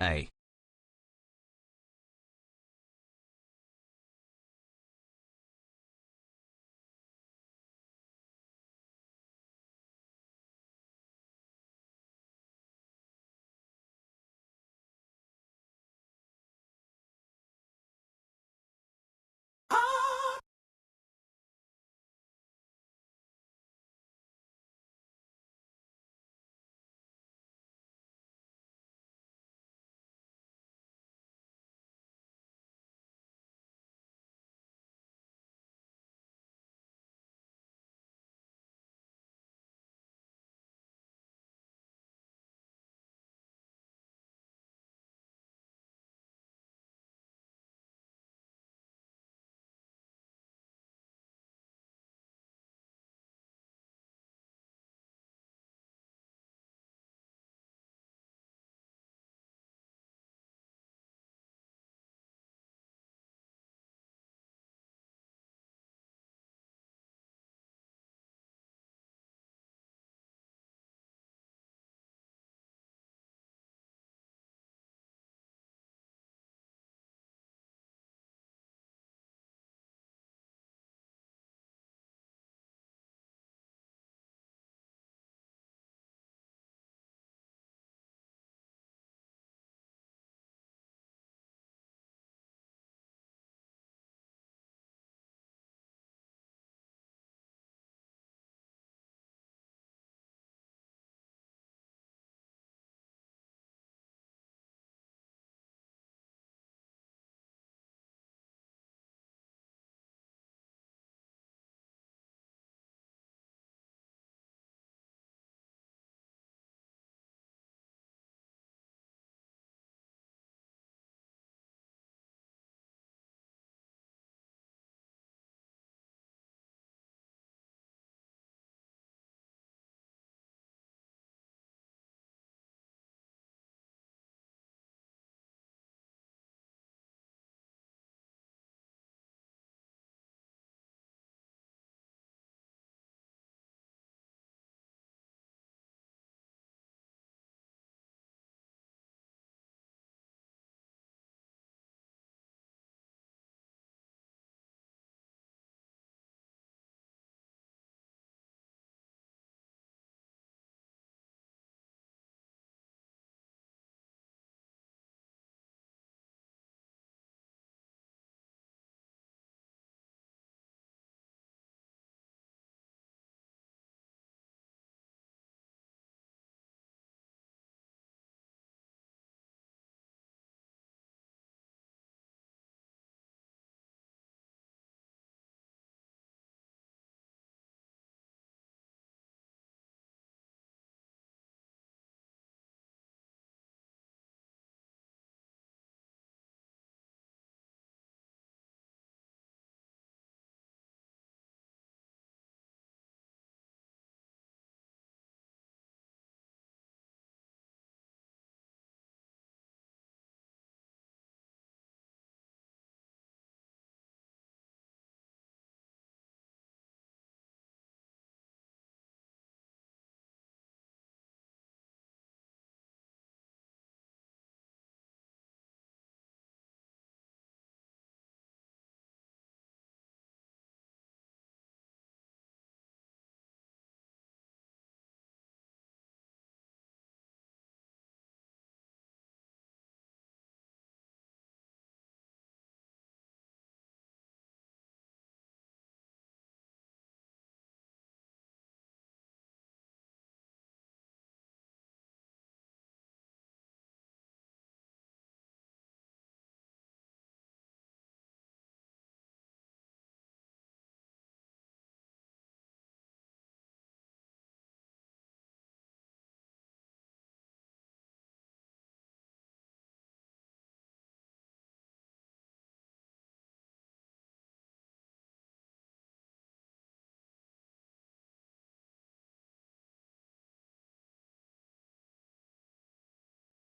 A.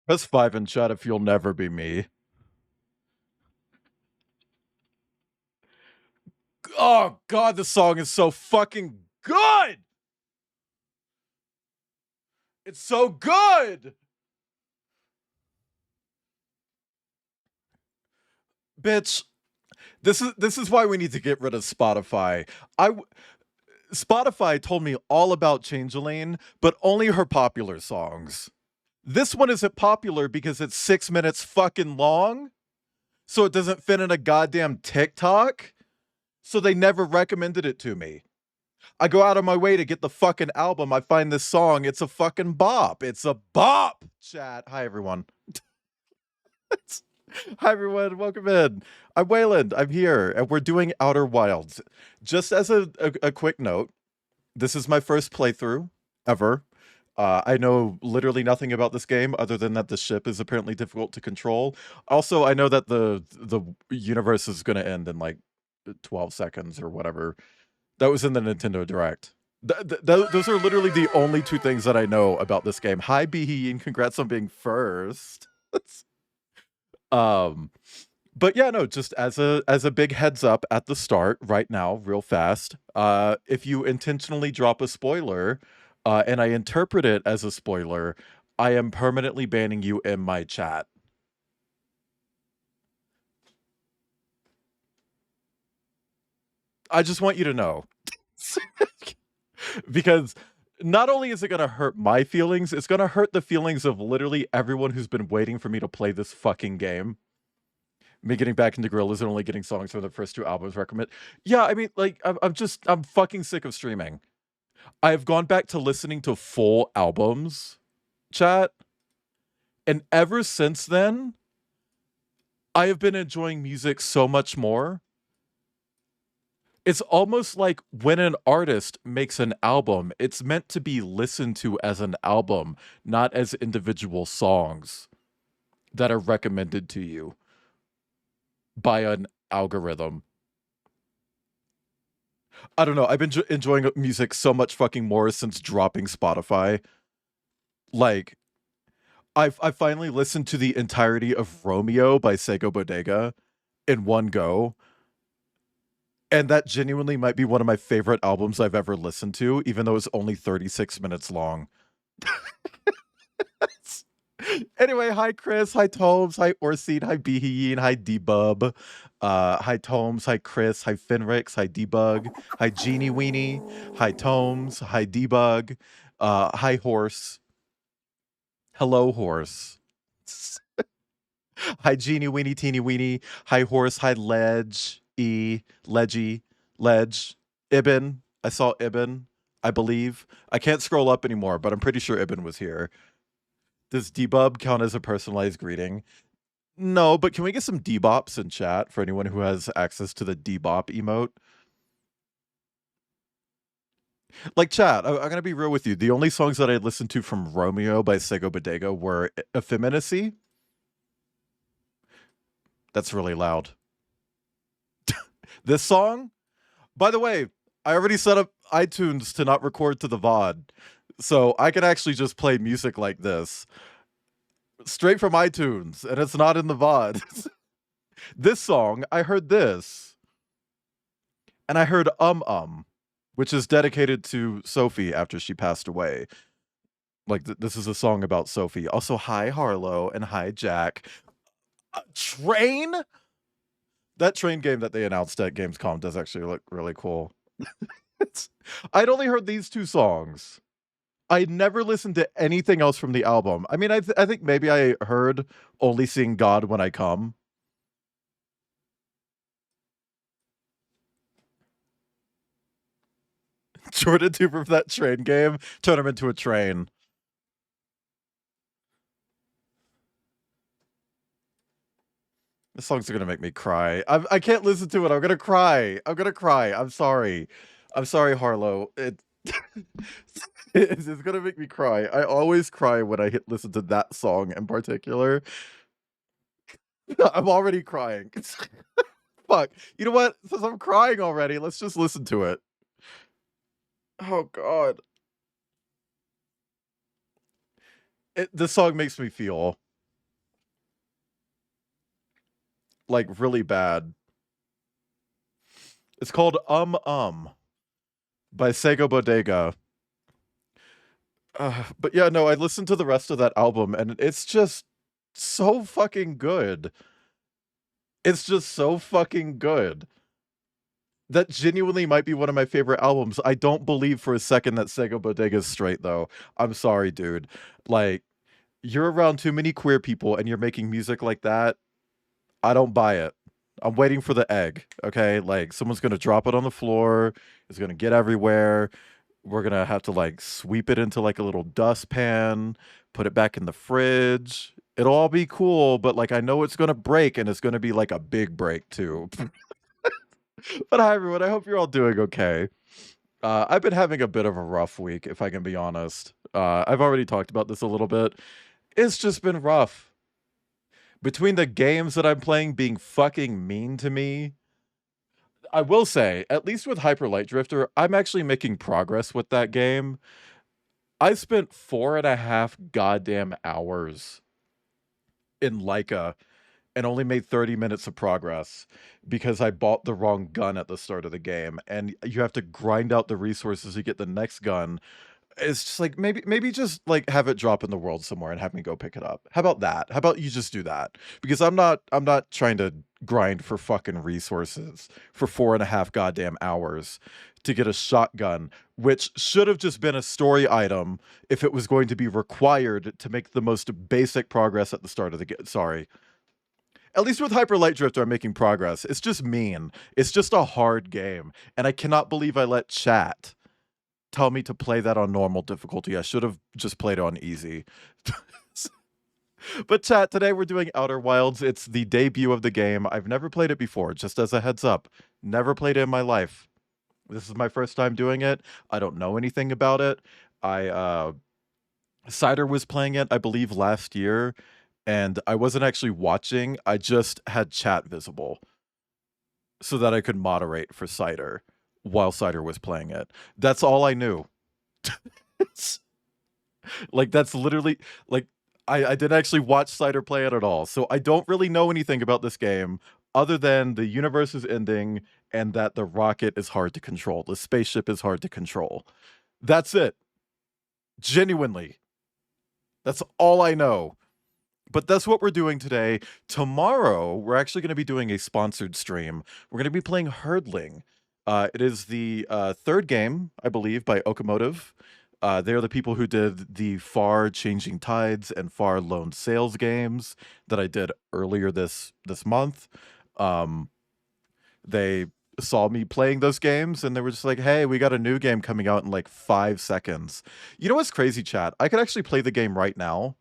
Press 5 in chat if you'll never be me. Oh god, this song is so fucking good! It's so good! Bitch, this is why we need to get rid of Spotify. I Spotify told me all about Changeling, but only her popular songs. This one isn't popular because it's 6 minutes fucking long, so it doesn't fit in a goddamn TikTok. So they never recommended it to me. I go out of my way to get the fucking album. I find this song. It's a fucking bop. It's a bop. Chat. Hi everyone. Hi everyone. Welcome in. I'm Wayland. I'm here, and we're doing Outer Wilds. Just as a quick note, this is my first playthrough ever. I know literally nothing about this game other than that the ship is apparently difficult to control. Also, I know that the universe is going to end in like 12 seconds or whatever. That was in the Nintendo Direct. Those are literally the only two things that I know about this game. Hi, Behin. Congrats on being first. um, but yeah, no, just as a big heads up at the start, right now, real fast. If you intentionally drop a spoiler, and I interpret it as a spoiler, I am permanently banning you in my chat. I just want you to know. Because not only is it going to hurt my feelings, it's going to hurt the feelings of literally everyone who's been waiting for me to play this fucking game. Me getting back into Gorillaz and only getting songs from the first two albums recommend. Yeah, I mean, like, I'm fucking sick of streaming. I have gone back to listening to full albums, chat. And ever since then, I have been enjoying music so much more. It's almost like when an artist makes an album, it's meant to be listened to as an album, not as individual songs that are recommended to you by an algorithm. I don't know. I've been enjoying music so much fucking more since dropping Spotify. Like, I finally listened to the entirety of Romeo by Sego Bodega in one go. And that genuinely might be one of my favorite albums I've ever listened to, even though it's only 36 minutes long. Anyway, hi Chris, hi Tomes, hi Orseed, hi Behin, hi Debub, hi Tomes, hi Chris, hi Finrix, hi Debug, hi Genie Weenie, hi Tomes, hi Debug, hi Horse, hello Horse, hi Genie Weenie, Teeny Weenie, hi Horse, hi Ledge, Ledgy, Ledge, Ibn, I saw Ibn, I believe. I can't scroll up anymore, but I'm pretty sure Ibn was here. Does debub count as a personalized greeting? No, but can we get some debops in chat for anyone who has access to the debop emote? Like, chat, I'm gonna be real with you. The only songs that I listened to from Romeo by Sego Bodega were Effeminacy. That's really loud. This song, by the way, I already set up iTunes to not record to the VOD. So I can actually just play music like this straight from iTunes, and it's not in the VOD. This song, I heard this. And I heard which is dedicated to Sophie after she passed away. Like, this is a song about Sophie. Also, hi Harlow and hi Jack. Train? That Train game that they announced at Gamescom does actually look really cool. I'd only heard these two songs. I never listened to anything else from the album. I mean, I think maybe I heard Only Seeing God When I Come. Jordan Tuber for that Train game. Turn him into a train. This song's gonna make me cry. I can't listen to it. I'm gonna cry. I'm gonna cry. I'm sorry. I'm sorry, Harlow. It's gonna make me cry. I always cry when I listen to that song in particular. I'm already crying. Fuck. You know what? Since I'm crying already, let's just listen to it. Oh god. This song makes me feel like really bad. It's called by Sego Bodega. But yeah, no, I listened to the rest of that album and it's just so fucking good. It's just so fucking good. That genuinely might be one of my favorite albums. I don't believe for a second that Sega Bodega's straight though. I'm sorry, dude. Like, you're around too many queer people and you're making music like that. I don't buy it. I'm waiting for the egg, okay? Like, someone's gonna drop it on the floor, it's gonna get everywhere. We're gonna have to like sweep it into like a little dustpan, put it back in the fridge. It'll all be cool, but like I know it's gonna break and it's gonna be like a big break too. But hi everyone, I hope you're all doing okay. I've been having a bit of a rough week, if I can be honest. I've already talked about this a little bit. It's just been rough. Between the games that I'm playing being fucking mean to me, I will say, at least with Hyper Light Drifter, I'm actually making progress with that game. I spent 4.5 goddamn hours in Leica and only made 30 minutes of progress because I bought the wrong gun at the start of the game, and you have to grind out the resources to get the next gun. It's just like maybe just like have it drop in the world somewhere and have me go pick it up. How about that? How about you just do that? Because I'm not trying to grind for fucking resources for 4.5 goddamn hours to get a shotgun, which should have just been a story item if it was going to be required to make the most basic progress at the start of the game. Sorry. At least with Hyper Light Drifter, I'm making progress. It's just mean. It's just a hard game. And I cannot believe I let chat tell me to play that on normal difficulty. I should have just played it on easy. But chat, today we're doing Outer Wilds. It's the debut of the game. I've never played it before, just as a heads up. Never played it in my life. This is my first time doing it. I don't know anything about it. Cider was playing it, I believe, last year, and I wasn't actually watching. I just had chat visible so that I could moderate for Cider while Cider was playing it. That's all I knew. Like, that's literally like I didn't actually watch Cider play it at all. So I don't really know anything about this game other than the universe is ending and that the rocket is hard to control. The spaceship is hard to control. That's it. Genuinely. That's all I know. But that's what we're doing today. Tomorrow, we're actually going to be doing a sponsored stream. We're going to be playing Herdling. It is the third game, I believe, by Okamotive. They're the people who did the Far Changing Tides and Far Lone Sails games that I did earlier this month. They saw me playing those games and they were just like, hey, we got a new game coming out in like 5 seconds. You know what's crazy, chat? I could actually play the game right now.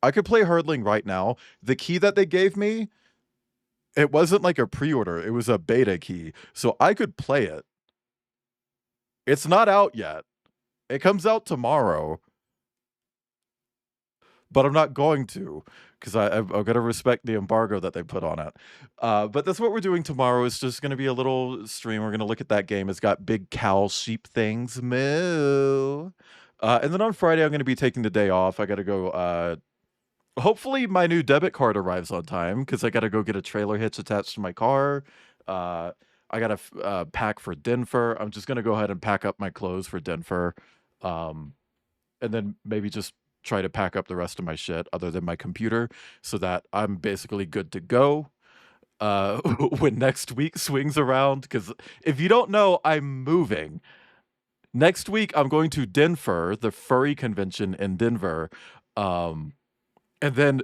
I could play Herdling right now. The key that they gave me, it wasn't like a pre-order, it was a beta key. So I could play it. It's not out yet. It comes out tomorrow. But I'm not going to, because I've got to respect the embargo that they put on it. But that's what we're doing tomorrow. It's just going to be a little stream. We're going to look at that game. It's got big cow sheep things. Moo. And then on Friday, I'm going to be taking the day off. I got to go... hopefully my new debit card arrives on time, because I got to go get a trailer hitch attached to my car. I got to pack for Denver. I'm just going to go ahead and pack up my clothes for Denver. And then maybe just try to pack up the rest of my shit other than my computer so that I'm basically good to go when next week swings around. Because if you don't know, I'm moving. Next week, I'm going to Denver, the furry convention in Denver. And then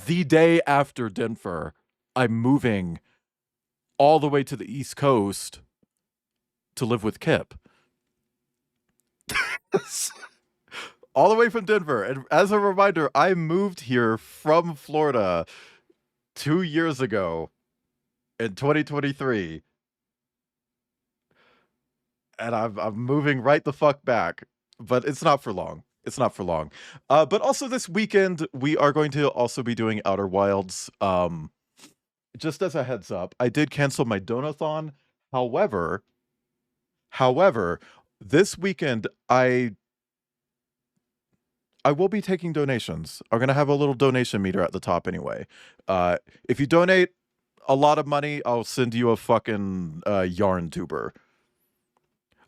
the day after Denver, I'm moving all the way to the East Coast to live with Kip. All the way from Denver. And as a reminder, I moved here from Florida 2 years ago in 2023. And I'm moving right the fuck back. But it's not for long. It's not for long. But also this weekend, we are going to also be doing Outer Wilds. Just as a heads up, I did cancel my donathon. However, this weekend, I will be taking donations. I'm going to have a little donation meter at the top anyway. If you donate a lot of money, I'll send you a fucking yarn tuber.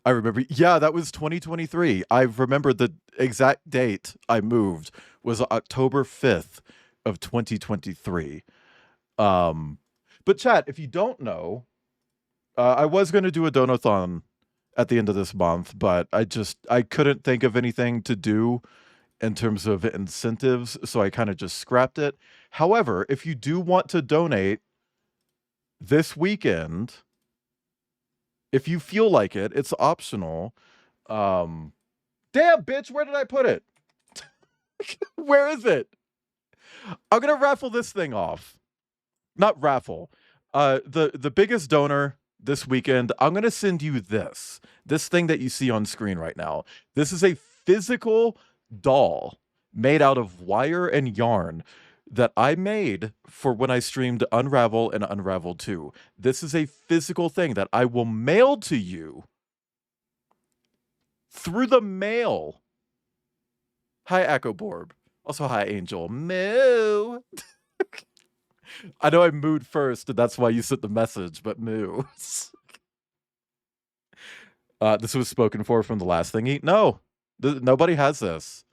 I remember, yeah, that was 2023. I remember the exact date I moved was October 5th of 2023. Um, but chat, if you don't know, I was going to do a donathon at the end of this month, but I couldn't think of anything to do in terms of incentives, so I kind of just scrapped it. However, if you do want to donate this weekend, if you feel like it, it's optional. Damn, bitch, where did I put it? Where is it? I'm gonna raffle this thing off. Not raffle. The biggest donor this weekend, I'm gonna send you this thing that you see on screen right now. This is a physical doll made out of wire and yarn that I made for when I streamed Unravel and Unravel 2. This is a physical thing that I will mail to you through the mail. Hi, Echo Borb. Also, hi, Angel. Moo. I know I mooed first, and that's why you sent the message, but moo. This was spoken for from the last thingy. No, nobody has this.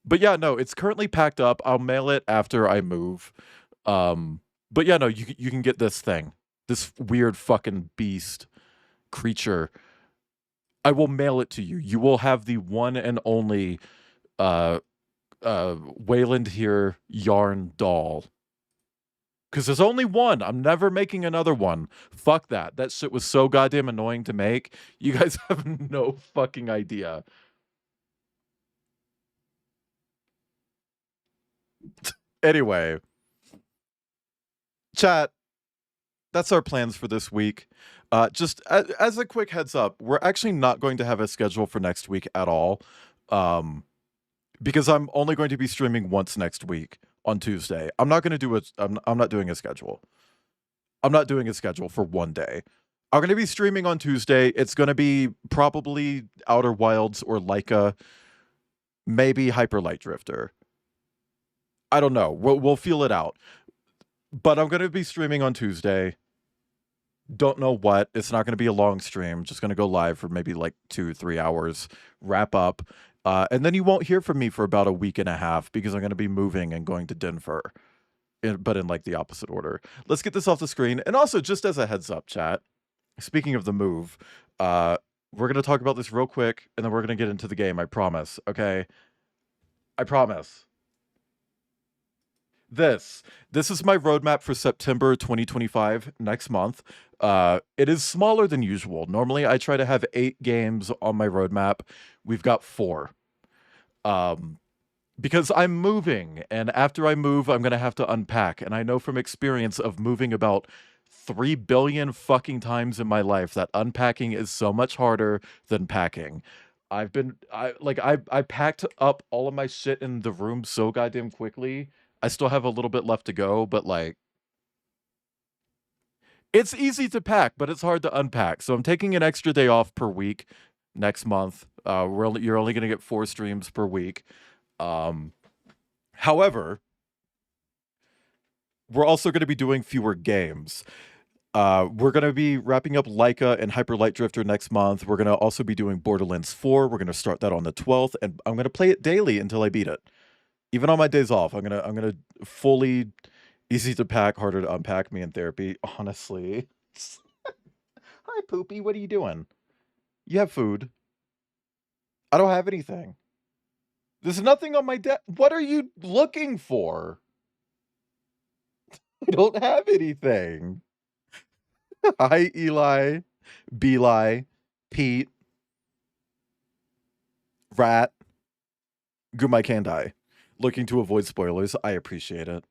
But yeah, no, it's currently packed up. I'll mail it after I move. But yeah, no, you can get this thing, this weird fucking beast creature. I will mail it to you. You will have the one and only Wayland here yarn doll. Because there's only one. I'm never making another one. Fuck that. That shit was so goddamn annoying to make. You guys have no fucking idea. Anyway, chat, that's our plans for this week. Just as a quick heads up, we're actually not going to have a schedule for next week at all. Because I'm only going to be streaming once next week on Tuesday. I'm not going to do I'm not doing a schedule. I'm not doing a schedule for one day. I'm going to be streaming on Tuesday. It's going to be probably Outer Wilds or Leica, maybe Hyper Light Drifter. I don't know. We'll feel it out. But I'm going to be streaming on Tuesday. Don't know what. It's not going to be a long stream. Just going to go live for maybe like 2-3 hours, wrap up. And then you won't hear from me for about a week and a half because I'm going to be moving and going to Denver, but in like the opposite order. Let's get this off the screen. And also, just as a heads up, chat, speaking of the move, we're going to talk about this real quick and then we're going to get into the game. I promise. Okay. I promise. This is my roadmap for September 2025, next month. It is smaller than usual. Normally, I try to have 8 games on my roadmap. We've got 4. Because I'm moving, and after I move, I'm gonna have to unpack. And I know from experience of moving about 3 billion fucking times in my life that unpacking is so much harder than packing. I packed up all of my shit in the room so goddamn quickly. I still have a little bit left to go, but like, it's easy to pack, but it's hard to unpack. So I'm taking an extra day off per week next month. You're only gonna get 4 streams per week. However, we're also gonna be doing fewer games. We're gonna be wrapping up Leica and Hyper Light Drifter next month. We're gonna also be doing Borderlands 4. We're gonna start that on the 12th, and I'm gonna play it daily until I beat it. Even on my days off, I'm gonna fully easy to pack, harder to unpack me in therapy, honestly. Hi, Poopy, what are you doing? You have food. I don't have anything. There's nothing on my desk. What are you looking for? I don't have anything. Hi, Eli, Beli, Pete, Rat, Gumai Kandai. Looking to avoid spoilers. I appreciate it.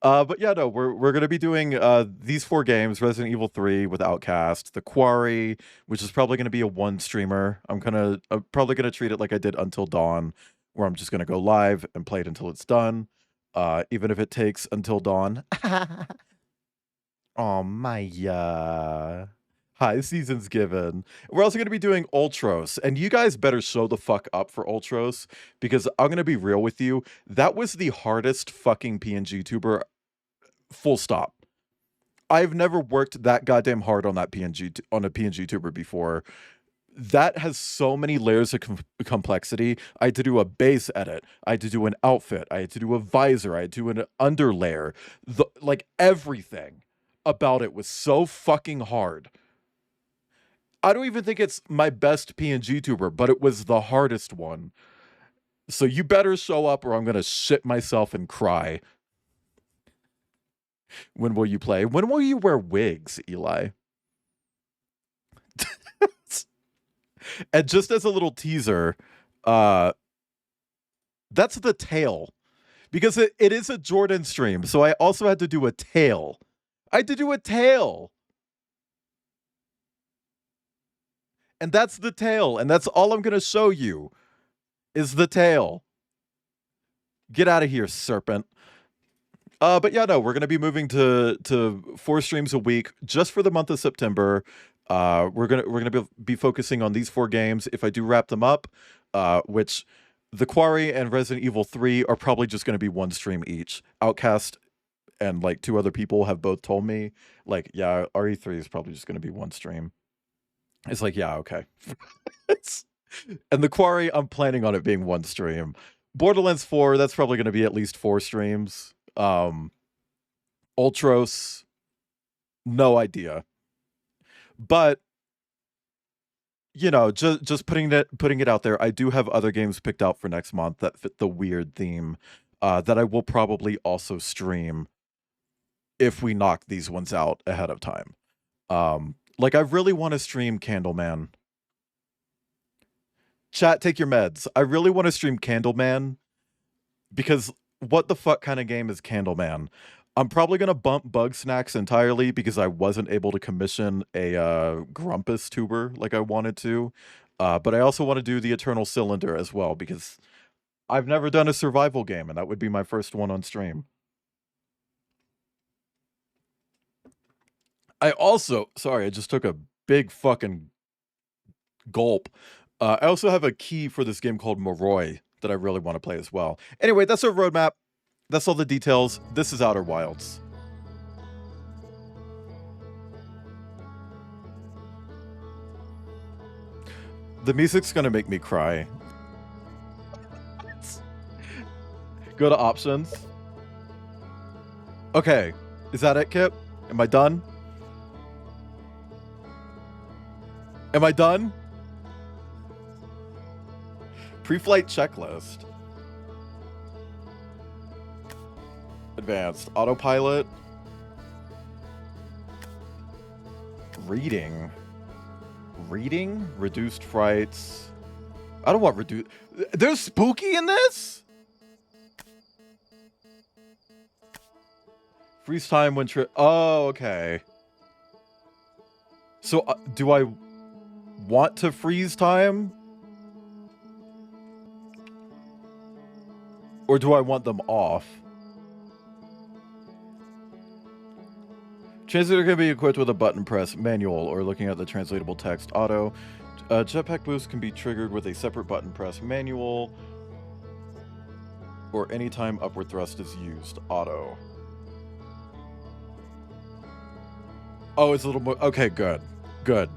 But yeah, no, we're gonna be doing these 4 games: Resident Evil 3 with Outcast, The Quarry, which is probably gonna be a 1 streamer. I'm probably gonna treat it like I did Until Dawn, where I'm just gonna go live and play it until it's done, even if it takes until dawn. Oh my high season's given. We're also gonna be doing Ultros, and you guys better show the fuck up for Ultros, because I'm gonna be real with you. That was the hardest fucking PNG tuber, full stop. I've never worked that goddamn hard on that on a PNG tuber before. that has so many layers of complexity. I had to do a base edit. I had to do an outfit. I had to do a visor. I had to do an underlayer. Like everything about it was so fucking hard. I don't even think it's my best PNG tuber, but it was the hardest one. So you better show up or I'm gonna shit myself and cry. When will you play? When will you wear wigs, Eli? And just as a little teaser, uh that's the tail. Because it is a Jordan stream, so I also had to do a tail. I had to do a tail. And that's the tail, and that's all I'm gonna show you is the tail. Get out of here, serpent. But yeah, no, we're gonna be moving to 4 streams a week just for the month of September. We're gonna be focusing on these 4 games. If I do wrap them up, which The Quarry and Resident Evil 3 are probably just gonna be 1 stream each. Outcast and like 2 other people have both told me, like, yeah, RE3 is probably just gonna be 1 stream. It's like, yeah, okay. And The Quarry, I'm planning on it being 1 stream. Borderlands 4, that's probably gonna be at least 4 streams. Ultros, no idea. But you know, just putting it out there, I do have other games picked out for next month that fit the weird theme, that I will probably also stream if we knock these ones out ahead of time. Like I really want to stream Candleman. Chat, take your meds. I really want to stream Candleman because what the fuck kind of game is Candleman? I'm probably gonna bump Bugsnax entirely because I wasn't able to commission a Grumpus tuber like I wanted to. But I also want to do the Eternal Cylinder as well because I've never done a survival game and that would be my first one on stream. I also, sorry, I just took a big fucking gulp. I also have a key for this game called Moroi that I really want to play as well. Anyway, that's our roadmap. That's all the details. This is Outer Wilds. The music's gonna make me cry. Go to options. Okay, is that it, Kip? Am I done? Am I done? Pre-flight checklist. Advanced. Autopilot. Reading. Reading? Reduced frights. I don't want reduced. There's spooky in this? Freeze time when oh, okay. So, do I want to freeze time? Or do I want them off? Translator can be equipped with a button press manual or looking at the translatable text auto. Jetpack boost can be triggered with a separate button press manual or anytime upward thrust is used auto. Oh, it's a little more. Okay, good. Good.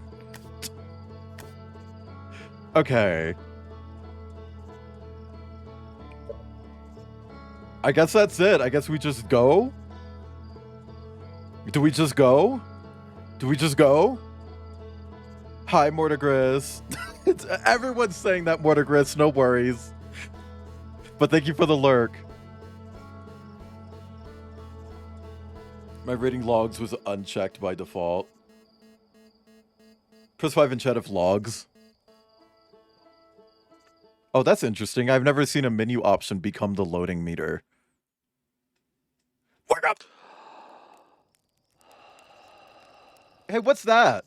Okay. I guess that's it. I guess we just go? Do we just go? Do we just go? Hi, Mortigris. Everyone's saying that, Mortigris. No worries. But thank you for the lurk. My rating logs was unchecked by default. Press 5 in chat if logs. Oh, that's interesting. I've never seen a menu option become the loading meter. Wake up! Hey, what's that?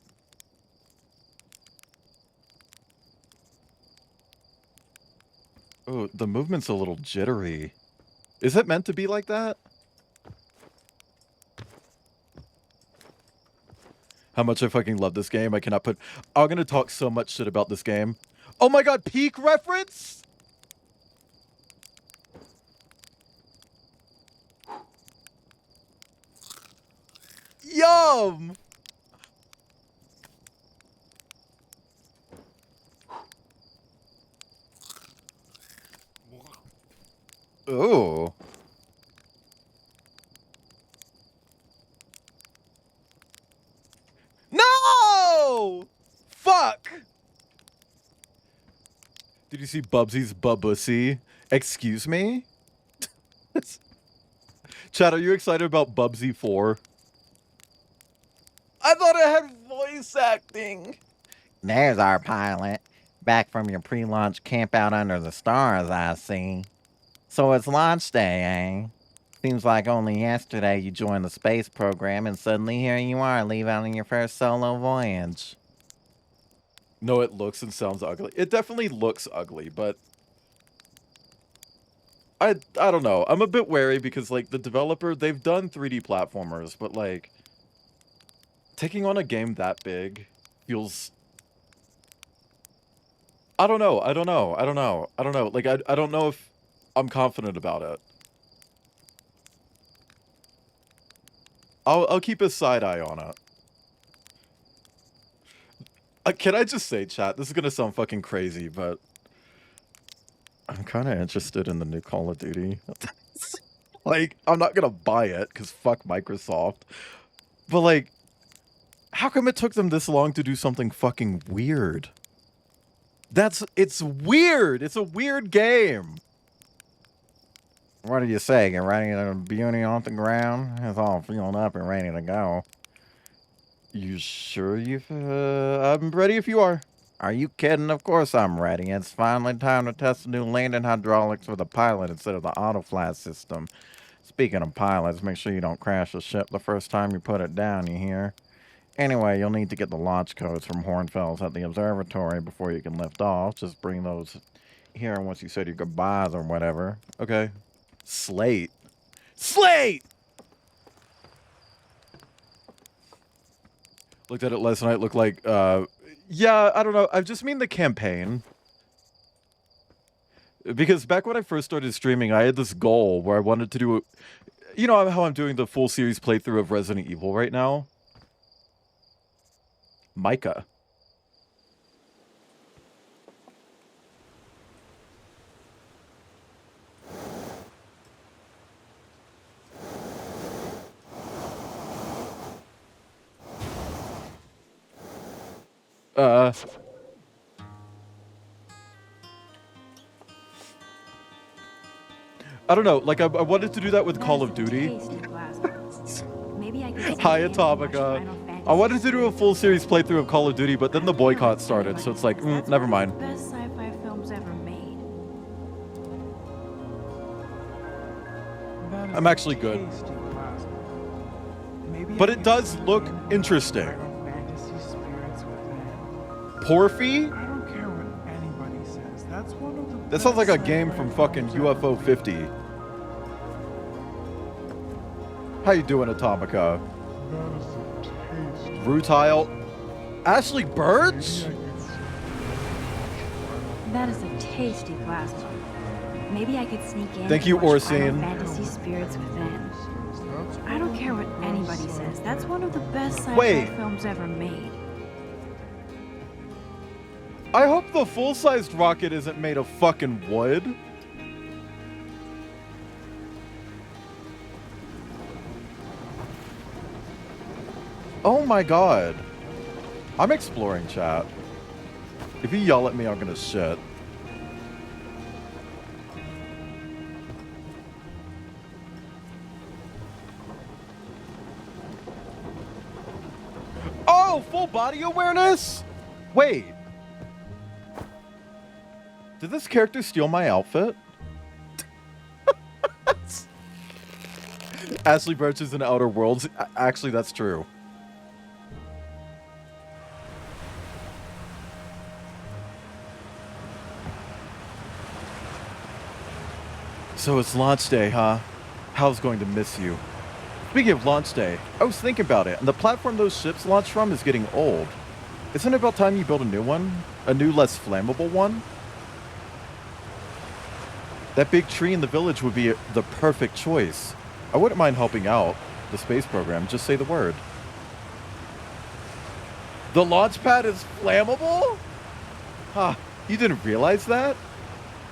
Oh, the movement's a little jittery. Is it meant to be like that? How much I fucking love this game. I cannot put... I'm gonna talk so much shit about this game. Oh my god, Peak reference? Yum! Did you see Bubsy's Babussy? Excuse me? Chad, are you excited about Bubsy 4? I thought it had voice acting. There's our pilot. Back from your pre-launch camp out under the stars, I see. So it's launch day, eh? Seems like only yesterday you joined the space program and suddenly here you are, leaving on your first solo voyage. No, it looks and sounds ugly. It definitely looks ugly, but I don't know. I'm a bit wary because, like, the developer, they've done 3D platformers, but, like, taking on a game that big feels... I don't know. Like, I don't know if I'm confident about it. I'll keep a side eye on it. Can I just say, chat, this is gonna sound fucking crazy, but I'm kind of interested in the new Call of Duty. Like, I'm not gonna buy it, because fuck Microsoft. But, like, how come it took them this long to do something fucking weird? It's weird! It's a weird game! What do you say? Get ready to beauty off the ground? It's all fueled up and ready to go. You sure I'm ready if you are. Are you kidding? Of course I'm ready. It's finally time to test the new landing hydraulics for the pilot instead of the auto-flat system. Speaking of pilots, make sure you don't crash the ship the first time you put it down, you hear? Anyway, you'll need to get the launch codes from Hornfels at the observatory before you can lift off. Just bring those here once you said your goodbyes or whatever. Okay. Slate! Looked at it last night, looked like, yeah, I don't know. I just mean the campaign. Because back when I first started streaming, I had this goal where I wanted to do... You know how I'm doing the full series playthrough of Resident Evil right now? Micah. I don't know, like, I wanted to do that with Call of Duty. Hi, Atomica. I wanted to do a full series playthrough of Call of Duty, but then the boycott started, so it's like, never mind. Best sci-fi films ever made. I'm actually good. But it does look interesting. Porphy? I don't care what anybody says. That's one of the That sounds like a best game sci-fi from fucking films ever UFO 50. How you doing, Atomica? That is a taste. Rutile? Ashley Birch? That is a tasty plasma. Maybe I could sneak in. Thank and you, watch Orsine. Final Fantasy Spirits Within. That's I don't care what anybody says. That's one of the best sci-fi Wait. films ever made. I hope the full-sized rocket isn't made of fucking wood. Oh my god. I'm exploring, chat. If you yell at me, I'm gonna shit. Oh, full body awareness? Wait. Did this character steal my outfit? Ashley Birch is in Outer Worlds. Actually, that's true. So it's launch day, huh? Hal's going to miss you. Speaking of launch day, I was thinking about it, and the platform those ships launch from is getting old. Isn't it about time you build a new one? A new, less flammable one? That big tree in the village would be the perfect choice. I wouldn't mind helping out the space program, just say the word. The launch pad is flammable? Huh, you didn't realize that?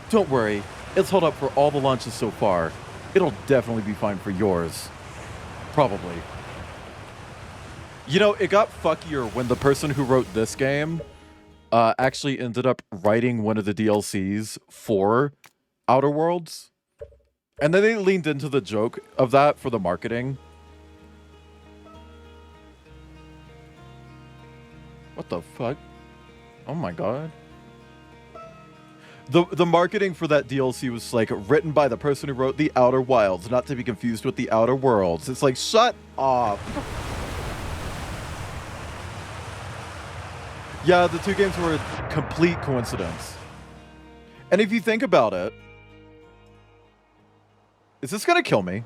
Don't worry, it's held up for all the launches so far. It'll definitely be fine for yours. Probably. You know, it got fuckier when the person who wrote this game actually ended up writing one of the DLCs for Outer Worlds. And then they leaned into the joke of that for the marketing. What the fuck? Oh my god. The marketing for that DLC was like written by the person who wrote The Outer Wilds, not to be confused with The Outer Worlds. It's like, shut up. Yeah, the two games were a complete coincidence. And if you think about it, is this gonna kill me?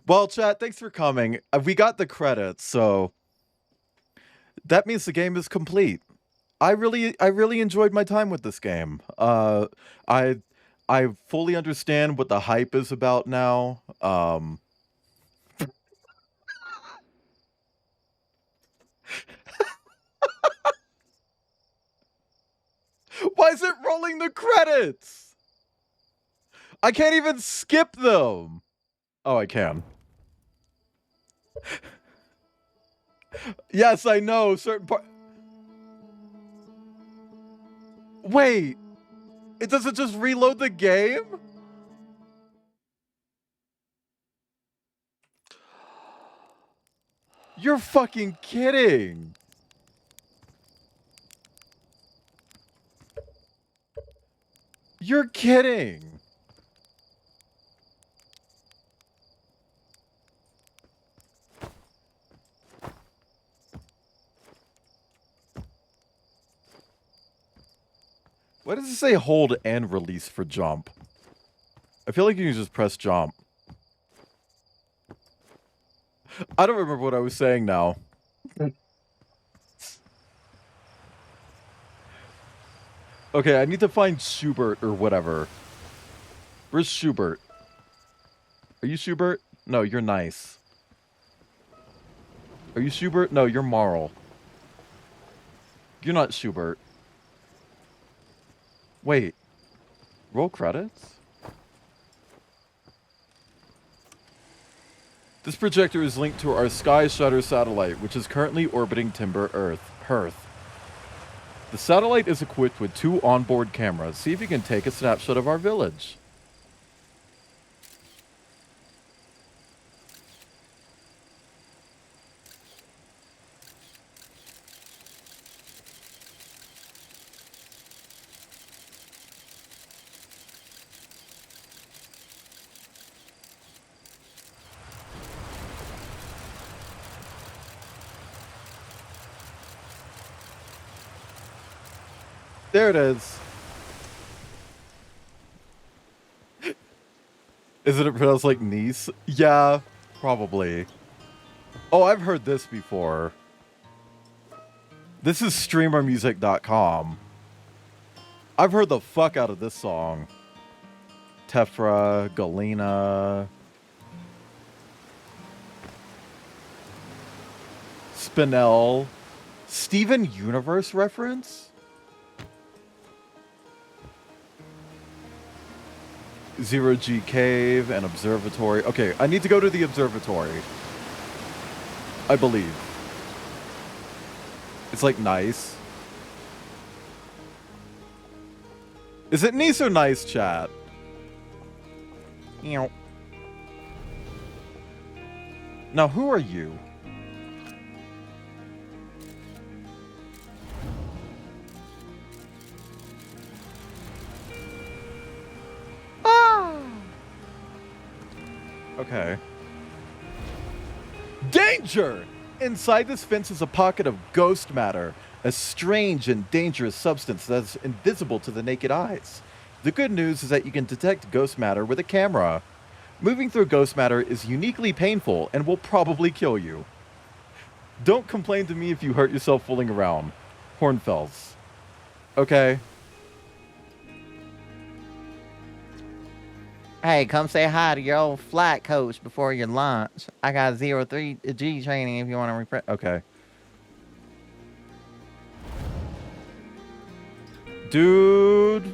Well, chat, thanks for coming. We got the credits, so that means the game is complete. I really enjoyed my time with this game. I fully understand what the hype is about now. Why is it rolling the credits? I can't even skip them. Oh, I can. Yes, I know certain part. Wait, it doesn't just reload the game? You're fucking kidding. You're kidding. Why does it say hold and release for jump? I feel like you can just press jump. I don't remember what I was saying now. Okay, I need to find Schubert or whatever. Where's Schubert? Are you Schubert? No, you're nice. Are you Schubert? No, you're Marl. You're not Schubert. Wait. Roll credits? This projector is linked to our Sky Shutter satellite, which is currently orbiting Timber Earth. The satellite is equipped with 2 onboard cameras. See if you can take a snapshot of our village. There it is. Isn't it pronounced like niece? Yeah, probably. Oh, I've heard this before. This is streamermusic.com. I've heard the fuck out of this song. Tephra, Galena, Spinel, Steven Universe reference? Zero G Cave and Observatory. Okay, I need to go to the observatory. I believe. It's like nice. Is it nice or nice, chat? Now, who are you? Okay. Danger! Inside this fence is a pocket of ghost matter, a strange and dangerous substance that's invisible to the naked eyes. The good news is that you can detect ghost matter with a camera. Moving through ghost matter is uniquely painful and will probably kill you. Don't complain to me if you hurt yourself fooling around. Hornfels. Okay. Hey, come say hi to your old flight coach before your lunch. I got 03G training if you want to refresh. Okay. Dude,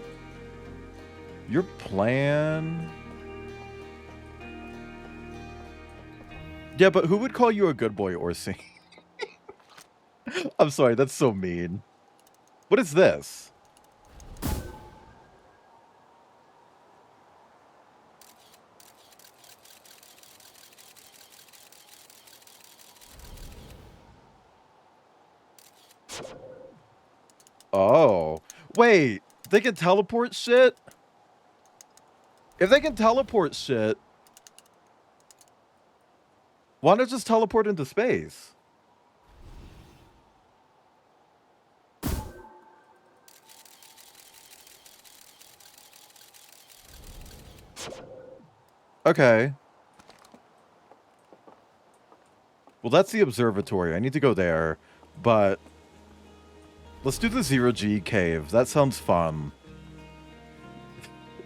your plan. Yeah, but who would call you a good boy, Orsi? I'm sorry, that's so mean. What is this? Oh. Wait, they can teleport shit? If they can teleport shit, why not just teleport into space? Okay. Well, that's the observatory. I need to go there, but let's do the zero-G cave. That sounds fun.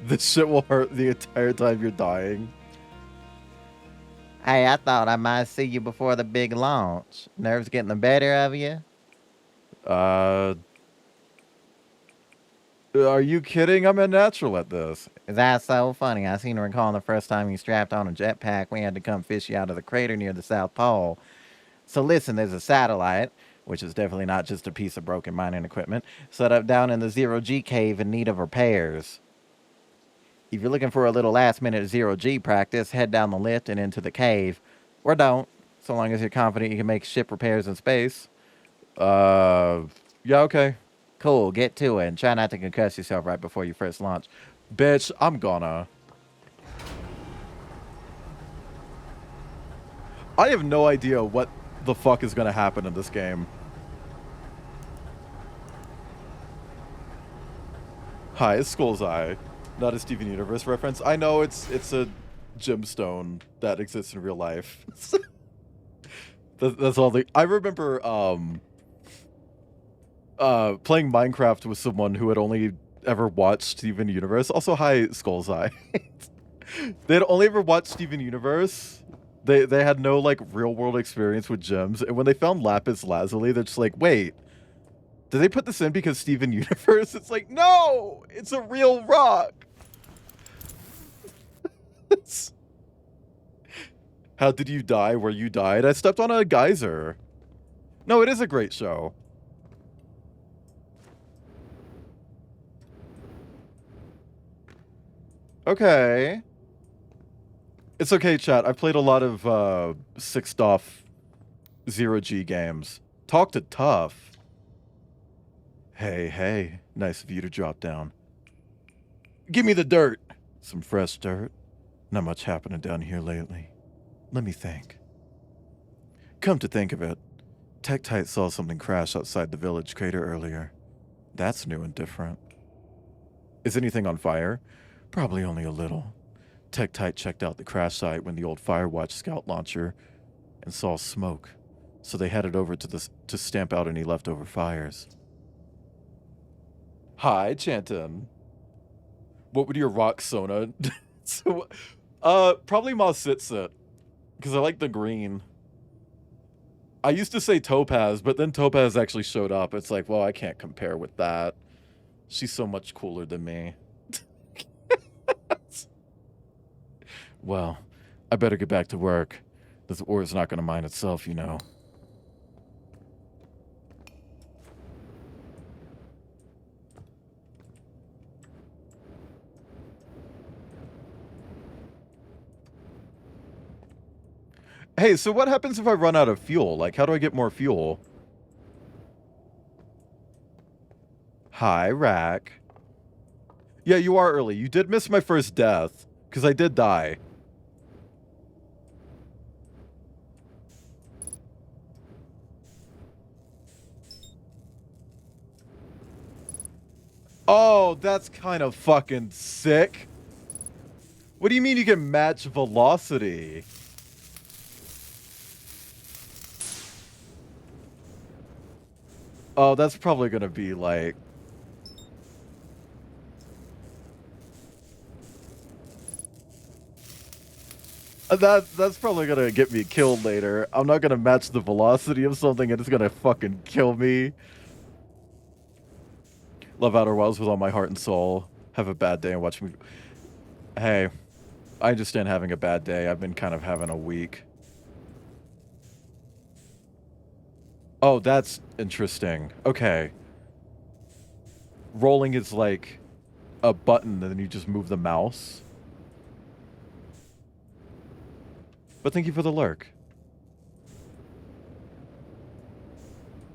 This shit will hurt the entire time you're dying. Hey, I thought I might see you before the big launch. Nerves getting the better of you? Are you kidding? I'm a natural at this. That's so funny. I seem to recall the first time you strapped on a jetpack, we had to come fish you out of the crater near the South Pole. So listen, there's a satellite, which is definitely not just a piece of broken mining equipment, set up down in the zero-G cave in need of repairs. If you're looking for a little last-minute zero-G practice, head down the lift and into the cave. Or don't, so long as you're confident you can make ship repairs in space. Yeah, okay. Cool, get to it, and try not to concuss yourself right before you first launch. Bitch, I'm gonna. I have no idea what the fuck is gonna happen in this game. Hi, it's Skull's Eye. Not a Steven Universe reference. I know it's a gemstone that exists in real life. That's all the... I remember playing Minecraft with someone who had only ever watched Steven Universe. Also, hi, Skull's Eye. They'd only ever watched Steven Universe. They had no, like, real-world experience with gems. And when they found Lapis Lazuli, they're just like, wait, did they put this in because Steven Universe? It's like, no! It's a real rock! How did you die where you died? I stepped on a geyser. No, it is a great show. Okay. It's okay, chat. I've played a lot of 6DoF zero-G games. Talk to Tough. Hey. Nice of you to drop down. Give me the dirt. Some fresh dirt. Not much happening down here lately. Let me think. Come to think of it, Tektite saw something crash outside the village crater earlier. That's new and different. Is anything on fire? Probably only a little. Tektite checked out the crash site when the old Firewatch scout launcher and saw smoke, so they headed over to stamp out any leftover fires. Hi, Chanton. What would your rock Sona? Probably Mos Sitsit, because I like the green. I used to say Topaz, but then Topaz actually showed up. It's like, well, I can't compare with that. She's so much cooler than me. Well, I better get back to work. This ore's not going to mine itself, you know. Hey, so what happens if I run out of fuel? Like, how do I get more fuel? Hi, Rack. Yeah, you are early. You did miss my first death, because I did die. Oh, that's kind of fucking sick. What do you mean you can match velocity? Oh, that's probably gonna be like... That's probably gonna get me killed later. I'm not gonna match the velocity of something and it's gonna fucking kill me. Love Outer Wilds with all my heart and soul. Have a bad day and watch me. Hey, I understand having a bad day. I've been kind of having a week. Oh, that's interesting. Okay. Rolling is like a button and then you just move the mouse. But thank you for the lurk.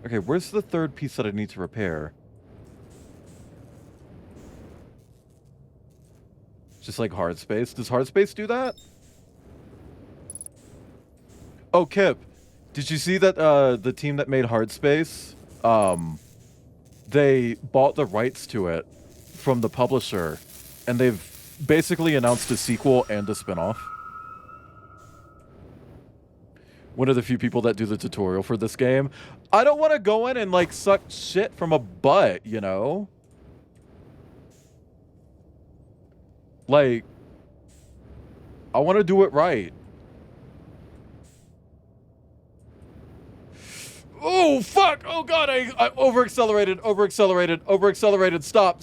Okay, where's the third piece that I need to repair? Just like hard space. Does hard space do that? Oh, Kip, did you see that the team that made hard space, they bought the rights to it from the publisher, and they've basically announced a sequel and a spinoff. One of the few people that do the tutorial for this game. I don't want to go in and like suck shit from a butt, you know? Like, I want to do it right. Oh, fuck! Oh, God, I over-accelerated. Stop.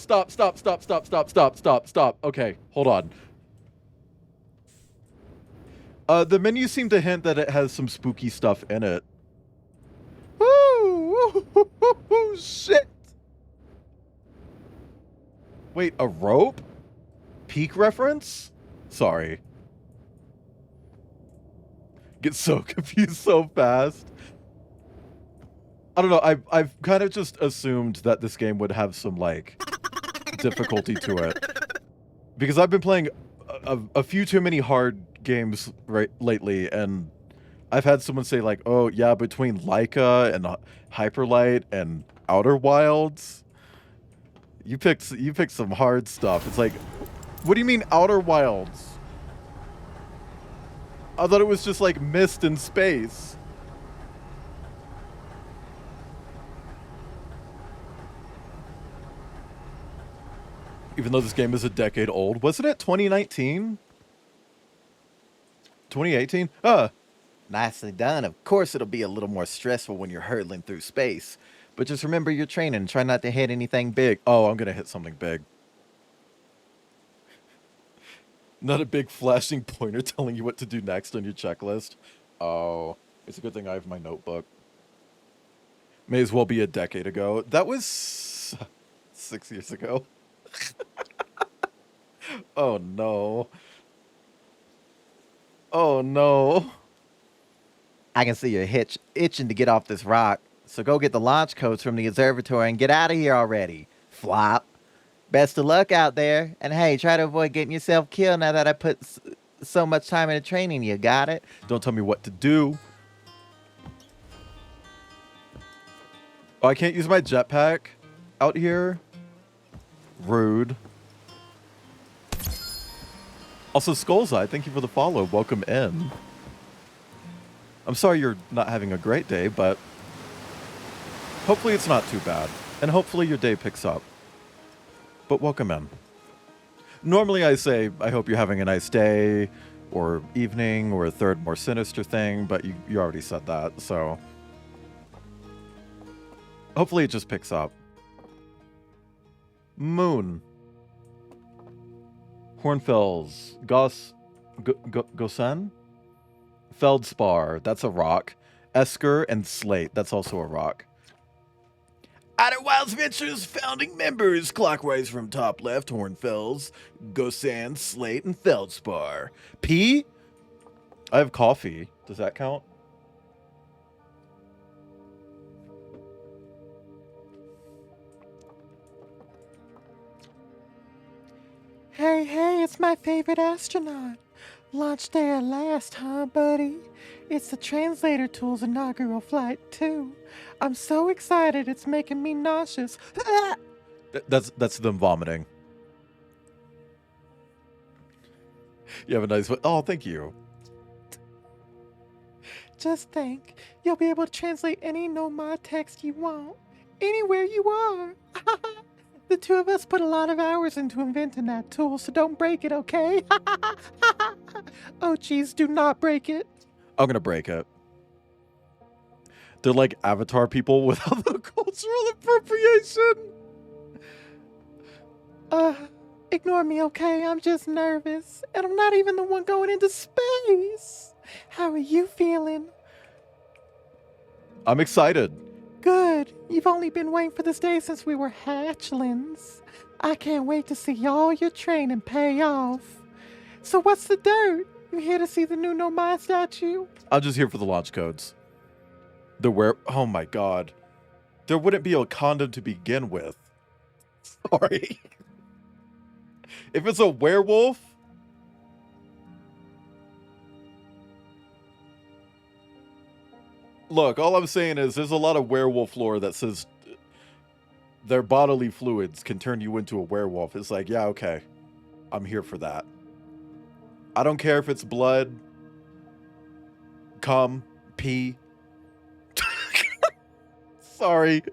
Okay, hold on. The menu seemed to hint that it has some spooky stuff in it. Ooh, shit! Wait, a rope? Peak reference? Sorry. Get so confused so fast. I don't know, I've kind of just assumed that this game would have some, like, difficulty to it. Because I've been playing a few too many hard games lately, and I've had someone say, like, oh, yeah, between Laika and Hyperlight and Outer Wilds, you picked some hard stuff. It's like, what do you mean Outer Wilds? I thought it was just, like, mist in space. Even though this game is a decade old. Wasn't it 2019? 2018? Nicely done. Of course it'll be a little more stressful when you're hurtling through space. But just remember your training. Try not to hit anything big. Oh, I'm gonna hit something big. Not a big flashing pointer telling you what to do next on your checklist. Oh, it's a good thing I have my notebook. May as well be a decade ago. That was 6 years ago. Oh no. Oh no. I can see you're itching to get off this rock. So go get the launch codes from the observatory and get out of here already. Flop. Best of luck out there. And hey, try to avoid getting yourself killed now that I put so much time into training you. Got it? Don't tell me what to do. Oh, I can't use my jetpack out here? Rude. Also, Skull's Eye, thank you for the follow. Welcome in. I'm sorry you're not having a great day, but hopefully it's not too bad. And hopefully your day picks up. But welcome in. Normally I say, I hope you're having a nice day, or evening, or a third more sinister thing, but you already said that, so hopefully it just picks up. Moon. Hornfells. Gosen? Feldspar. That's a rock. Esker and Slate. That's also a rock. Outer Wilds Ventures founding members, clockwise from top left, Hornfells, Gosan, Slate, and Feldspar. P? I have coffee. Does that count? Hey, it's my favorite astronaut. Launch day at last, huh, buddy? It's the translator tool's inaugural flight, too. I'm so excited, it's making me nauseous. That's them vomiting. You have a nice one. Oh, thank you. Just think, you'll be able to translate any Nomad text you want, anywhere you are. The two of us put a lot of hours into inventing that tool, so don't break it, okay? Oh, geez, do not break it. I'm gonna break it. They're like Avatar people without the cultural appropriation. Uh, Ignore me, okay? I'm just nervous. And I'm not even the one going into space. How are you feeling? I'm excited. Good. You've only been waiting for this day since we were hatchlings. I can't wait to see all your training pay off. So what's the dirt? You here to see the new Nomai statue? I'm just here for the launch codes. Oh my god. There wouldn't be a condom to begin with. Sorry. If it's a werewolf, look, all I'm saying is there's a lot of werewolf lore that says their bodily fluids can turn you into a werewolf. It's like, yeah, okay. I'm here for that. I don't care if it's blood, cum, pee. Sorry.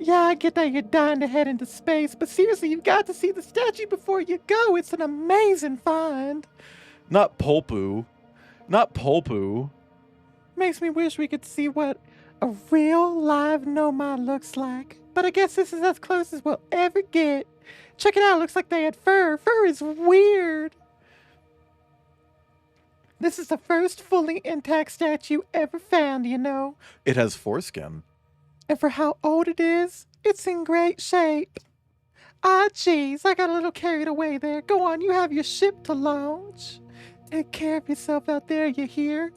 Yeah, I get that you're dying to head into space, but seriously, you've got to see the statue before you go. It's an amazing find. Not Polpu. Not Polpu. Makes me wish we could see what a real live Nomai looks like. But I guess this is as close as we'll ever get. Check it out, looks like they had fur. Fur is weird. This is the first fully intact statue ever found, you know. It has foreskin. And for how old it is, it's in great shape. Ah, jeez, I got a little carried away there. Go on, you have your ship to launch. Take care of yourself out there, you hear?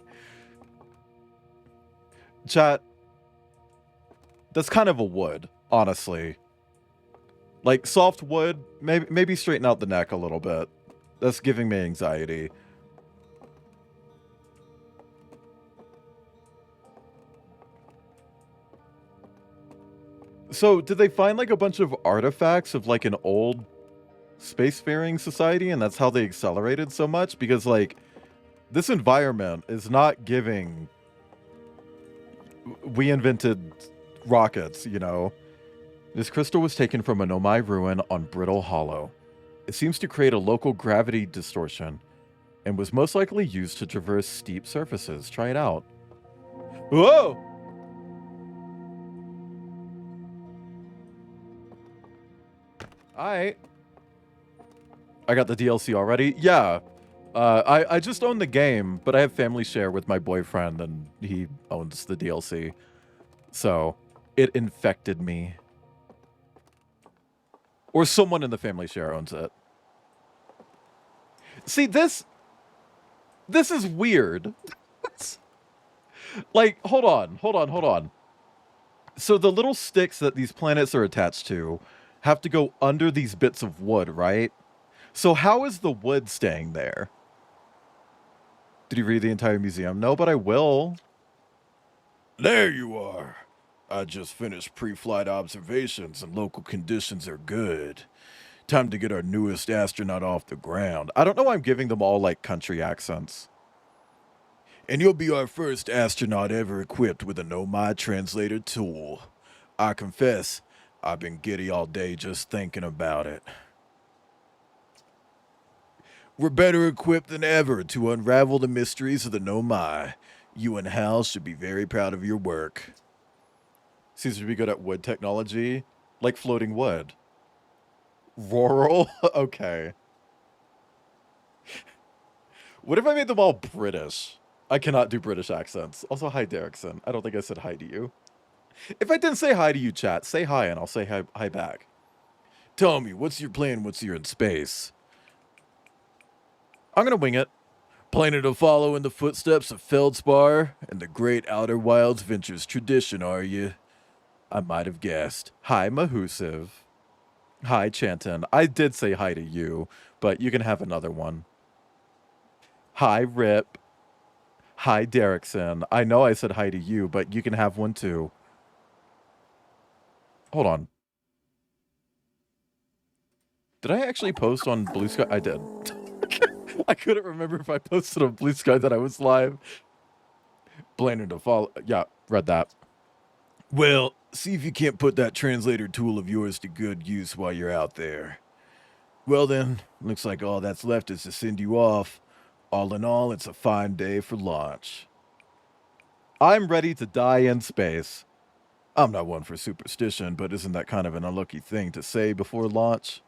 Chat. That's kind of a wood, honestly. Like soft wood, maybe straighten out the neck a little bit. That's giving me anxiety. So, did they find like a bunch of artifacts of like an old spacefaring society and that's how they accelerated so much? Because like this environment is not giving we invented rockets, you know. This crystal was taken from a Nomai ruin on Brittle Hollow. It seems to create a local gravity distortion and was most likely used to traverse steep surfaces. Try it out. Whoa! Alright. I got the DLC already? Yeah. I just own the game, but I have family share with my boyfriend and he owns the DLC. So, it infected me. Or someone in the family share owns it. See, this is weird. Like, hold on. So the little sticks that these planets are attached to have to go under these bits of wood, right? So how is the wood staying there? Did you read the entire museum? No, but I will. There you are. I just finished pre-flight observations and local conditions are good. Time to get our newest astronaut off the ground. I don't know why I'm giving them all like country accents. And you'll be our first astronaut ever equipped with a Nomai translator tool. I confess, I've been giddy all day just thinking about it. We're better equipped than ever to unravel the mysteries of the Nomai. You and Hal should be very proud of your work. Seems to be good at wood technology, like floating wood. Rural? Okay. What if I made them all British? I cannot do British accents. Also, hi, Derrickson. I don't think I said hi to you. If I didn't say hi to you, chat, say hi and I'll say hi back. Tell me, what's your plan once you're in space? I'm gonna wing it. Planning to follow in the footsteps of Feldspar and the great Outer Wilds Ventures tradition, are you? I might have guessed. Hi, Mahusiv. Hi, Chanton. I did say hi to you, but you can have another one. Hi, Rip. Hi, Derrickson. I know I said hi to you, but you can have one too. Hold on. Did I actually post on Blue Sky? I did. I couldn't remember if I posted on Blue Sky that I was live. Planning to follow. Yeah, read that. Well, see if you can't put that translator tool of yours to good use while you're out there. Well then, looks like all that's left is to send you off. All in all, it's a fine day for launch. I'm ready to die in space. I'm not one for superstition, but isn't that kind of an unlucky thing to say before launch?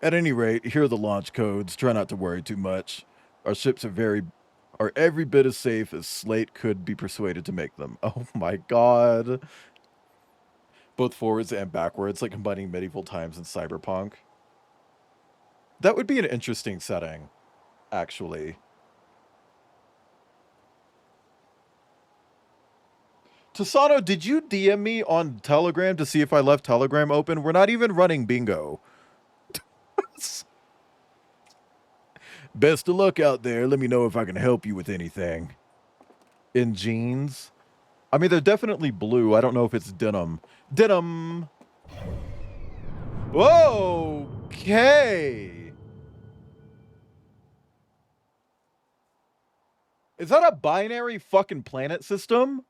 At any rate, here are the launch codes. Try not to worry too much. Our ships are every bit as safe as Slate could be persuaded to make them. Oh my god. Both forwards and backwards, like combining medieval times and cyberpunk. That would be an interesting setting, actually. Tasano, did you DM me on Telegram to see if I left Telegram open? We're not even running bingo. Best of luck out there. Let me know if I can help you with anything. In jeans? I mean, they're definitely blue. I don't know if it's denim. Denim! Okay! Is that a binary fucking planet system?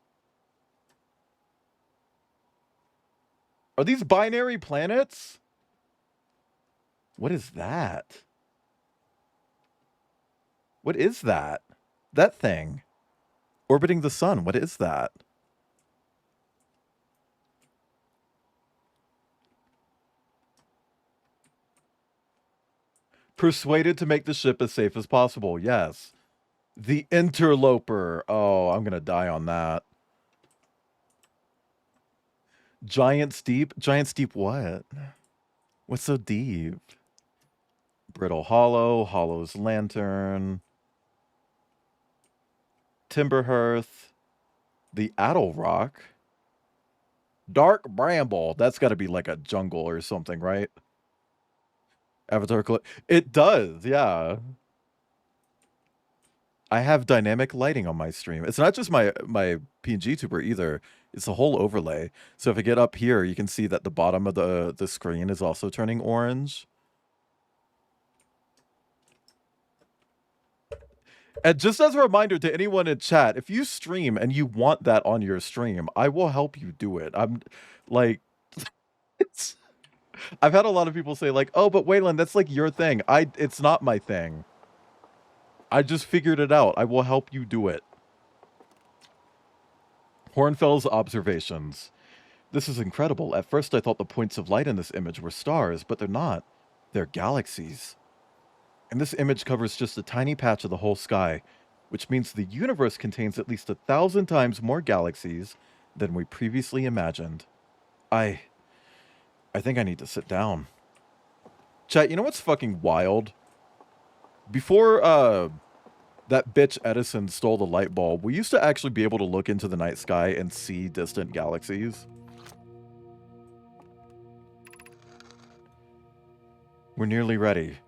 Are these binary planets? What is that? What is that? That thing. Orbiting the sun. What is that? Persuaded to make the ship as safe as possible. Yes. The interloper. Oh, I'm going to die on that. Giant's Deep? Giant's Deep what? What's so deep? Brittle Hollow, Hollow's Lantern, Timberhearth, the Addle Rock, Dark Bramble. That's got to be like a jungle or something, right? Avatar. It does, yeah. I have dynamic lighting on my stream. It's not just my PNG tuber either. It's a whole overlay. So if I get up here, you can see that the bottom of the screen is also turning orange. And just as a reminder to anyone in chat, if you stream and you want that on your stream, I will help you do it. I'm like, I've had a lot of people say like, oh, but Waylon, that's like your thing. It's not my thing. I just figured it out. I will help you do it. Hornfell's observations. This is incredible. At first I thought the points of light in this image were stars, but they're not. They're galaxies. And this image covers just a tiny patch of the whole sky, which means the universe contains at least 1,000 times more galaxies than we previously imagined. I think I need to sit down. Chat, you know what's fucking wild? Before that bitch Edison stole the light bulb, we used to actually be able to look into the night sky and see distant galaxies. We're nearly ready.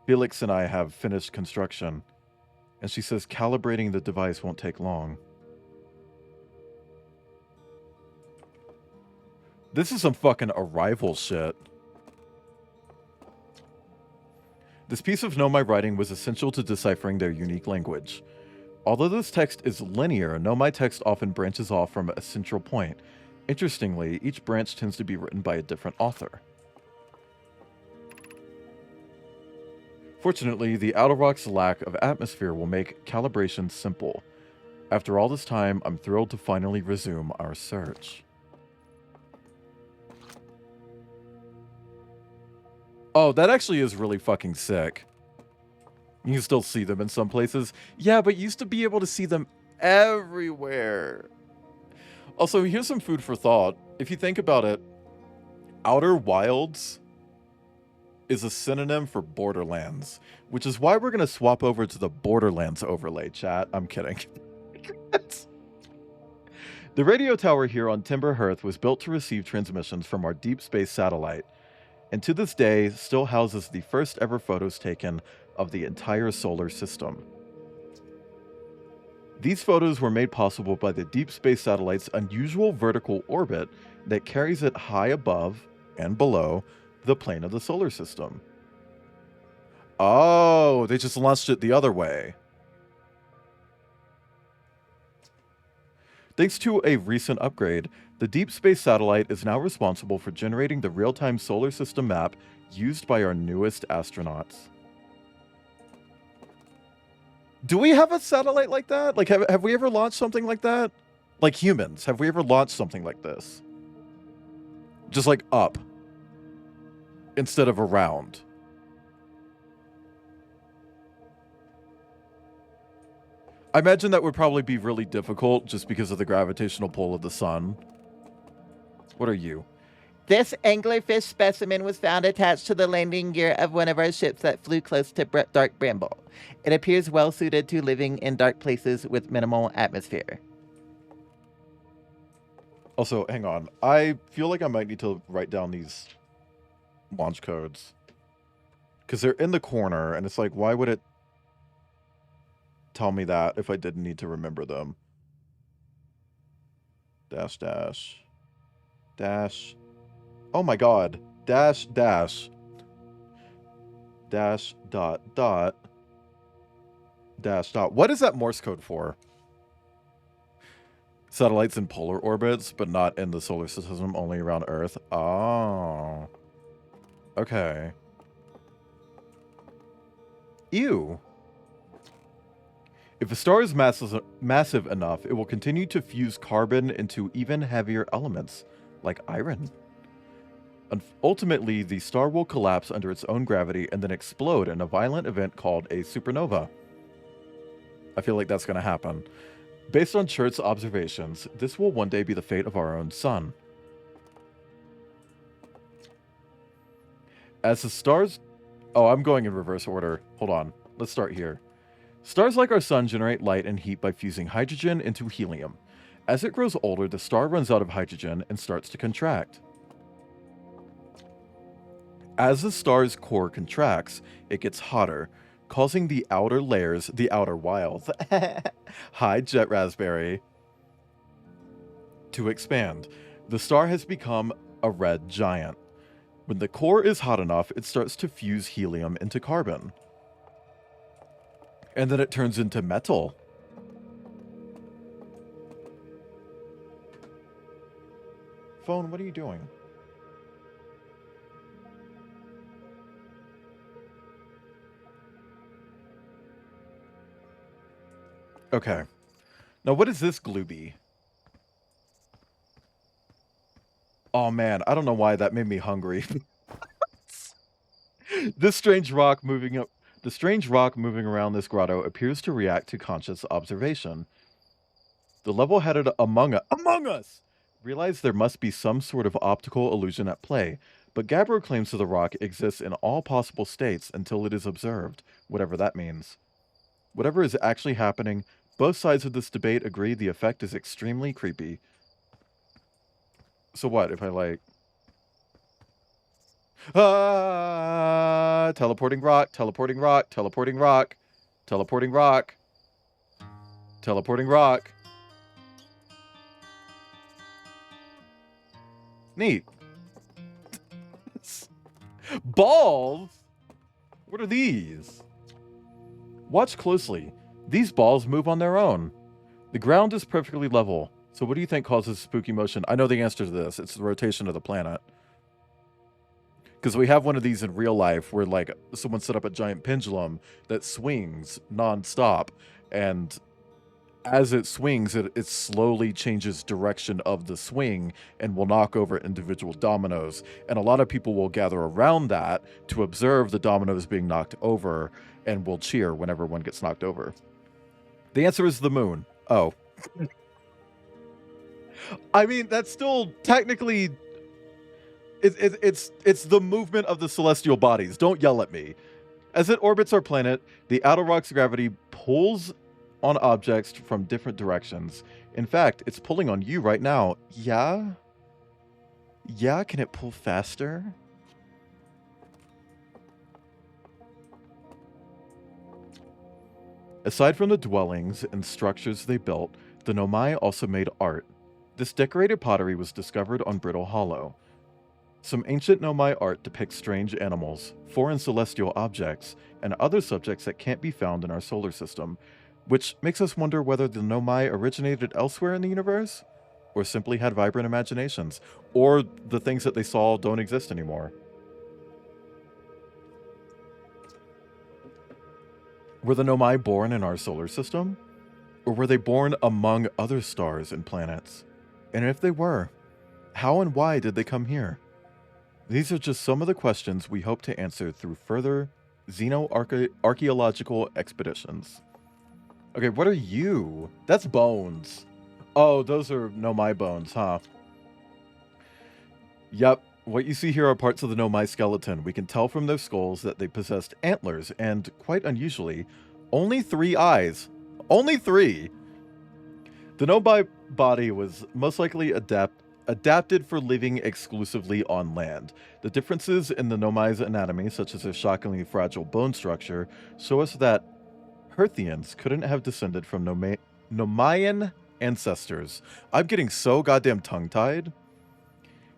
Felix and I have finished construction, and she says calibrating the device won't take long. This is some fucking Arrival shit. This piece of Nomai writing was essential to deciphering their unique language. Although this text is linear, Nomai text often branches off from a central point. Interestingly, each branch tends to be written by a different author. Fortunately, the Outer Rock's lack of atmosphere will make calibration simple. After all this time, I'm thrilled to finally resume our search. Oh, that actually is really fucking sick. You can still see them in some places. Yeah, but you used to be able to see them everywhere. Also, here's some food for thought. If you think about it, Outer Wilds is a synonym for Borderlands, which is why we're going to swap over to the Borderlands overlay, chat. I'm kidding. The radio tower here on Timberhearth was built to receive transmissions from our deep space satellite, and to this day still houses the first ever photos taken of the entire solar system. These photos were made possible by the deep space satellite's unusual vertical orbit that carries it high above and below the plane of the solar system. Oh, they just launched it the other way. Thanks to a recent upgrade, the deep space satellite is now responsible for generating the real-time solar system map used by our newest astronauts. Do we have a satellite like that? Like, have we ever launched something like that? Like humans, have we ever launched something like this? Just like up instead of around. I imagine that would probably be really difficult just because of the gravitational pull of the sun. What are you? This anglerfish specimen was found attached to the landing gear of one of our ships that flew close to Dark Bramble. It appears well suited to living in dark places with minimal atmosphere. Also, hang on. I feel like I might need to write down these launch codes. Because they're in the corner, and it's like, why would it tell me that if I didn't need to remember them? Dash, dash. Dash. Oh my god. Dash, dash. Dash, dot, dot. Dash, dot. What is that Morse code for? Satellites in polar orbits, but not in the solar system, only around Earth. Oh. Okay. Ew. If a star is massive enough, it will continue to fuse carbon into even heavier elements, like iron. Ultimately, the star will collapse under its own gravity and then explode in a violent event called a supernova. I feel like that's going to happen. Based on Church's observations, this will one day be the fate of our own sun. As the stars... Oh, I'm going in reverse order. Hold on. Let's start here. Stars like our sun generate light and heat by fusing hydrogen into helium. As it grows older, the star runs out of hydrogen and starts to contract. As the star's core contracts, it gets hotter, causing the outer layers, the outer wilds, hi Jet Raspberry, to expand. The star has become a red giant. When the core is hot enough, it starts to fuse helium into carbon. And then it turns into metal. Phone, what are you doing? Okay. Now, what is this glooby? Oh, man. I don't know why that made me hungry. This strange rock moving up... The strange rock moving around this grotto appears to react to conscious observation. The level-headed among us realize there must be some sort of optical illusion at play, but Gabbro claims that the rock exists in all possible states until it is observed, whatever that means. Whatever is actually happening, both sides of this debate agree the effect is extremely creepy. So what, if I like... teleporting rock, teleporting rock, teleporting rock, teleporting rock, teleporting rock. Neat. Balls? What are these? Watch closely. These balls move on their own. The ground is perfectly level. So what do you think causes spooky motion? I know the answer to this. It's the rotation of the planet. Because we have one of these in real life where, like, someone set up a giant pendulum that swings non-stop. And as it swings, it slowly changes direction of the swing and will knock over individual dominoes. And a lot of people will gather around that to observe the dominoes being knocked over and will cheer whenever one gets knocked over. The answer is the moon. Oh. I mean, that's still technically... It's the movement of the celestial bodies. Don't yell at me. As it orbits our planet, the outer rock's gravity pulls on objects from different directions. In fact, it's pulling on you right now. Yeah? Yeah, can it pull faster? Aside from the dwellings and structures they built, the Nomai also made art. This decorated pottery was discovered on Brittle Hollow. Some ancient Nomai art depicts strange animals, foreign celestial objects, and other subjects that can't be found in our solar system, which makes us wonder whether the Nomai originated elsewhere in the universe, or simply had vibrant imaginations, or the things that they saw don't exist anymore. Were the Nomai born in our solar system? Or were they born among other stars and planets? And if they were, How and why did they come here? These are just some of the questions we hope to answer through further xeno-archaeological expeditions. Okay, what are you? That's bones. Oh, those are Nomai bones, huh? Yep, what you see here are parts of the Nomai skeleton. We can tell from their skulls that they possessed antlers and, quite unusually, only 3 eyes. Only 3! The Nomai body was most likely adapted for living exclusively on land. The differences in the Nomai's anatomy, such as their shockingly fragile bone structure, show us that Herthians couldn't have descended from Nomaian ancestors. I'm getting so goddamn tongue-tied.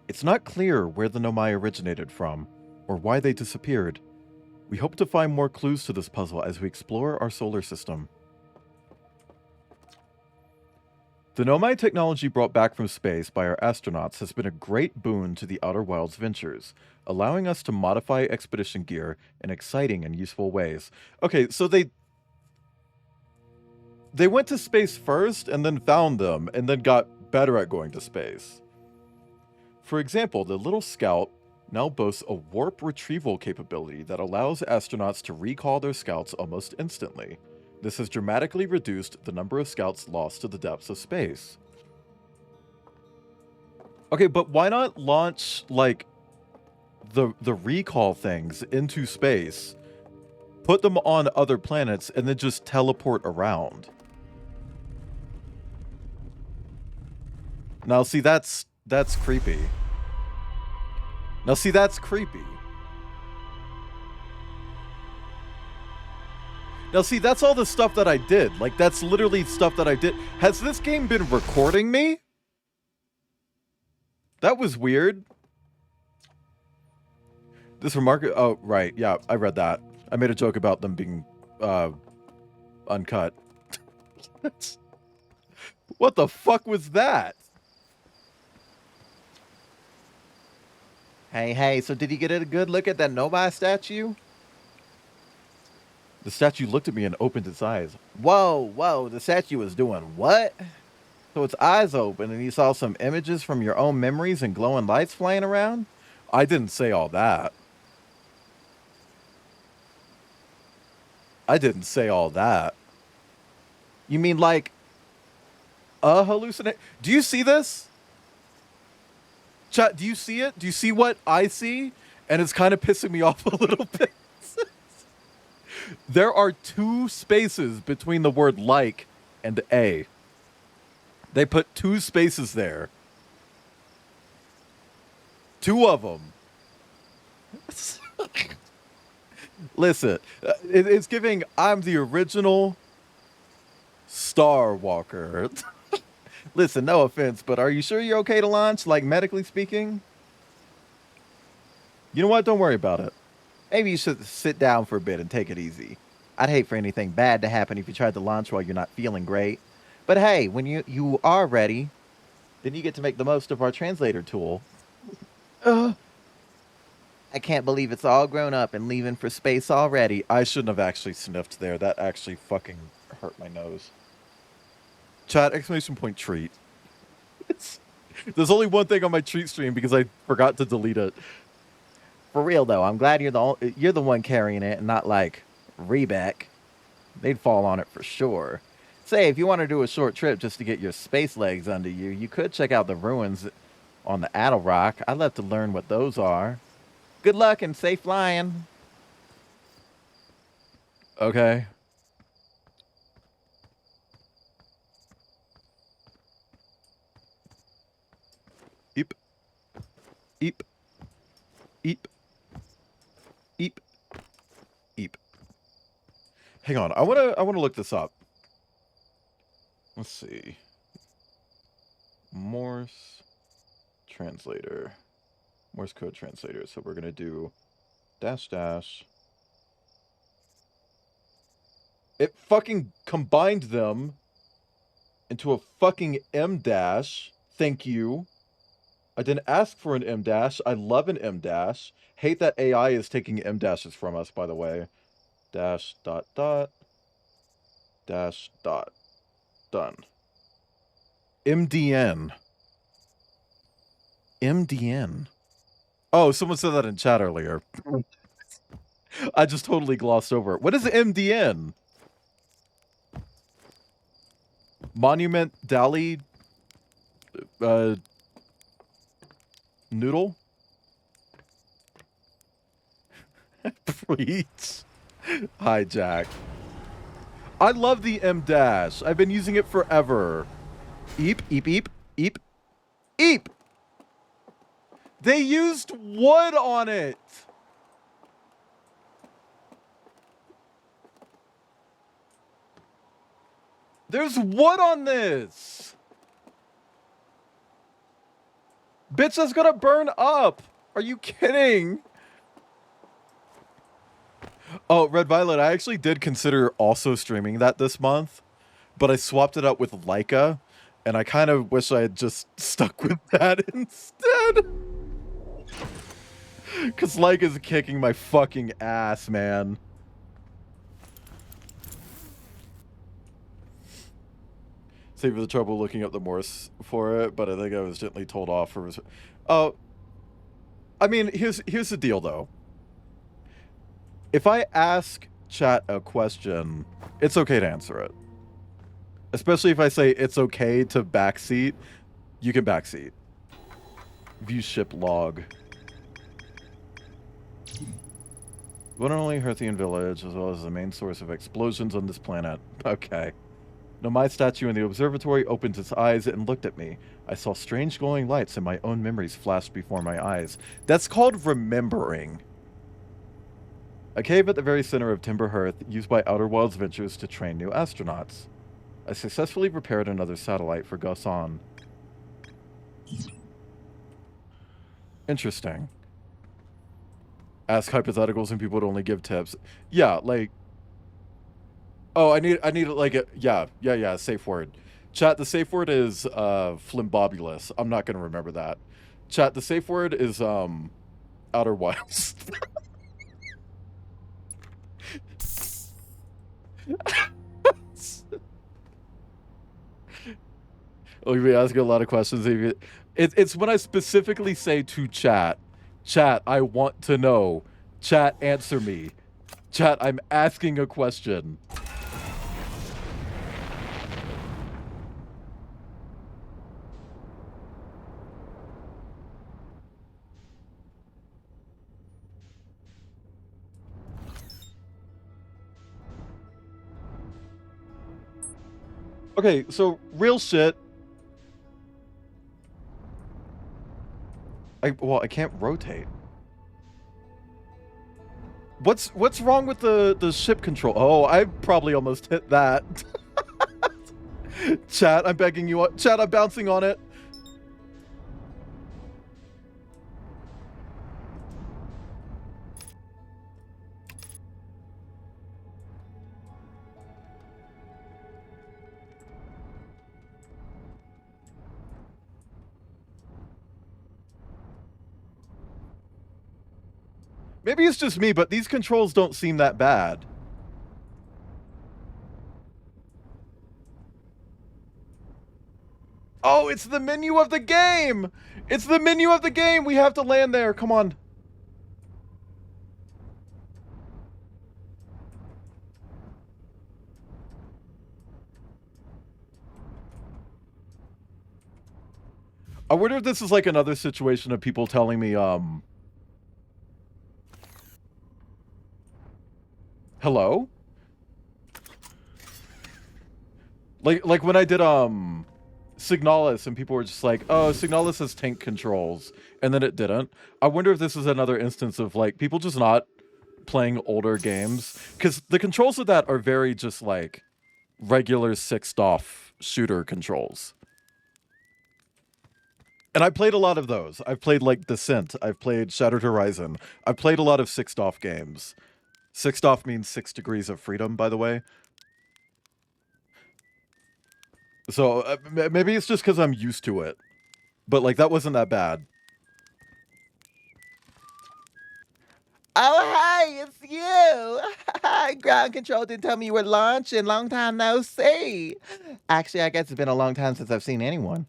It's not clear where the Nomai originated from, or why they disappeared. We hope to find more clues to this puzzle as we explore our solar system. The Nomai technology brought back from space by our astronauts has been a great boon to the Outer Wilds ventures, allowing us to modify expedition gear in exciting and useful ways. Okay, so they went to space first and then found them and then got better at going to space. For example, the little Scout now boasts a warp retrieval capability that allows astronauts to recall their scouts almost instantly. This has dramatically reduced the number of scouts lost to the depths of space. Okay, but why not launch, like, the recall things into space, put them on other planets, and then just teleport around? Now, see, that's creepy. Now, see, that's creepy. Now, see, that's all the stuff that I did. Like, that's literally stuff that I did. Has this game been recording me? That was weird. This remark... Oh, right. Yeah, I read that. I made a joke about them being uncut. What the fuck was that? Hey, so did you get a good look at that Nomai statue? The statue looked at me and opened its eyes. Whoa, the statue was doing what? So its eyes open and you saw some images from your own memories and glowing lights flying around? I didn't say all that. I didn't say all that. You mean like a hallucination? Do you see this? Chat, do you see it? Do you see what I see? And it's kind of pissing me off a little bit. There are 2 spaces between the word like and a. They put 2 spaces there. 2 of them. Listen, it's giving I'm the original Star Walker. Listen, no offense, but are you sure you're okay to launch, like medically speaking? You know what? Don't worry about it. Maybe you should sit down for a bit and take it easy. I'd hate for anything bad to happen if you tried to launch while you're not feeling great. But hey, when you are ready, then you get to make the most of our translator tool. I can't believe it's all grown up and leaving for space already. I shouldn't have actually sniffed there. That actually fucking hurt my nose. Chat, exclamation point treat. There's only one thing on my treat stream because I forgot to delete it. For real though, I'm glad you're the one carrying it and not like Rebec. They'd fall on it for sure. Say, if you want to do a short trip just to get your space legs under you, you could check out the ruins on the Addle Rock. I'd love to learn what those are. Good luck and safe flying. Okay. Eep. Eep. Eep. Eep. Eep. Hang on. I wanna look this up. Let's see. Morse translator. Morse code translator. So we're gonna do dash dash. It fucking combined them into a fucking M dash. Thank you. I didn't ask for an M dash. I love an M dash. Hate that AI is taking M dashes from us, by the way. Dash dot dot. Dash dot. Done. MDN. MDN. Oh, someone said that in chat earlier. I just totally glossed over it. What is MDN? Monument Dali Noodle? Preach. Hi, Jack. I love the M dash. I've been using it forever. Eep, eep, eep, eep, eep. They used wood on it. There's wood on this. Bitch, that's gonna burn up. Are you kidding? Oh, Red Violet, I actually did consider also streaming that this month, but I swapped it out with Leica, and I kind of wish I had just stuck with that instead. Because Leica's kicking my fucking ass, man. Save for the trouble looking up the Morse for it, but I think I was gently told off for... Oh, I mean, here's the deal, though. If I ask chat a question, it's okay to answer it. Especially if I say it's okay to backseat, you can backseat. View ship log. One and only Herthian village, as well as the main source of explosions on this planet. Okay. Nomai statue in the observatory opened its eyes and looked at me. I saw strange glowing lights and my own memories flashed before my eyes. That's called remembering. A cave at the very center of Timber Hearth, used by Outer Wilds Ventures to train new astronauts. I successfully prepared another satellite for Gosan. Interesting. Ask hypotheticals and people would only give tips. Yeah, like... Oh, I need like a... Yeah, safe word. Chat, the safe word is, flimbobulous. I'm not gonna remember that. Chat, the safe word is, Outer Wilds. Oh, you've been asking a lot of questions. It's when I specifically say to chat, I want to know. Chat, answer me. Chat, I'm asking a question. Okay, so real shit. I can't rotate. What's wrong with the ship control? Oh, I probably almost hit that. Chat, I'm begging you. Chat, I'm bouncing on it. Maybe it's just me, but these controls don't seem that bad. Oh, it's the menu of the game! It's the menu of the game! We have to land there, come on. I wonder if this is like another situation of people telling me, hello? Like when I did, Signalis, and people were just like, oh, Signalis has tank controls, and then it didn't. I wonder if this is another instance of, like, people just not playing older games. Because the controls of that are very just, like, regular sixed-off shooter controls. And I played a lot of those. I've played, like, Descent. I've played Shattered Horizon. I've played a lot of sixed-off games. Sixed off means 6 degrees of freedom, by the way. So, maybe it's just because I'm used to it. But, like, that wasn't that bad. Oh, hi, it's you. Ground control didn't tell me you were launching. Long time no see. Actually, I guess it's been a long time since I've seen anyone.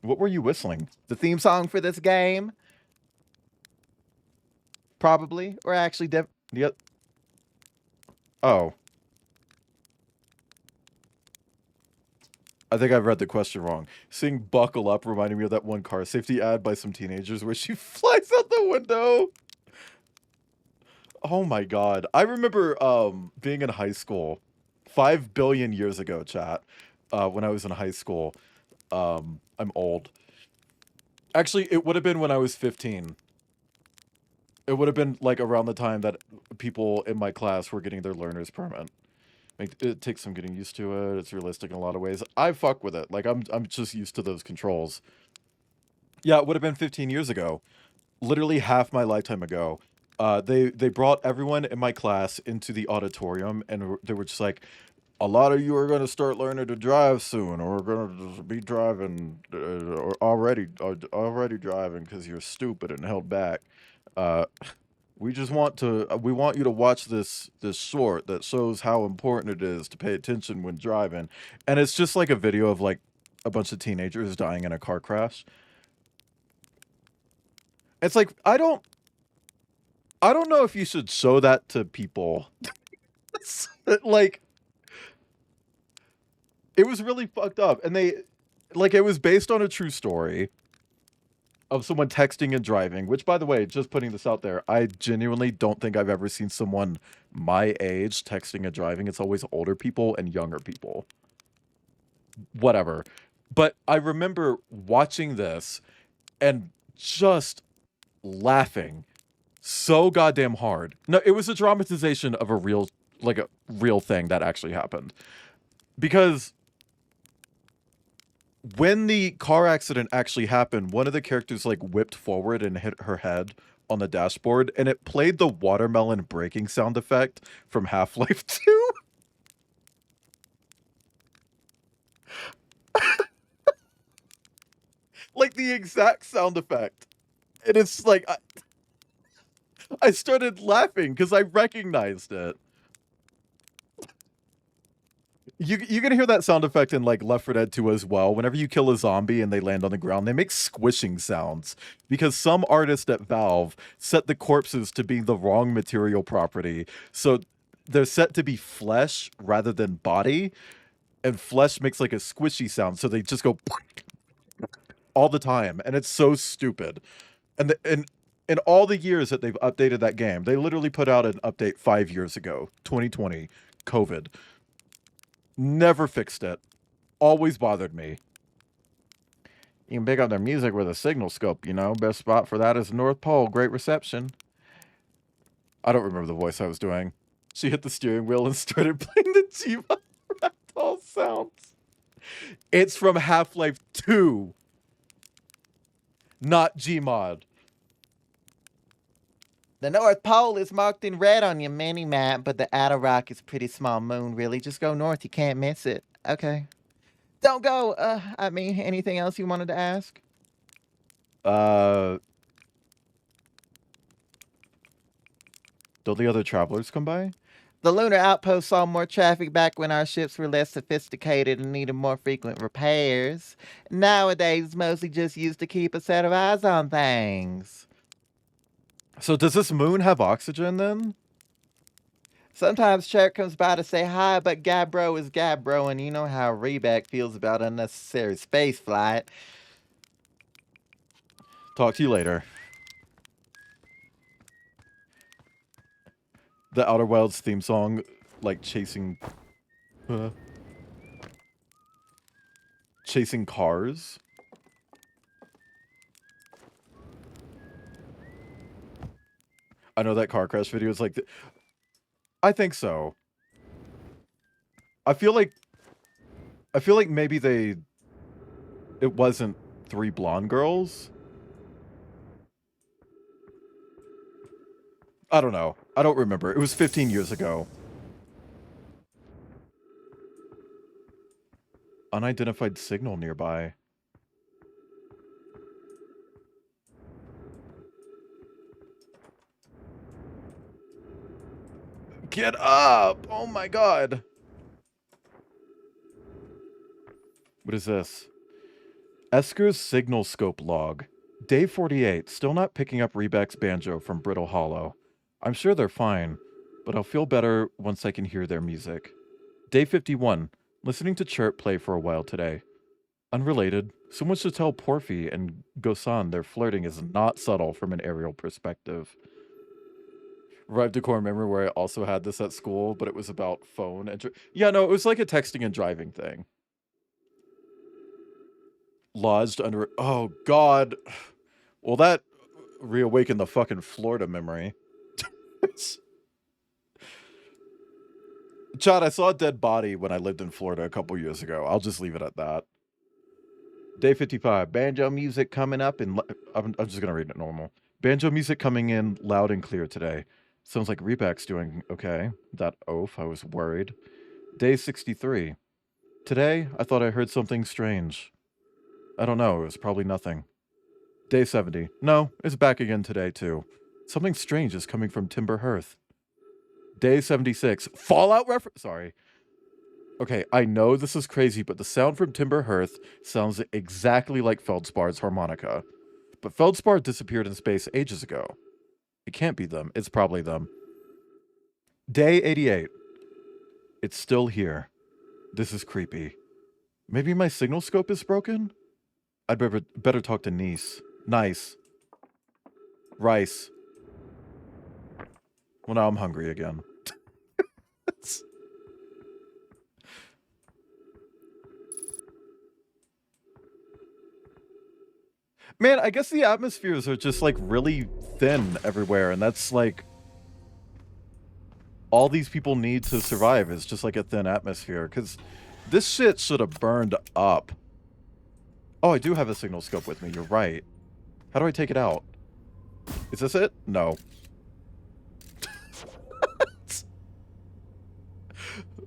What were you whistling? The theme song for this game? Probably. Or actually, Yep. Oh. I think I've read the question wrong. Seeing Buckle Up reminded me of that one car safety ad by some teenagers where she flies out the window. Oh my god. I remember being in high school 5 billion years ago, chat. When I was in high school. I'm old. Actually, it would have been when I was 15. It would have been like around the time that people in my class were getting their learner's permit. Like, it takes some getting used to it. It's realistic in a lot of ways. I fuck with it. Like, I'm just used to those controls. Yeah, it would have been 15 years ago. Literally half my lifetime ago. They brought everyone in my class into the auditorium, and they were just like, a lot of you are going to start learning to drive soon, or we're going to be driving, or already driving because you're stupid and held back. We just want you to watch this short that shows how important it is to pay attention when driving. And it's just like a video of like a bunch of teenagers dying in a car crash. It's like, I don't know if you should show that to people. Like, it was really fucked up. And it was based on a true story of someone texting and driving, which, by the way, just putting this out there, I genuinely don't think I've ever seen someone my age texting and driving. It's always older people and younger people. Whatever. But I remember watching this and just laughing so goddamn hard. No, it was a dramatization of a real thing that actually happened. Because when the car accident actually happened, one of the characters like whipped forward and hit her head on the dashboard, and it played the watermelon braking sound effect from Half-Life 2. Like the exact sound effect. And it's like, I started laughing because I recognized it. You can hear that sound effect in like Left 4 Dead 2 as well. Whenever you kill a zombie and they land on the ground, they make squishing sounds because some artist at Valve set the corpses to be the wrong material property. So they're set to be flesh rather than body, and flesh makes like a squishy sound. So they just go all the time, and it's so stupid. And in all the years that they've updated that game, they literally put out an update 5 years ago, 2020, COVID. Never fixed it. Always bothered me. You can pick up their music with a signal scope, you know. Best spot for that is North Pole. Great reception. I don't remember the voice I was doing. She hit the steering wheel and started playing the Gmod ragdoll sounds. It's from Half-Life 2. Not Gmod. The North Pole is marked in red on your mini-map, but the outer rock is pretty small moon, really. Just go north. You can't miss it. Okay. Don't go. Anything else you wanted to ask? Don't the other travelers come by? The lunar outpost saw more traffic back when our ships were less sophisticated and needed more frequent repairs. Nowadays, it's mostly just used to keep a set of eyes on things. So does this moon have oxygen then? Sometimes Cherk comes by to say hi, but Gabbro is Gabbro, and you know how Rebeck feels about unnecessary space flight. Talk to you later. The Outer Wilds theme song, like chasing cars. I know that car crash video is like... I think so. I feel like maybe it wasn't 3 blonde girls. I don't know. I don't remember. It was 15 years ago. Unidentified signal nearby. Get up! Oh my god. What is this? Esker's signal scope log. Day 48, still not picking up Rebec's banjo from Brittle Hollow. I'm sure they're fine, but I'll feel better once I can hear their music. Day 51, listening to Chirp play for a while today. Unrelated, someone should tell Porphy and Gosan their flirting is not subtle from an aerial perspective. Arrived to core memory where I also had this at school, but it was about phone and... Yeah, no, it was like a texting and driving thing. Lodged under... Oh, God. Well, that reawakened the fucking Florida memory. Chad, I saw a dead body when I lived in Florida a couple years ago. I'll just leave it at that. Day 55. Banjo music coming up in... I'm just going to read it normal. Banjo music coming in loud and clear today. Sounds like Rebec's doing okay. That oaf, I was worried. Day 63. Today, I thought I heard something strange. I don't know, it was probably nothing. Day 70. No, it's back again today, too. Something strange is coming from Timber Hearth. Day 76. Fallout reference. Sorry. Okay, I know this is crazy, but the sound from Timber Hearth sounds exactly like Feldspar's harmonica. But Feldspar disappeared in space ages ago. It can't be them. It's probably them. Day 88. It's still here. This is creepy. Maybe my signal scope is broken? I'd better talk to Nice. Nice. Rice. Well, now I'm hungry again. Man, I guess the atmospheres are just, like, really thin everywhere, and that's, like... all these people need to survive is just, like, a thin atmosphere, because this shit should have burned up. Oh, I do have a signal scope with me, you're right. How do I take it out? Is this it? No.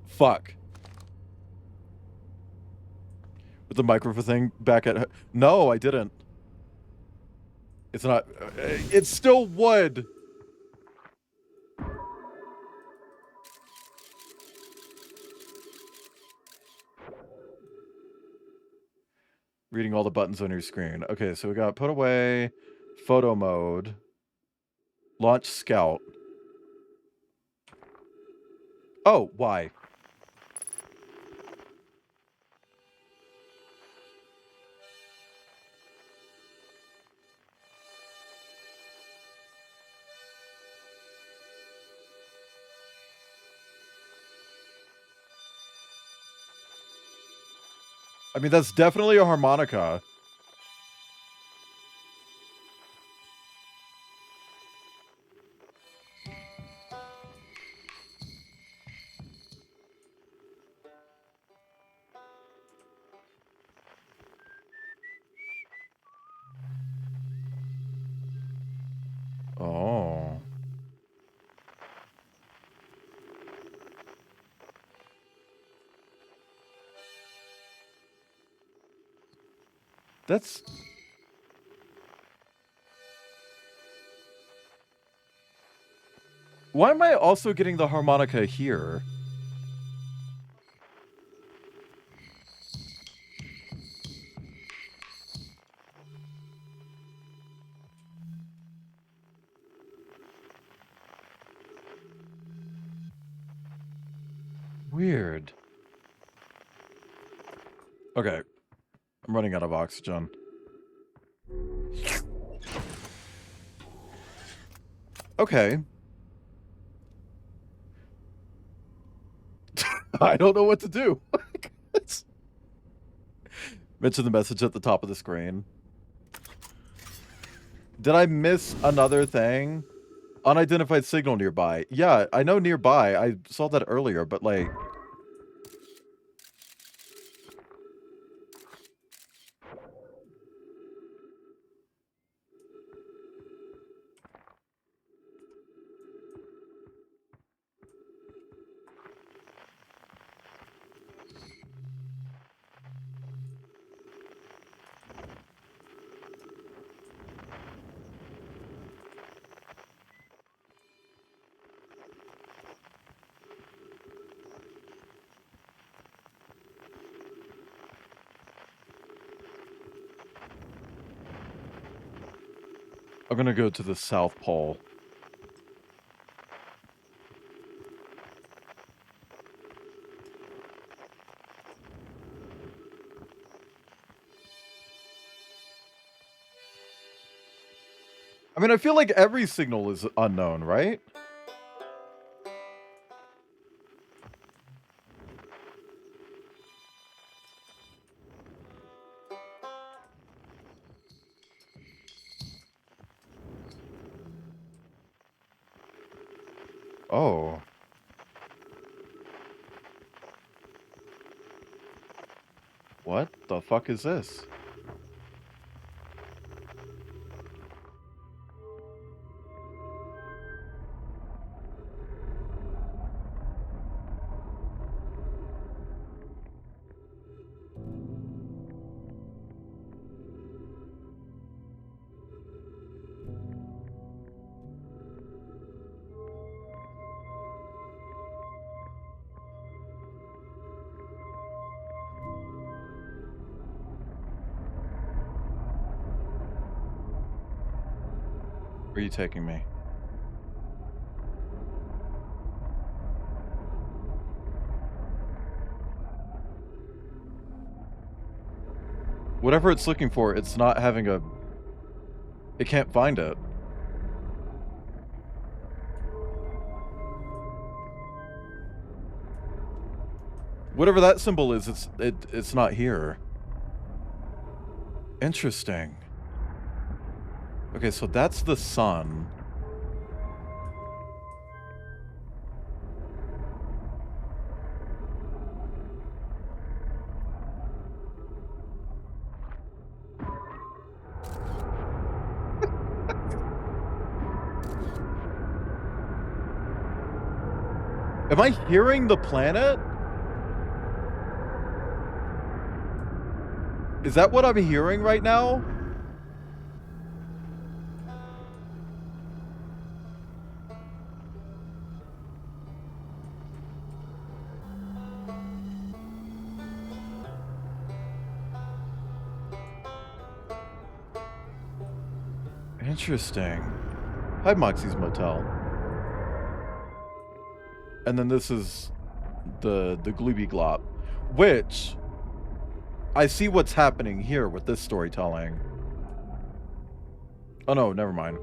Fuck. With the microphone thing back at... No, I didn't. It's not... it's still wood! Reading all the buttons on your screen. Okay, so we got put away, photo mode, launch scout. Oh, why? I mean, that's definitely a harmonica. Oh. That's... why am I also getting the harmonica here? Weird. Okay. I'm running out of oxygen. Okay. I don't know what to do. Mention the message at the top of the screen. Did I miss another thing? Unidentified signal nearby. Yeah, I know nearby. I saw that earlier, but like... I'm gonna go to the South Pole. I mean, I feel like every signal is unknown, right? Oh. What the fuck is this? Where are you taking me? Whatever it's looking for, it's not having a... It can't find it. Whatever that symbol is, it's not here. Interesting. Okay, so that's the sun. Am I hearing the planet? Is that what I'm hearing right now? Interesting. Hi, Moxie's Motel. And then this is the Glooby Glop, which I see what's happening here with this storytelling. Oh no, never mind.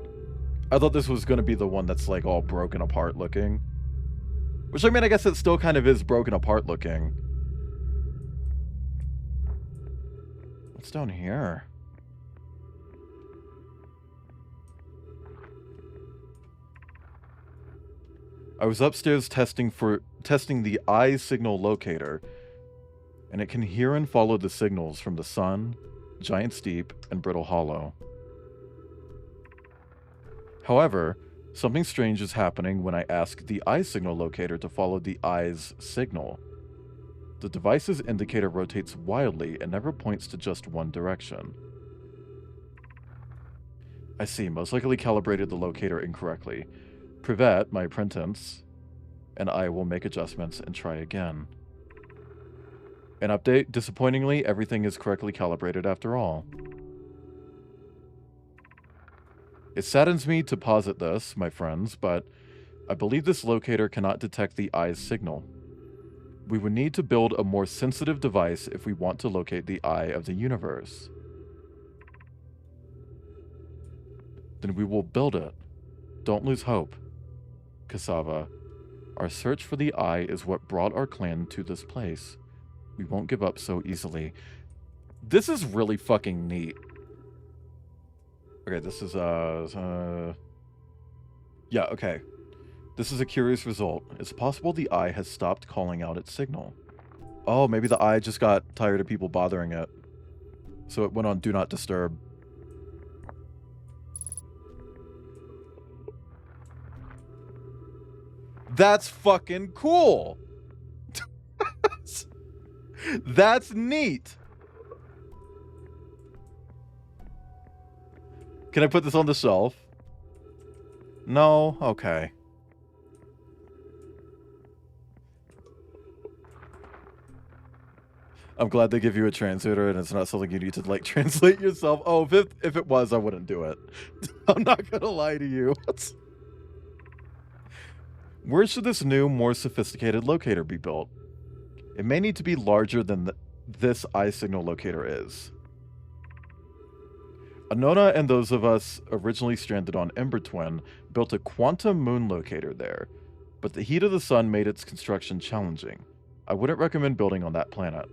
I thought this was going to be the one that's like all broken apart looking. Which, I mean, I guess it still kind of is broken apart looking. What's down here? I was upstairs testing the eye signal locator, and it can hear and follow the signals from the sun, Giant Steep, and Brittle Hollow. However, something strange is happening when I ask the eye signal locator to follow the eye's signal. The device's indicator rotates wildly and never points to just one direction. I see, most likely calibrated the locator incorrectly. Privet, my apprentice, and I will make adjustments and try again. An update, disappointingly, everything is correctly calibrated after all. It saddens me to posit this, my friends, but I believe this locator cannot detect the eye's signal. We would need to build a more sensitive device if we want to locate the eye of the universe. Then we will build it. Don't lose hope. Cassava, our search for the eye is what brought our clan to this place. We won't give up so easily. This is really fucking neat. Okay, this is, yeah, okay. This is a curious result. It's possible the eye has stopped calling out its signal. Oh, maybe the eye just got tired of people bothering it. So it went on Do Not Disturb. That's fucking cool. That's neat. Can I put this on the shelf? No? Okay. I'm glad they give you a translator and it's not something you need to like translate yourself. Oh, if it was, I wouldn't do it. I'm not gonna lie to you. Where should this new, more sophisticated locator be built? It may need to be larger than this eye signal locator is. Anona and those of us originally stranded on Ember Twin built a quantum moon locator there, but the heat of the sun made its construction challenging. I wouldn't recommend building on that planet.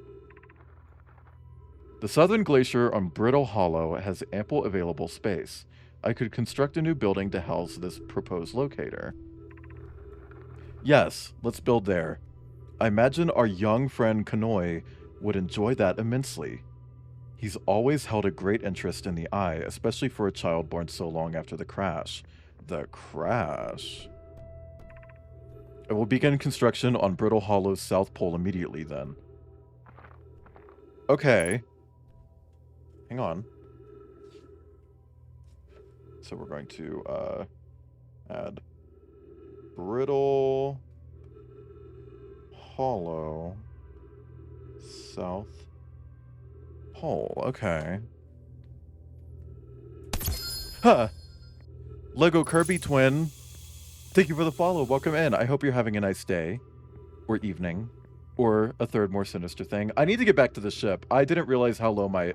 The southern glacier on Brittle Hollow has ample available space. I could construct a new building to house this proposed locator. Yes, let's build there. I imagine our young friend Kanoi would enjoy that immensely. He's always held a great interest in the eye, especially for a child born so long after the crash. The crash? I will begin construction on Brittle Hollow's south pole immediately then. Okay. Hang on. So we're going to add Brittle Hollow south pole. Okay. Huh. Lego Kirby Twin. Thank you for the follow. Welcome in. I hope you're having a nice day or evening or a third more sinister thing. I need to get back to the ship. I didn't realize how low my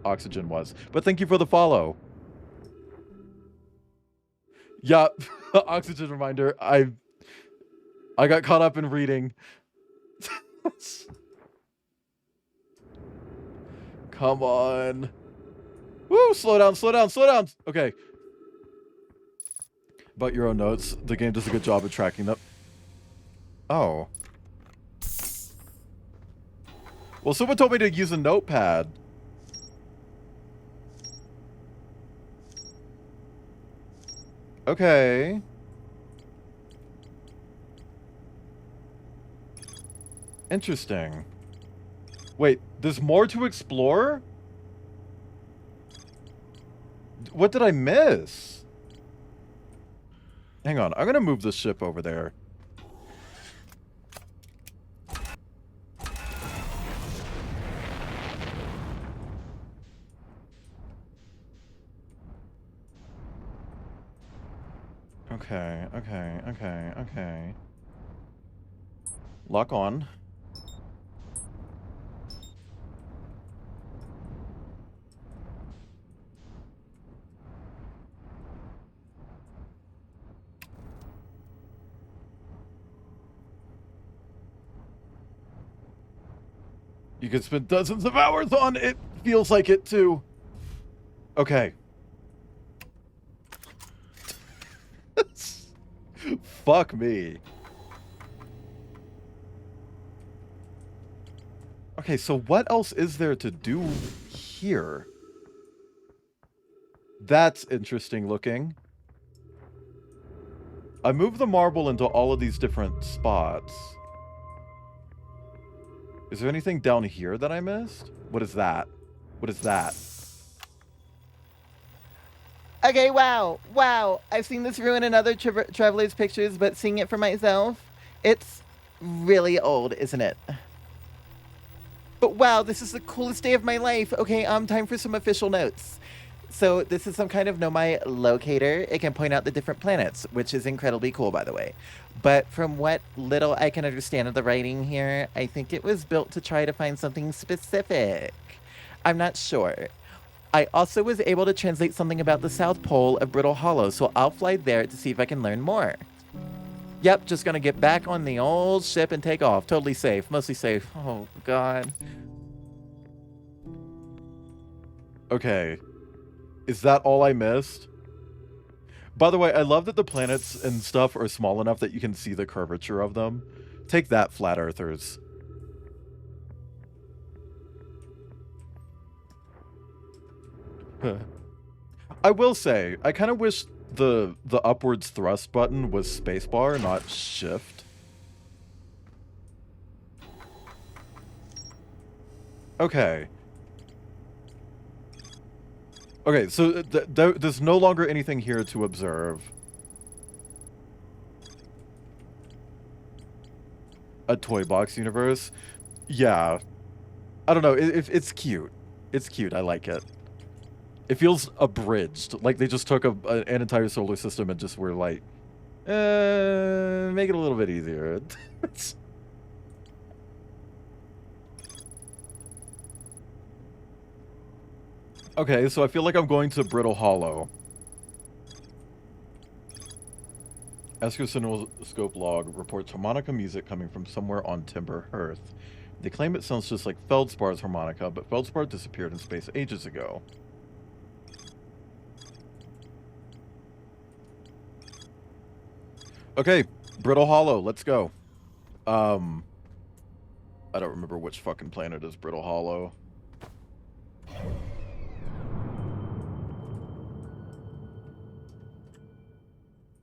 oxygen was, but thank you for the follow. Yeah, oxygen reminder. I got caught up in reading. Come on. Woo, slow down, slow down, slow down. Okay. About your own notes. The game does a good job of tracking them. Oh. Well, someone told me to use a notepad. Okay. Interesting. Wait, there's more to explore? What did I miss? Hang on, I'm gonna move this ship over there. Okay. Lock on. You could spend dozens of hours on it. Feels like it too. Okay. Fuck me. Okay, so what else is there to do here? That's interesting looking. I moved the marble into all of these different spots. Is there anything down here that I missed? What is that? What is that? Okay, wow. I've seen this ruin in other travelers' pictures, but seeing it for myself, it's really old, isn't it? But wow, this is the coolest day of my life. Okay, time for some official notes. So this is some kind of Nomai locator. It can point out the different planets, which is incredibly cool, by the way. But from what little I can understand of the writing here, I think it was built to try to find something specific. I'm not sure. I also was able to translate something about the South Pole of Brittle Hollow, so I'll fly there to see if I can learn more. Yep, just gonna get back on the old ship and take off. Totally safe. Mostly safe. Oh, God. Okay. Is that all I missed? By the way, I love that the planets and stuff are small enough that you can see the curvature of them. Take that, flat earthers. I will say, I kind of wish the upwards thrust button was spacebar, not shift. Okay. Okay, so there's no longer anything here to observe. A toy box universe? Yeah. I don't know. It's cute. It's cute. I like it. It feels abridged. Like they just took an entire solar system and just were like, make it a little bit easier. Okay, so I feel like I'm going to Brittle Hollow. Esker Cinemascope log reports harmonica music coming from somewhere on Timber Hearth. They claim it sounds just like Feldspar's harmonica, but Feldspar disappeared in space ages ago. Okay, Brittle Hollow, let's go. I don't remember which fucking planet is Brittle Hollow.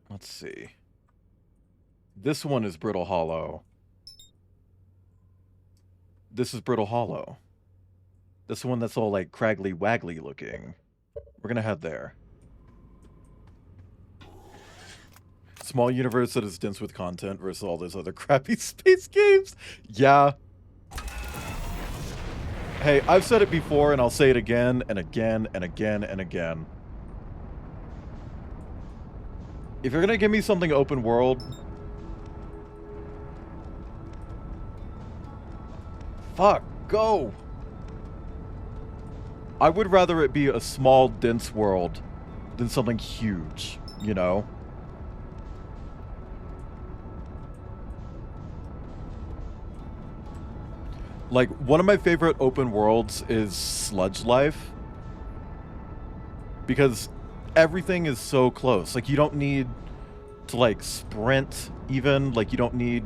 Let's see. This one is Brittle Hollow. This is Brittle Hollow. This is the one that's all like craggly waggly looking. We're gonna head there. Small universe that is dense with content versus all those other crappy space games. Yeah. Hey, I've said it before and I'll say it again and again and again and again. If you're gonna give me something open world, fuck, go. I would rather it be a small, dense world than something huge, you know? Like, one of my favorite open worlds is Sludge Life. Because everything is so close. Like, you don't need to, like, sprint even. Like, you don't need...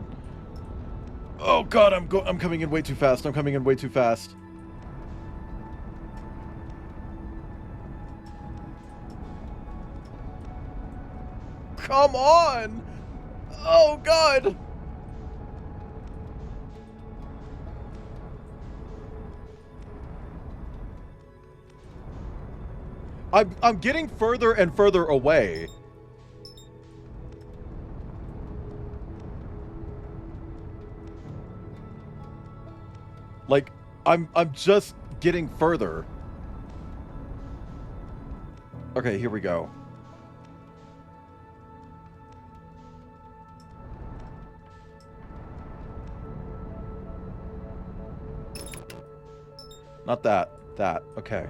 Oh, God, I'm coming in way too fast. I'm coming in way too fast. Come on! Oh, God! I'm getting further and further away. Like, I'm just getting further. Okay, here we go. Not that. That. Okay.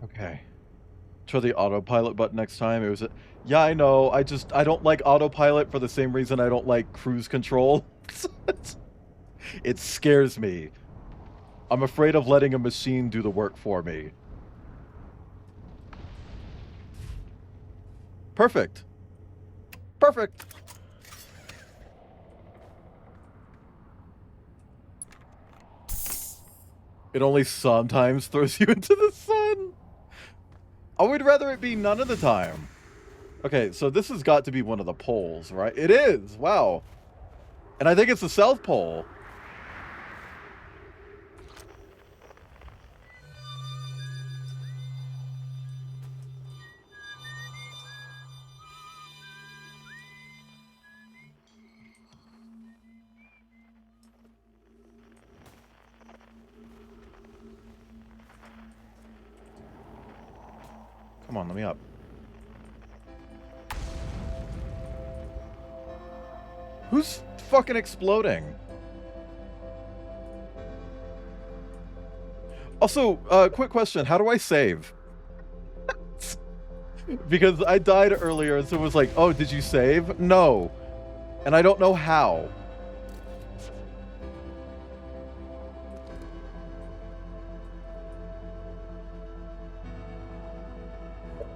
Okay. Try the autopilot button next time. It was yeah, I know. I don't like autopilot for the same reason I don't like cruise control. It scares me. I'm afraid of letting a machine do the work for me. Perfect. Perfect. It only sometimes throws you into the sun. I would rather it be none of the time. Okay, so this has got to be one of the poles, right? It is. Wow. And I think it's the South Pole. Come on, let me up. Who's fucking exploding? Also, quick question. How do I save? Because I died earlier and someone was like, oh, did you save? No. And I don't know how.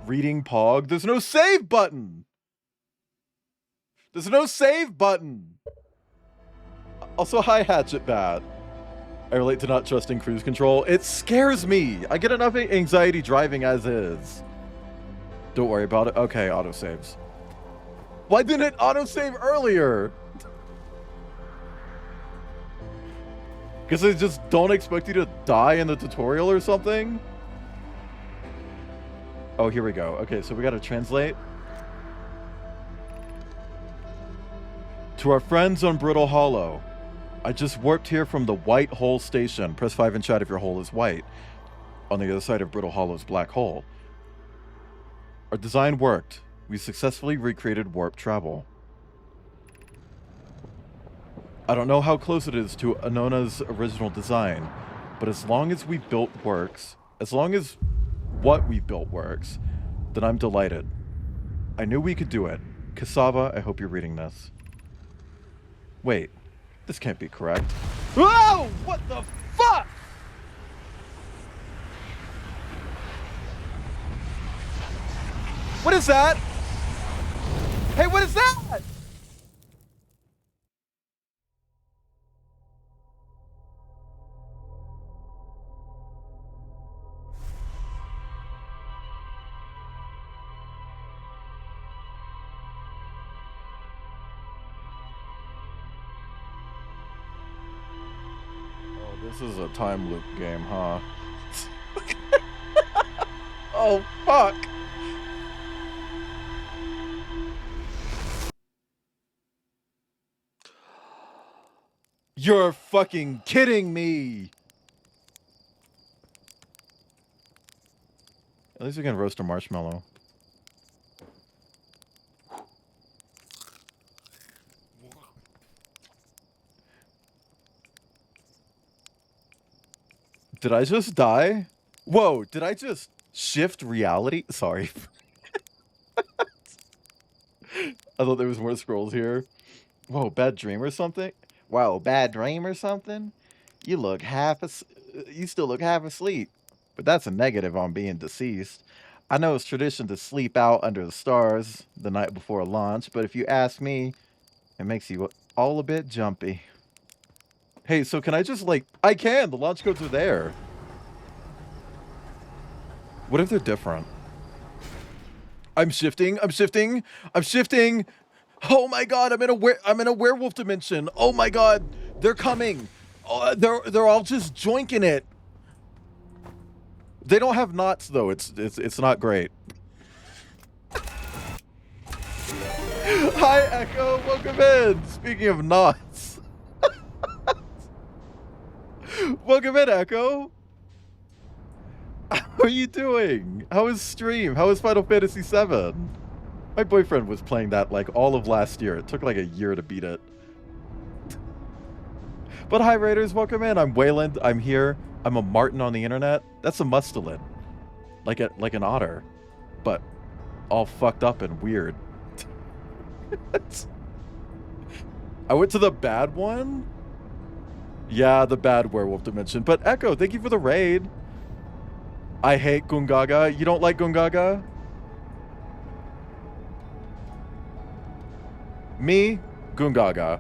Reading Pog. There's no save button. There's no save button. Also, hi, Hatchet Bat. I relate to not trusting cruise control. It scares me. I get enough anxiety driving as is. Don't worry about it. Okay, autosaves. Why didn't it autosave earlier? Because they just don't expect you to die in the tutorial or something? Oh, here we go. Okay, so we gotta translate. To our friends on Brittle Hollow, I just warped here from the White Hole Station. Press 5 in chat if your hole is white. On the other side of Brittle Hollow's black hole. Our design worked. We successfully recreated warp travel. I don't know how close it is to Anona's original design, but as long as we built works, as long as what we built works, then I'm delighted. I knew we could do it. Cassava, I hope you're reading this. Wait, this can't be correct. Whoa! What the fuck? What is that? Hey, what is that? This is a time loop game, huh? Oh, fuck! You're fucking kidding me! At least we can roast a marshmallow. Did I just die? Whoa, did I just shift reality? Sorry. I thought there was more scrolls here. Whoa, bad dream or something? Wow, bad dream or something? You look you still look half asleep. But that's a negative on being deceased. I know it's tradition to sleep out under the stars the night before launch, but if you ask me, it makes you all a bit jumpy. Hey, so can I just like... I can! The launch codes are there. What if they're different? I'm shifting! I'm shifting! I'm shifting! Oh my god, I'm in a werewolf dimension! Oh my god! They're coming! They're all just joinking it! They don't have knots though, it's not great. Hi Echo, welcome in! Speaking of knots. Welcome in, Echo. How are you doing? How is stream? How is Final Fantasy VII? My boyfriend was playing that like all of last year. It took like a year to beat it. But hi Raiders, welcome in. I'm Wayland. I'm here. I'm a Martin on the internet. That's a mustelid. Like an otter. But all fucked up and weird. I went to the bad one? Yeah, the bad werewolf dimension. But Echo, thank you for the raid. I hate Gungaga. You don't like Gungaga? Me? Gungaga.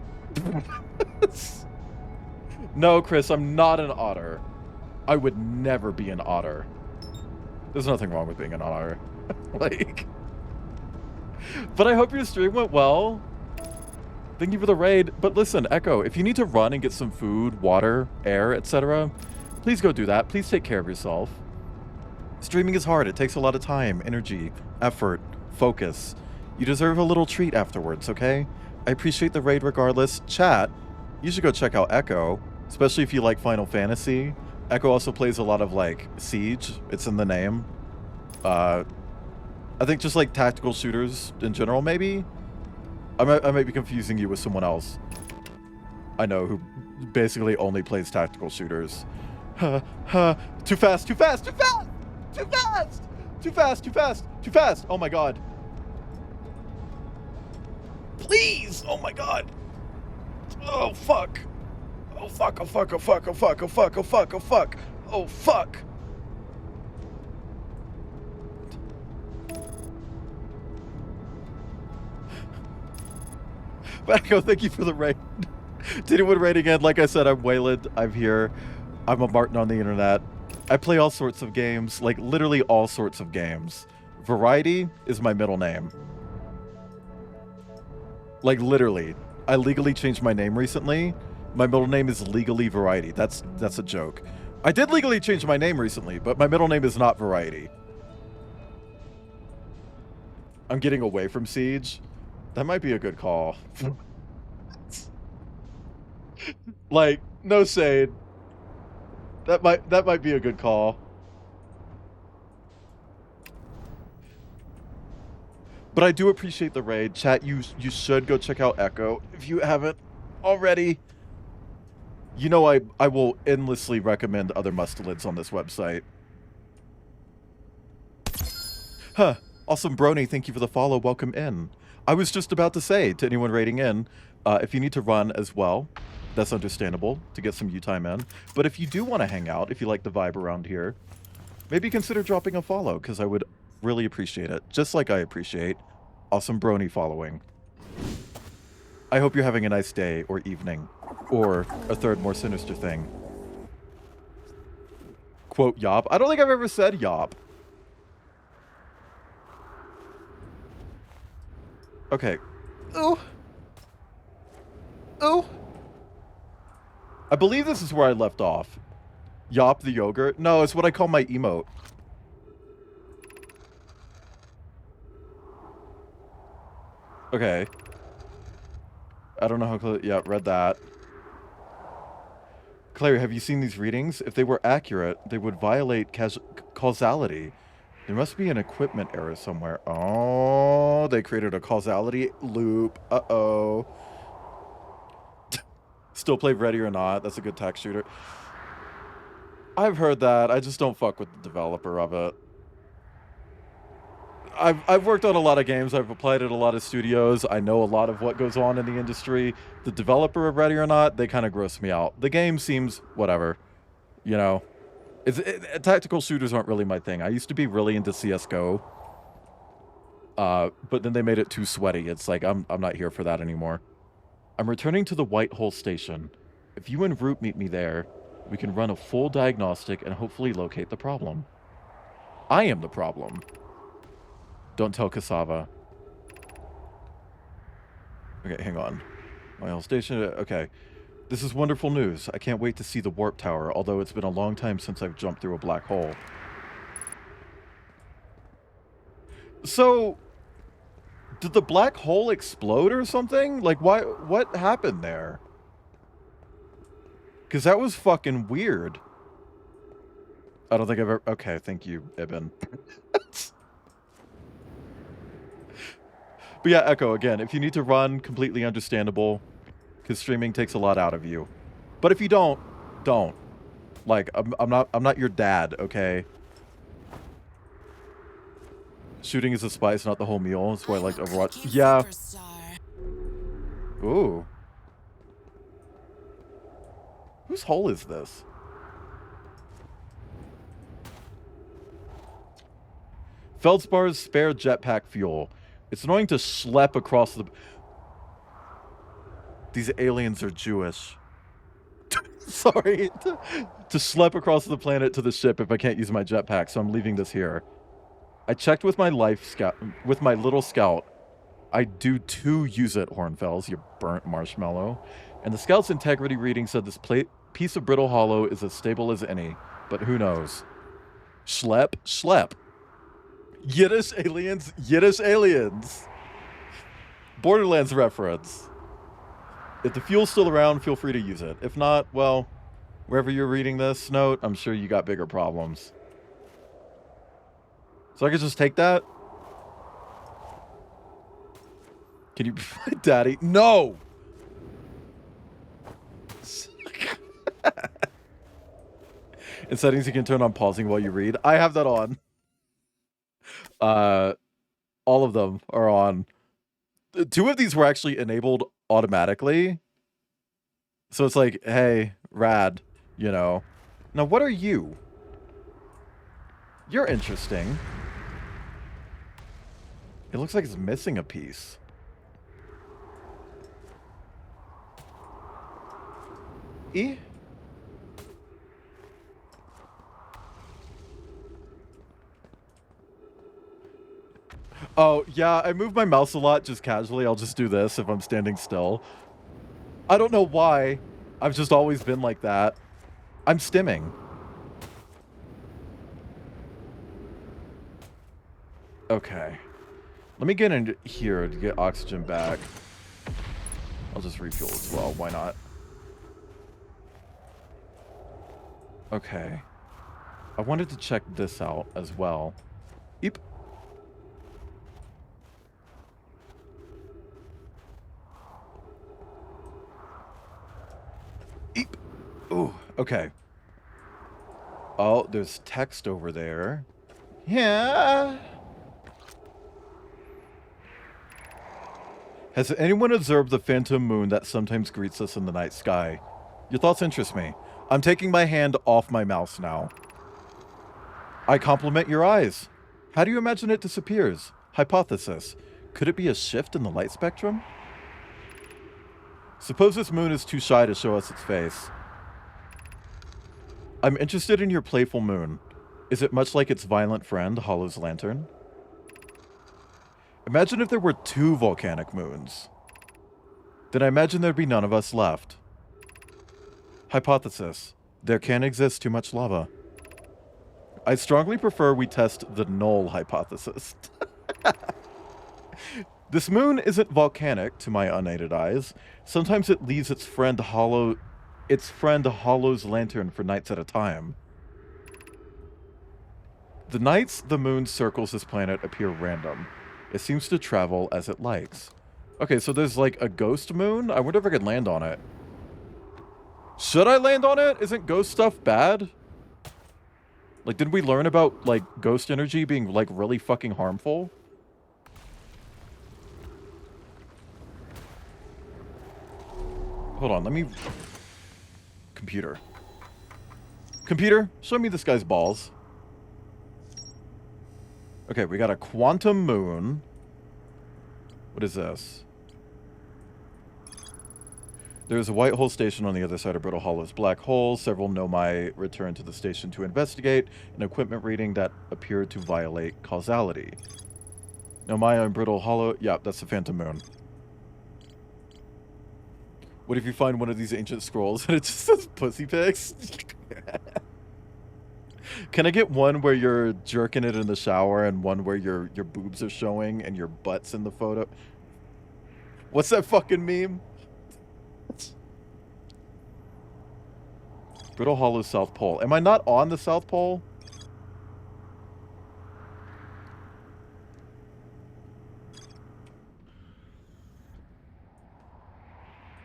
No, Chris, I'm not an otter. I would never be an otter. There's nothing wrong with being an otter. Like... But I hope your stream went well. Thank you for the raid. But listen, Echo, if you need to run and get some food, water, air, etc., please go do that. Please take care of yourself. Streaming is hard. It takes a lot of time, energy, effort, focus. You deserve a little treat afterwards, okay? I appreciate the raid regardless. Chat, you should go check out Echo, especially if you like Final Fantasy. Echo also plays a lot of, like, Siege. It's in the name. I think just, like, tactical shooters in general, maybe? I might be confusing you with someone else I know who basically only plays tactical shooters. Too fast, too fast, too fast! Too fast! Too fast, too fast, too fast! Oh my god. Please! Oh my god. Oh fuck. Oh fuck, oh fuck, oh fuck, oh fuck, oh fuck, oh fuck, oh fuck. Oh fuck. Echo, thank you for the raid. Did anyone raid again? Like I said, I'm Wayland. I'm here. I'm a Martin on the internet. I play all sorts of games, like literally all sorts of games. Variety is my middle name. Like literally. I legally changed my name recently. My middle name is legally Variety. That's a joke. I did legally change my name recently, but my middle name is not Variety. I'm getting away from Siege. That might be a good call. Like, no shade. That might be a good call. But I do appreciate the raid. Chat, you should go check out Echo if you haven't already. You know I will endlessly recommend other mustelids on this website. Huh. Awesome Brony, thank you for the follow. Welcome in. I was just about to say to anyone raiding in, if you need to run as well, that's understandable to get some U-time in. But if you do want to hang out, if you like the vibe around here, maybe consider dropping a follow, because I would really appreciate it. Just like I appreciate Awesome Brony following. I hope you're having a nice day or evening, or a third more sinister thing. Quote Yop. I don't think I've ever said Yop. Okay. Oh. Oh. I believe this is where I left off. Yop the yogurt? No, it's what I call my emote. Okay. I don't know how close... Yeah, read that. Claire, have you seen these readings? If they were accurate, they would violate causality. There must be an equipment error somewhere. Oh, they created a causality loop. Uh-oh. Still play Ready or Not. That's a good tech shooter. I've heard that. I just don't fuck with the developer of it. I've worked on a lot of games. I've applied at a lot of studios. I know a lot of what goes on in the industry. The developer of Ready or Not, they kind of gross me out. The game seems whatever, you know. Tactical shooters aren't really my thing. I used to be really into CS:GO, but then they made it too sweaty. It's like I'm not here for that anymore. I'm returning to the White Hole Station. If you and Root meet me there, we can run a full diagnostic and hopefully locate the problem. I am the problem. Don't tell Cassava. Okay, hang on. White Hole Station, okay. This is wonderful news. I can't wait to see the warp tower, although it's been a long time since I've jumped through a black hole. So, did the black hole explode or something? Like, why? What happened there? Because that was fucking weird. I don't think I've ever... Okay, thank you, Ibn. But yeah, Echo, again, if you need to run, completely understandable. Because streaming takes a lot out of you. But if you don't. Like, I'm not your dad, okay? Shooting is a spice, not the whole meal. That's why I like Overwatch. Yeah. Ooh. Whose hole is this? Feldspar's spare jetpack fuel. It's annoying to schlep across the... These aliens are Jewish. Sorry. To schlep across the planet to the ship if I can't use my jetpack, so I'm leaving this here. I checked with my with my little scout. I do too use it, Hornfells, you burnt marshmallow. And the scout's integrity reading said this piece of brittle hollow is as stable as any, but who knows? Schlep. Yiddish aliens. Borderlands reference. If the fuel's still around, feel free to use it. If not, well, wherever you're reading this note, I'm sure you got bigger problems. So I could just take that? Can you be my daddy? No! In settings, you can turn on pausing while you read. I have that on. All of them are on. 2 of these were actually enabled automatically. So it's like, hey, rad, you know. Now, what are you? You're interesting. It looks like it's missing a piece. E? Oh, yeah, I move my mouse a lot just casually. I'll just do this if I'm standing still. I don't know why. I've just always been like that. I'm stimming. Okay. Let me get in here to get oxygen back. I'll just refuel as well. Why not? Okay. I wanted to check this out as well. Eep. Eep. Ooh, okay. Oh, there's text over there. Yeah. Has anyone observed the phantom moon that sometimes greets us in the night sky? Your thoughts interest me. I'm taking my hand off my mouse now. I compliment your eyes. How do you imagine it disappears? Hypothesis. Could it be a shift in the light spectrum? Suppose this moon is too shy to show us its face. I'm interested in your playful moon. Is it much like its violent friend, Hollow's lantern? Imagine if there were 2 volcanic moons. Then I imagine there'd be none of us left. Hypothesis. There can exist too much lava. I strongly prefer we test the null hypothesis. This moon isn't volcanic to my unaided eyes. Sometimes it leaves its friend Hollow's lantern for nights at a time. The nights the moon circles this planet appear random. It seems to travel as it likes. Okay, so there's like a ghost moon? I wonder if I could land on it. Should I land on it? Isn't ghost stuff bad? Like, did we learn about, like, ghost energy being, like, really fucking harmful? Hold on, let me... Computer. Computer, show me this guy's balls. Okay, we got a quantum moon. What is this? There's a white hole station on the other side of Brittle Hollow's black hole. Several Nomai returned to the station to investigate an equipment reading that appeared to violate causality. Nomai on Brittle Hollow. Yeah, that's the Phantom Moon. What if you find one of these ancient scrolls and it just says pussy pics? Can I get one where you're jerking it in the shower and one where your boobs are showing and your butt's in the photo? What's that fucking meme? Brittle Hollow South Pole. Am I not on the South Pole?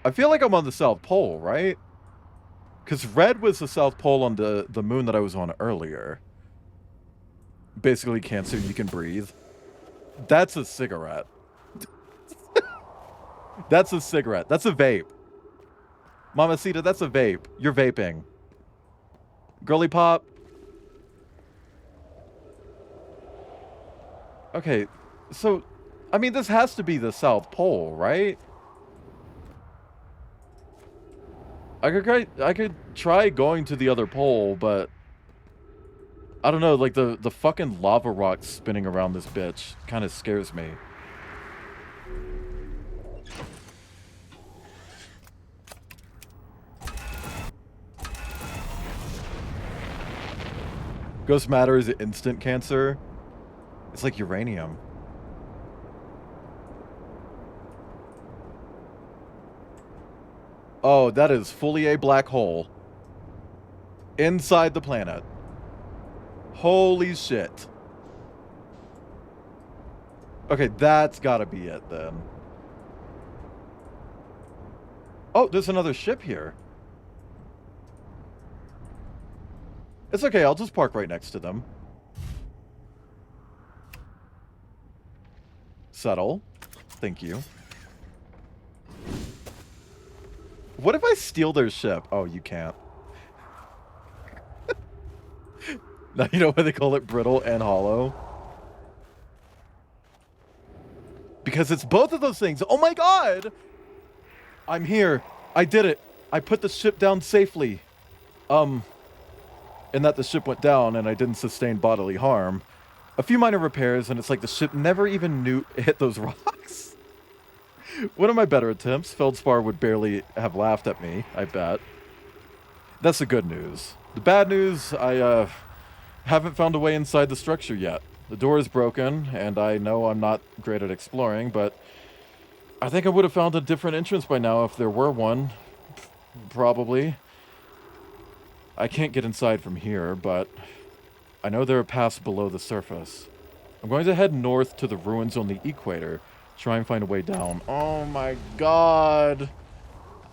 I feel like I'm on the South Pole, right? Because red was the South Pole on the moon that I was on earlier. Basically, Cancer, you can breathe. That's a cigarette. That's a cigarette. That's a vape. Mamacita, that's a vape. You're vaping. Girly pop. Okay, so, I mean, this has to be the South Pole, right? I could try going to the other pole, but I don't know, like the fucking lava rock spinning around this bitch kind of scares me. Ghost matter is instant cancer. It's like uranium. Oh, that is fully a black hole. Inside the planet. Holy shit. Okay, that's gotta be it then. Oh, there's another ship here. It's okay, I'll just park right next to them. Settle. Thank you. What if I steal their ship? Oh, you can't. Now you know why they call it brittle and hollow? Because it's both of those things. Oh my god! I'm here. I did it. I put the ship down safely. And that the ship went down and I didn't sustain bodily harm. A few minor repairs and it's like the ship never even hit those rocks. One of my better attempts, Feldspar would barely have laughed at me, I bet. That's the good news. The bad news, I haven't found a way inside the structure yet. The door is broken, and I know I'm not great at exploring, but I think I would have found a different entrance by now if there were one. Probably. I can't get inside from here, but I know there are paths below the surface. I'm going to head north to the ruins on the equator, try and find a way down. Oh my god.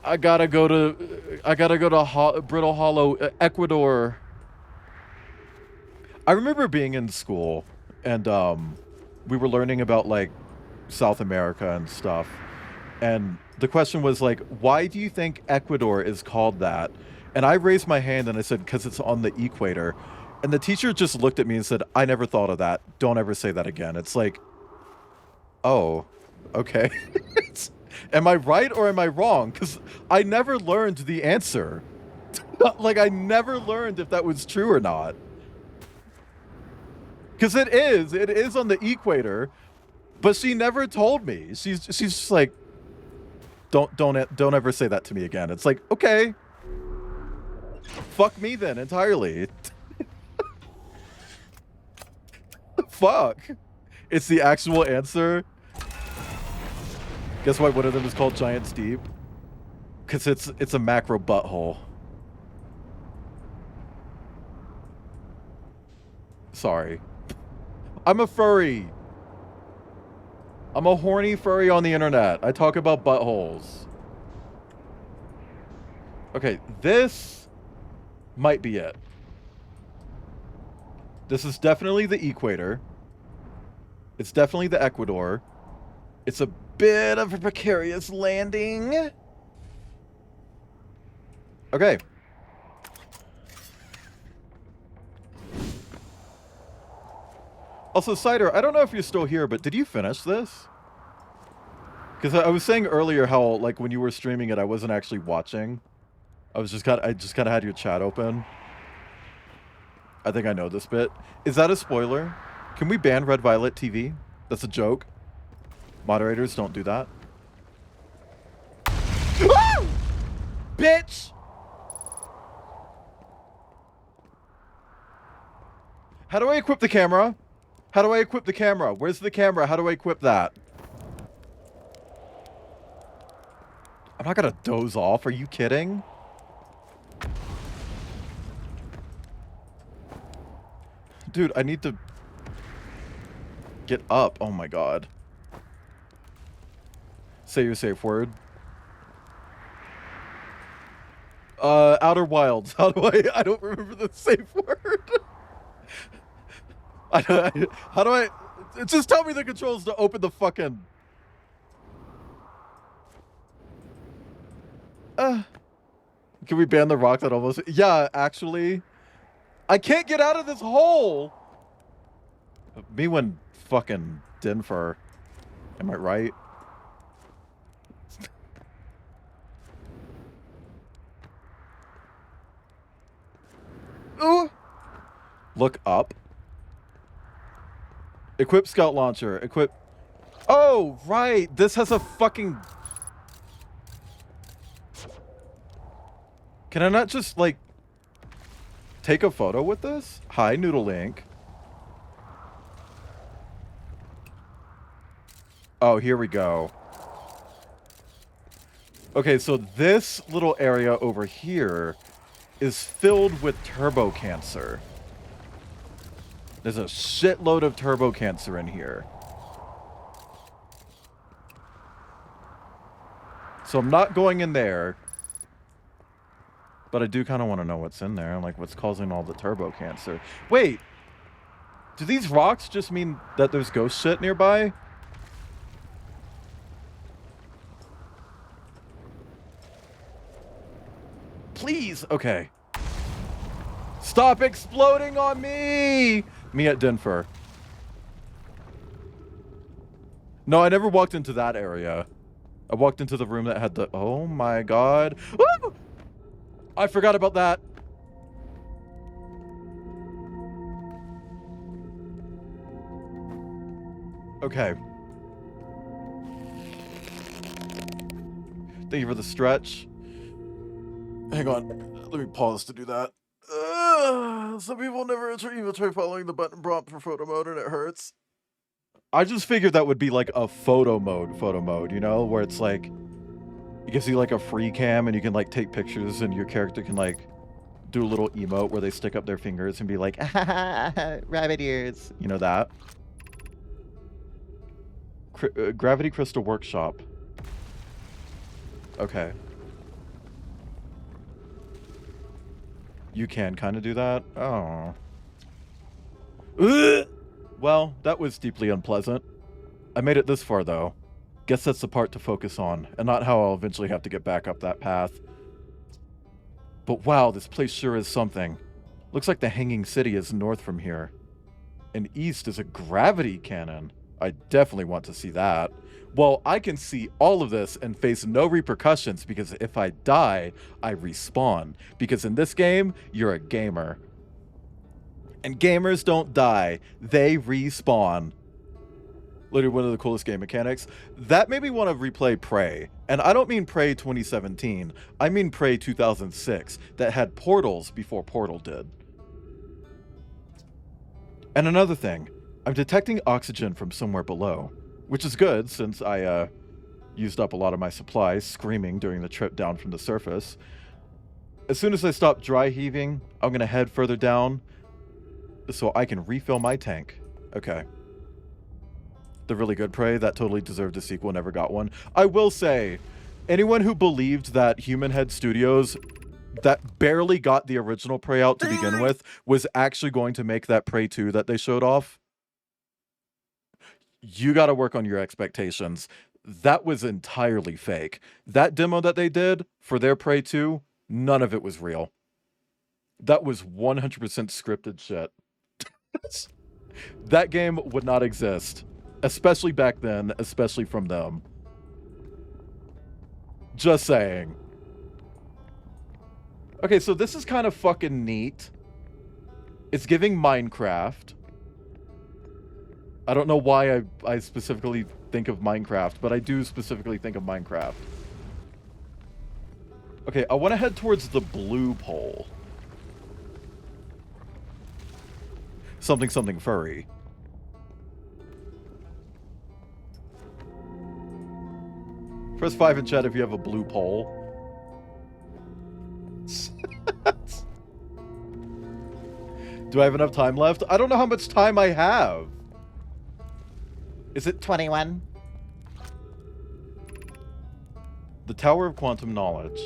I gotta go to Brittle Hollow, Ecuador. I remember being in school and we were learning about like South America and stuff. And the question was like, why do you think Ecuador is called that? And I raised my hand and I said, because it's on the equator. And the teacher just looked at me and said, I never thought of that. Don't ever say that again. It's like, oh, okay. Am I right or am I wrong? Because I never learned the answer. Like, I never learned if that was true or not. Because it is on the equator, but she never told me. She's just like, don't ever say that to me again. It's like, okay, fuck me then entirely. Fuck. It's the actual answer. Guess why one of them is called Giant's Deep? Because it's a macro butthole. Sorry. I'm a furry. I'm a horny furry on the internet. I talk about buttholes. Okay, this might be it. This is definitely the equator. It's definitely the Ecuador. It's a bit of a precarious landing. Okay. Also, Cider, I don't know if you're still here, but did you finish this? Because I was saying earlier how, like, when you were streaming it, I wasn't actually watching. I just kind of had your chat open. I think I know this bit. Is that a spoiler? Can we ban Red Violet TV? That's a joke. Moderators, don't do that. Ah! Bitch! How do I equip the camera? How do I equip the camera? Where's the camera? How do I equip that? I'm not gonna doze off. Are you kidding? Dude, I need to get up. Oh my god. Say your safe word. Outer Wilds. How do I don't remember the safe word. How do I just tell me the controls to open the fucking Can we ban the rock that almost yeah, actually. I can't get out of this hole. Me when fucking Denver. Am I right? Ooh. Look up. Equip scout launcher. Equip. Oh, right. This has a fucking. Can I not just, like, take a photo with this? Hi, Noodle Link. Oh, here we go. Okay, so this little area over here is filled with turbo cancer. There's a shitload of turbo cancer in here. So I'm not going in there. But I do kind of want to know what's in there. Like, what's causing all the turbo cancer. Wait! Do these rocks just mean that there's ghost shit nearby? Please! Okay. Stop exploding on me! Me at Denver. No, I never walked into that area. I walked into the room that had the... Oh my god. Woo! I forgot about that. Okay. Thank you for the stretch. Hang on. Let me pause to do that. Some people never even try following the button prompt for photo mode and it hurts. I just figured that would be like a photo mode, you know, where it's like it gives you like a free cam and you can like take pictures and your character can like do a little emote where they stick up their fingers and be like, rabbit ears. You know that? Gravity Crystal Workshop. Okay. You can kind of do that? Oh. Ugh! Well, that was deeply unpleasant. I made it this far, though. Guess that's the part to focus on, and not how I'll eventually have to get back up that path. But wow, this place sure is something. Looks like the Hanging City is north from here. And east is a gravity cannon. I definitely want to see that. Well, I can see all of this and face no repercussions because if I die, I respawn. Because in this game, you're a gamer. And gamers don't die, they respawn. Literally one of the coolest game mechanics. That made me want to replay Prey. And I don't mean Prey 2017, I mean Prey 2006, that had portals before Portal did. And another thing, I'm detecting oxygen from somewhere below, which is good since I used up a lot of my supplies screaming during the trip down from the surface. As soon as I stop dry heaving, I'm going to head further down so I can refill my tank. Okay. The really good Prey that totally deserved a sequel, never got one. I will say, anyone who believed that Human Head Studios that barely got the original Prey out to begin with was actually going to make that Prey 2 that they showed off, you got to work on your expectations. That was entirely fake. That demo that they did for their Prey 2, none of it was real. That was 100% scripted shit. That game would not exist. Especially back then, especially from them. Just saying. Okay, so this is kind of fucking neat. It's giving Minecraft. I don't know why I specifically think of Minecraft, but I do specifically think of Minecraft. Okay, I want to head towards the blue pole. Something furry. Press 5 in chat if you have a blue pole. Do I have enough time left? I don't know how much time I have. Is it 21. the Tower of Quantum Knowledge?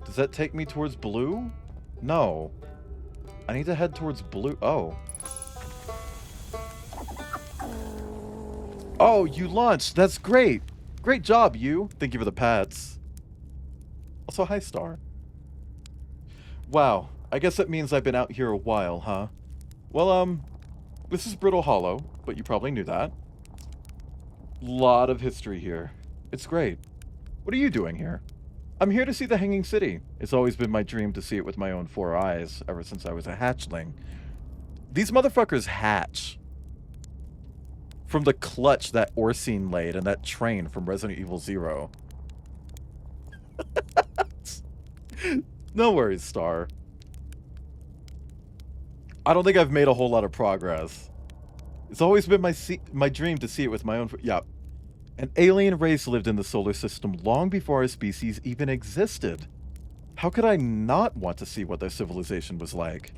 Does that take me towards blue? No. I need to head towards blue. Oh. Oh, you launched. That's great. Great job, you. Thank you for the pats. Also, hi, Star. Wow. I guess that means I've been out here a while, huh? Well, this is Brittle Hollow, but you probably knew that. Lot of history here. It's great. What are you doing here? I'm here to see the Hanging City. It's always been my dream to see it with my own 4 eyes, ever since I was a hatchling. These motherfuckers hatch from the clutch that Orsine laid and that train from Resident Evil 0. No worries, Star. I don't think I've made a whole lot of progress. It's always been my dream to see it with my own... Yeah. An alien race lived in the solar system long before our species even existed. How could I not want to see what their civilization was like?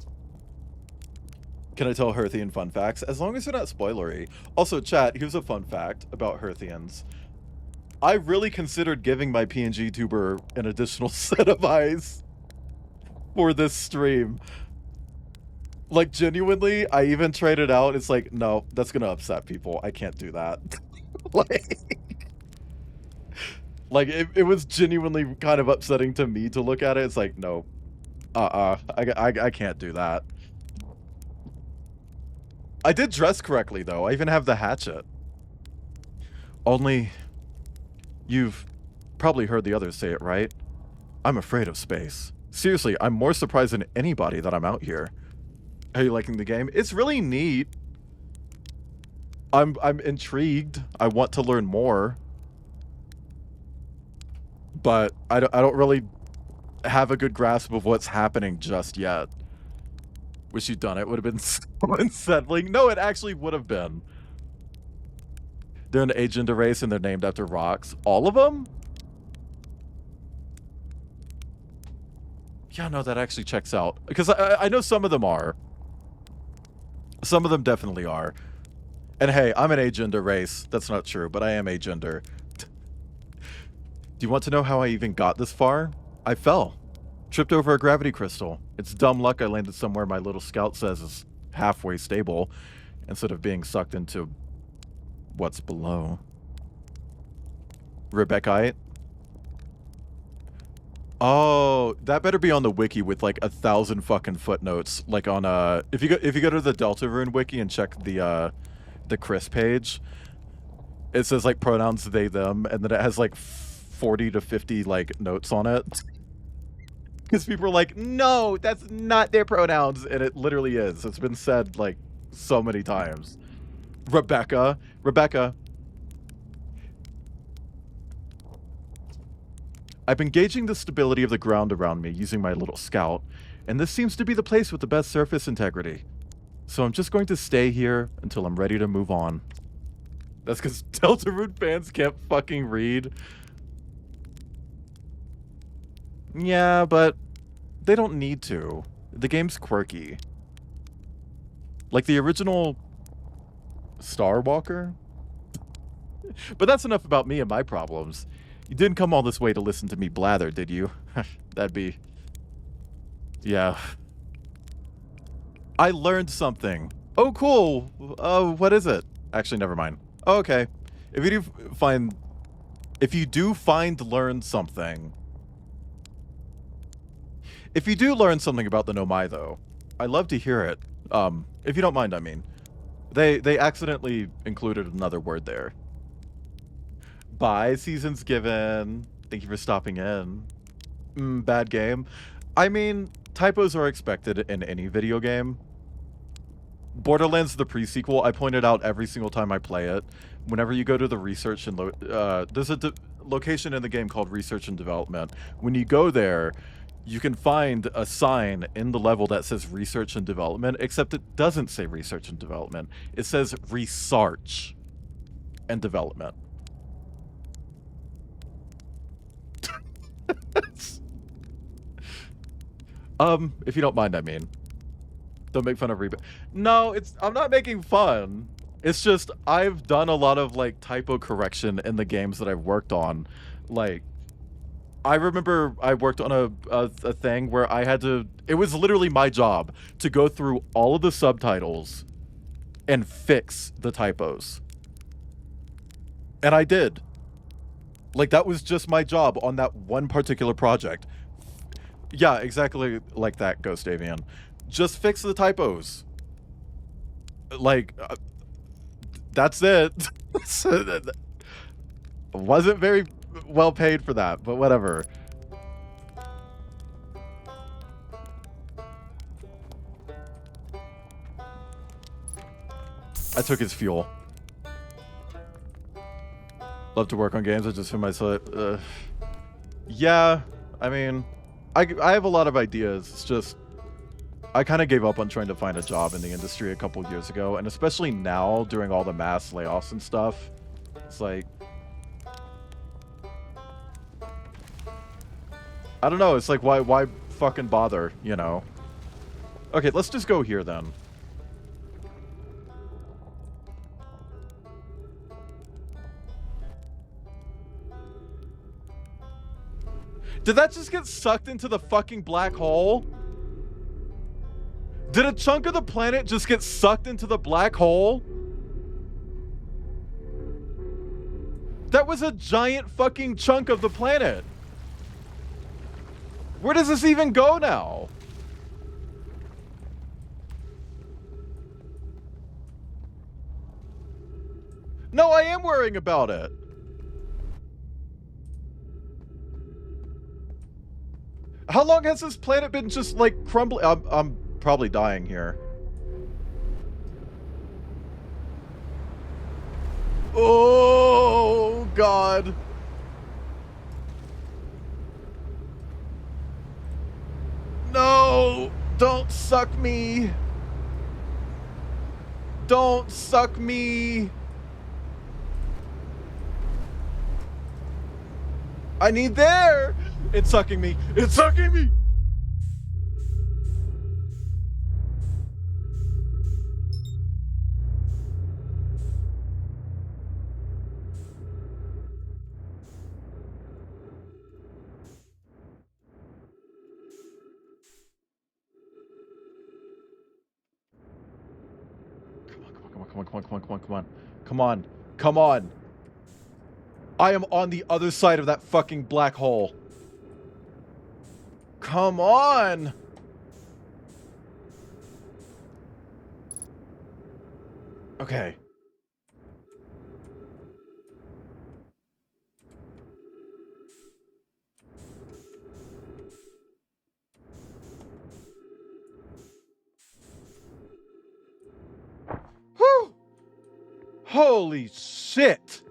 Can I tell Hearthian fun facts? As long as they're not spoilery. Also, chat, here's a fun fact about Hearthians. I really considered giving my PNG tuber an additional set of eyes for this stream. Like, genuinely, I even tried it out. It's like, no, that's gonna upset people. I can't do that. like it was genuinely kind of upsetting to me to look at it. It's like, no, I can't do that. I did dress correctly though. I even have the hatchet. Only, you've probably heard the others say it, right? I'm afraid of space. Seriously, I'm more surprised than anybody that I'm out here. Are you liking the game? It's really neat. I'm intrigued. I want to learn more. But I don't really have a good grasp of what's happening just yet. Wish you'd done it. Would have been so unsettling. No, it actually would have been. They're an agenda race and they're named after rocks. All of them? Yeah, no, that actually checks out. Because I know some of them are. Some of them definitely are. And hey, I'm an agender race. That's not true, but I am agender. Do you want to know how I even got this far? I fell. Tripped over a gravity crystal. It's dumb luck I landed somewhere my little scout says is halfway stable, instead of being sucked into what's below. Rebeccaite? Oh, that better be on the wiki with like 1,000 fucking footnotes. Like on if you go to the Deltarune wiki and check the Chris page, it says like pronouns they them, and then it has like 40 to 50 like notes on it. Because people are like, no, that's not their pronouns, and it literally is. It's been said like so many times. Rebecca. I've been gauging the stability of the ground around me using my little scout, and this seems to be the place with the best surface integrity. So I'm just going to stay here until I'm ready to move on. That's because Deltarune fans can't fucking read. Yeah, but they don't need to. The game's quirky. Like the original Star Walker? But that's enough about me and my problems. You didn't come all this way to listen to me blather, did you? That'd be... Yeah. I learned something. Oh, cool. What is it? Actually, never mind. Oh, okay. If you do learn something... If you do learn something about the Nomai, though, I'd love to hear it. If you don't mind, I mean. They accidentally included another word there. Bye, Seasons Given. Thank you for stopping in. Bad game. I mean, typos are expected in any video game. Borderlands, the pre-sequel, I point it out every single time I play it. Whenever you go to the research and... there's a location in the game called Research and Development. When you go there, you can find a sign in the level that says Research and Development, except it doesn't say Research and Development. It says Research and Development. If you don't mind, I mean. Don't make fun of Reba. No, I'm not making fun. It's just I've done a lot of like typo correction in the games that I've worked on. Like, I remember I worked on a thing where I had to... It was literally my job to go through all of the subtitles and fix the typos. And I did. Like, that was just my job on that one particular project. Yeah, exactly like that, Ghost Avian. Just fix the typos. Like, that's it. Wasn't very well paid for that, but whatever. I took his fuel. Love to work on games. I just feel myself. Yeah, I mean, I have a lot of ideas. It's just I kind of gave up on trying to find a job in the industry a couple years ago, and especially now during all the mass layoffs and stuff. It's like, I don't know. It's like, why fucking bother, you know? Okay, let's just go here then. Did that just get sucked into the fucking black hole? Did a chunk of the planet just get sucked into the black hole? That was a giant fucking chunk of the planet. Where does this even go now? No, I am worrying about it. How long has this planet been just like crumbling? I'm probably dying here. Oh God. No, don't suck me. Don't suck me. I need there. It's sucking me. It's sucking me. Come on. Come on. I am on the other side of that fucking black hole. Come on. Okay. Whew. Holy shit.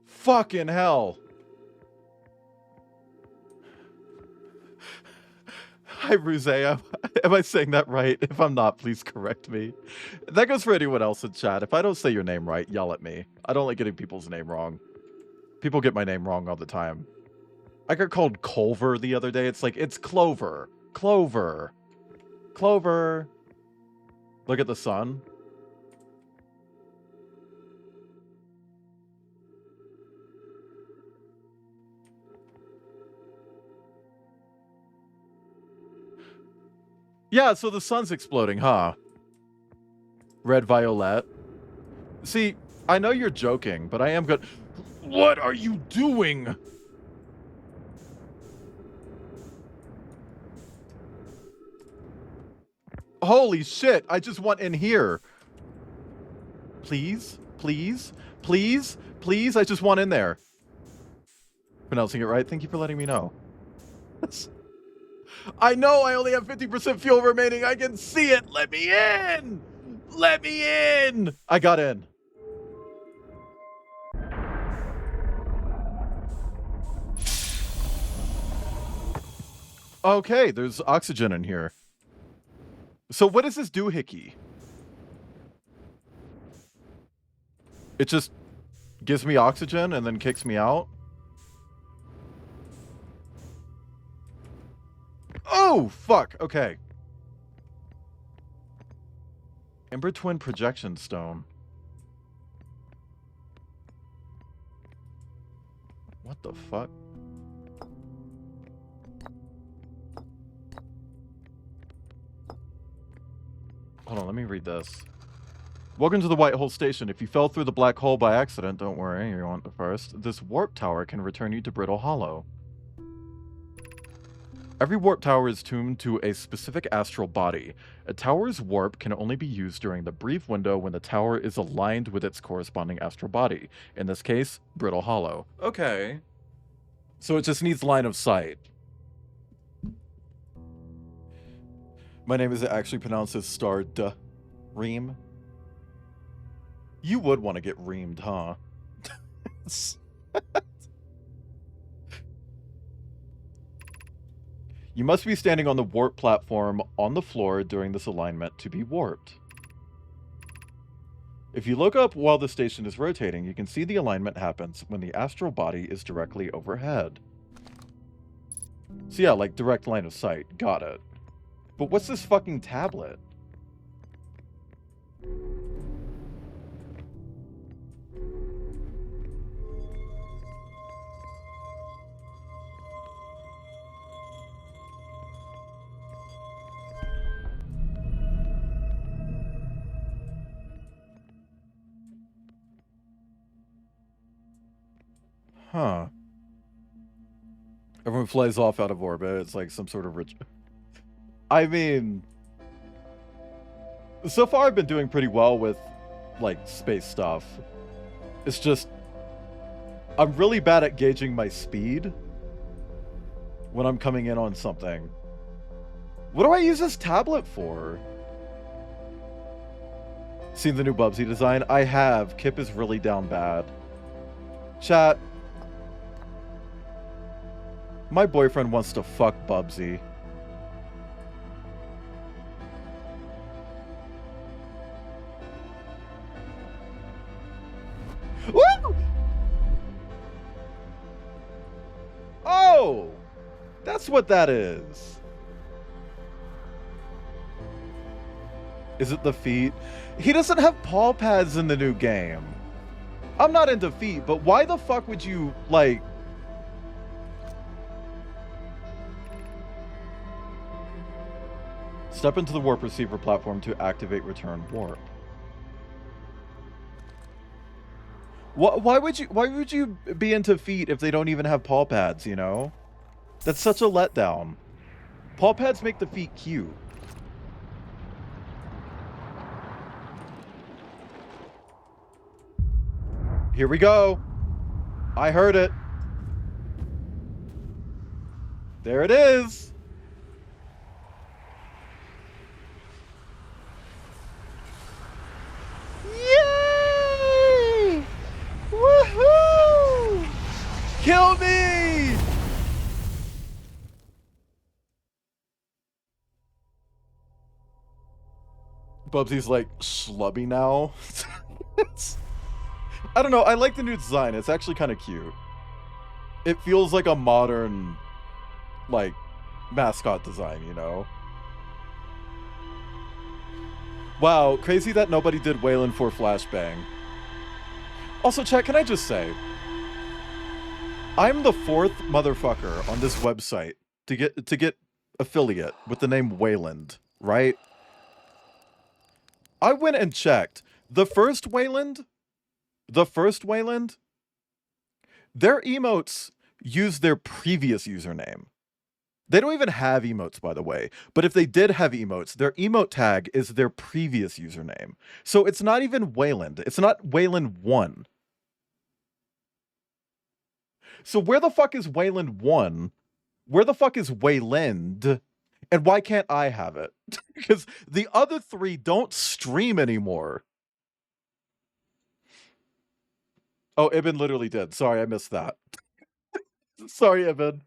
Fucking hell. Hi, Ruse. Am I saying that right? If I'm not, please correct me. That goes for anyone else in chat. If I don't say your name right, yell at me. I don't like getting people's name wrong. People get my name wrong all the time. I got called Culver the other day. It's like, it's Clover. Clover. Clover. Look at the sun. Yeah, so the sun's exploding, huh? Red violet. See, I know you're joking, but I am good. What are you doing? Holy shit, I just want in here. Please, please, please, please, I just want in there. Pronouncing it right? Thank you for letting me know. I know I only have 50% fuel remaining. I can see it. Let me in. Let me in. I got in. Okay, there's oxygen in here. So what does this doohickey? It just gives me oxygen and then kicks me out? Oh, fuck. Okay. Ember Twin Projection Stone. What the fuck? Hold on, let me read this. Welcome to the White Hole Station. If you fell through the black hole by accident, don't worry, you want the first. This warp tower can return you to Brittle Hollow. Every warp tower is tuned to a specific astral body. A tower's warp can only be used during the brief window when the tower is aligned with its corresponding astral body. In this case, Brittle Hollow. Okay. So it just needs line of sight. My name is actually pronounced as Star-Duh. Ream. You would want to get reamed, huh? You must be standing on the warp platform on the floor during this alignment to be warped. If you look up while the station is rotating, you can see the alignment happens when the astral body is directly overhead. So yeah, like direct line of sight. Got it. But what's this fucking tablet? Huh. Everyone flies off out of orbit. It's like some sort of rich... I mean... So far I've been doing pretty well with, like, space stuff. It's just... I'm really bad at gauging my speed when I'm coming in on something. What do I use this tablet for? Seen the new Bubsy design? I have. Kip is really down bad. Chat. My boyfriend wants to fuck Bubsy. Woo! Oh! That's what that is. Is it the feet? He doesn't have paw pads in the new game. I'm not into feet, but why the fuck would you, like... Step into the warp receiver platform to activate return warp. Why would you be into feet if they don't even have paw pads, you know? That's such a letdown. Paw pads make the feet cute. Here we go. I heard it. There it is. Yay! Woohoo! Kill me! Bubsy's like schlubby now. I don't know. I like the new design. It's actually kind of cute. It feels like a modern, like, mascot design, you know? Wow, crazy that nobody did Waylon for Flashbang. Also, chat, can I just say, I'm the 4th motherfucker on this website to get affiliate with the name Wayland, right? I went and checked. The first Wayland, their emotes use their previous username. They don't even have emotes, by the way. But if they did have emotes, their emote tag is their previous username. So it's not even Wayland. It's not Wayland 1. So where the fuck is Wayland 1? Where the fuck is Wayland? And why can't I have it? Because the other 3 don't stream anymore. Oh, Ibn literally did. Sorry, I missed that. Sorry, Ibn.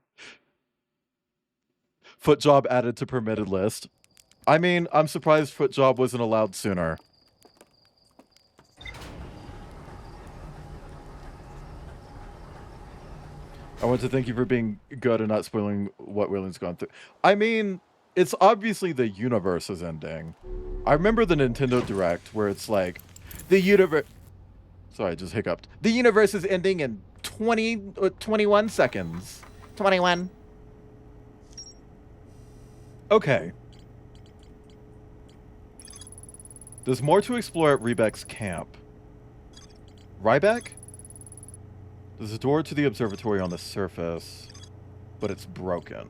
Foot job added to permitted list. I mean, I'm surprised foot job wasn't allowed sooner. I want to thank you for being good and not spoiling what William's gone through. I mean, it's obviously the universe is ending. I remember the Nintendo Direct where it's like, the universe... Sorry, I just hiccuped. The universe is ending in 21 seconds. 21. Okay. There's more to explore at Riebeck's camp. Riebeck? There's a door to the observatory on the surface, but it's broken.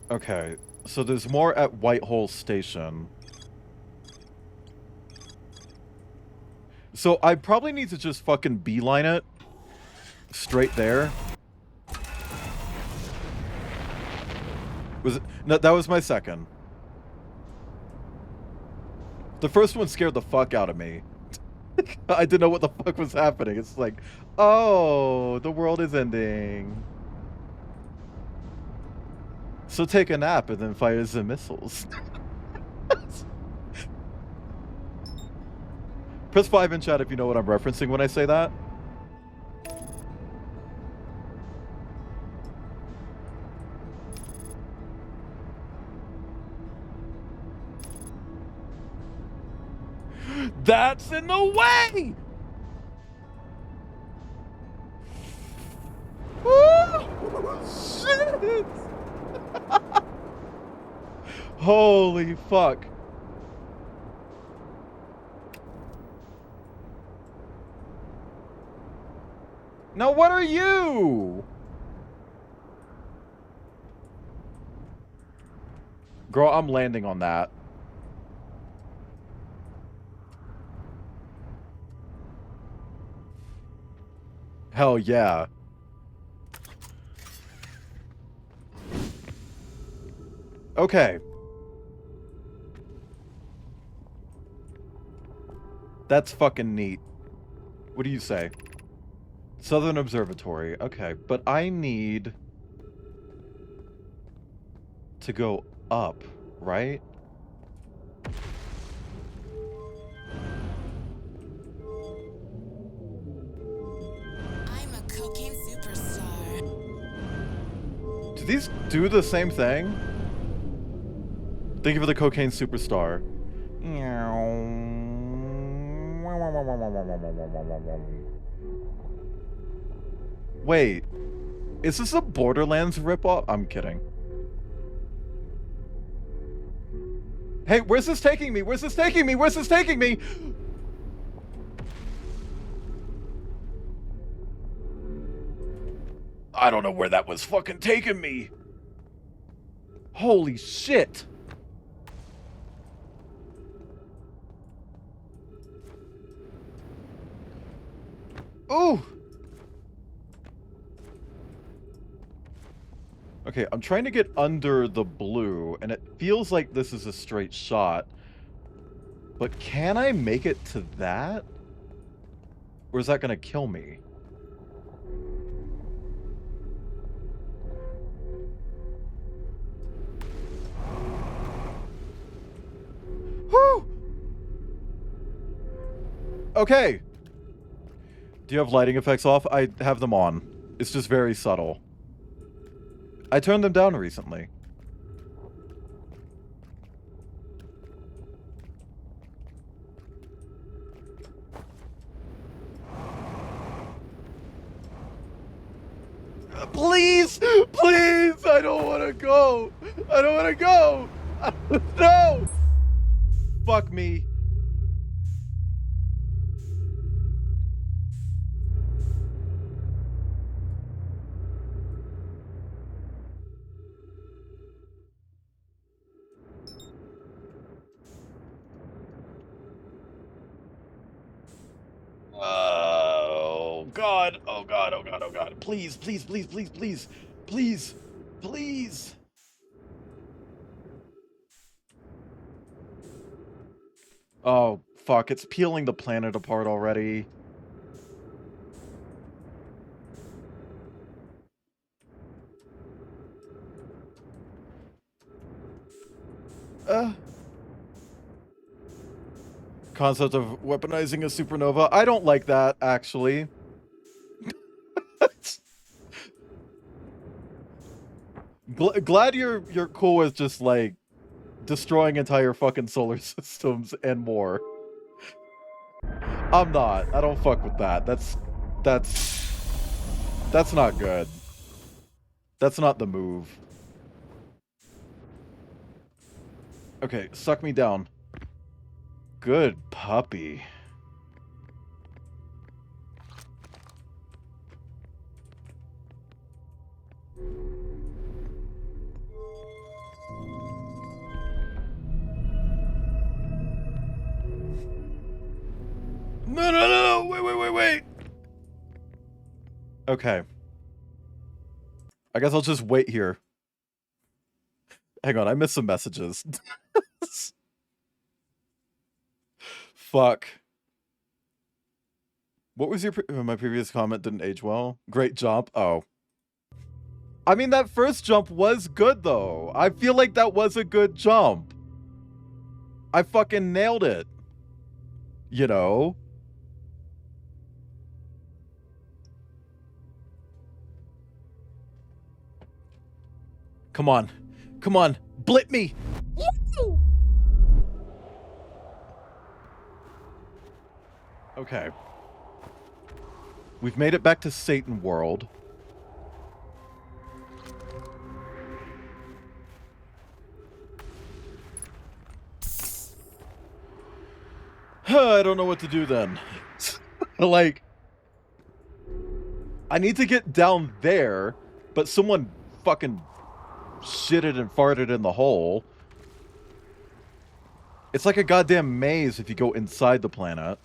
Okay, so there's more at Whitehole Station. So I probably need to just fucking beeline it straight there. Was it? No, that was my second. The first one scared the fuck out of me. I didn't know what the fuck was happening. It's like, oh, the world is ending. So take a nap and then fire the missiles. Press 5 in chat if you know what I'm referencing when I say that. That's in the way! Shit! Holy fuck. Now what are you? Girl, I'm landing on that. Hell yeah. Okay. That's fucking neat. What do you say? Southern Observatory. Okay, but I need to go up, right? I'm a cocaine superstar. Do these do the same thing? Thank you for the cocaine superstar. Wait, is this a Borderlands ripoff? I'm kidding. Hey, where's this taking me? Where's this taking me? Where's this taking me? I don't know where that was fucking taking me. Holy shit. Ooh. Okay, I'm trying to get under the blue, and it feels like this is a straight shot. But can I make it to that? Or is that gonna kill me? Whew! Okay. Do you have lighting effects off? I have them on. It's just very subtle. I turned them down recently. Please! Please! I don't want to go! I don't want to go! No! Fuck me. Oh God, oh God, oh God, oh God. Please, please, please, please, please, please, please. Oh, fuck, it's peeling the planet apart already. Concept of weaponizing a supernova. I don't like that, actually. Glad you're cool with just, like, destroying entire fucking solar systems and more. I'm not. I don't fuck with that. That's not good. That's not the move. Okay, suck me down. Good puppy. No, wait. Okay. I guess I'll just wait here. Hang on, I missed some messages. Fuck. What was your my previous comment didn't age well? Great jump. Oh. I mean, that first jump was good, though. I feel like that was a good jump. I fucking nailed it. You know? Come on. Come on. Blit me. Okay. We've made it back to Satan World. I don't know what to do then. Like, I need to get down there, but someone fucking shitted and farted in the hole. It's like a goddamn maze if you go inside the planet.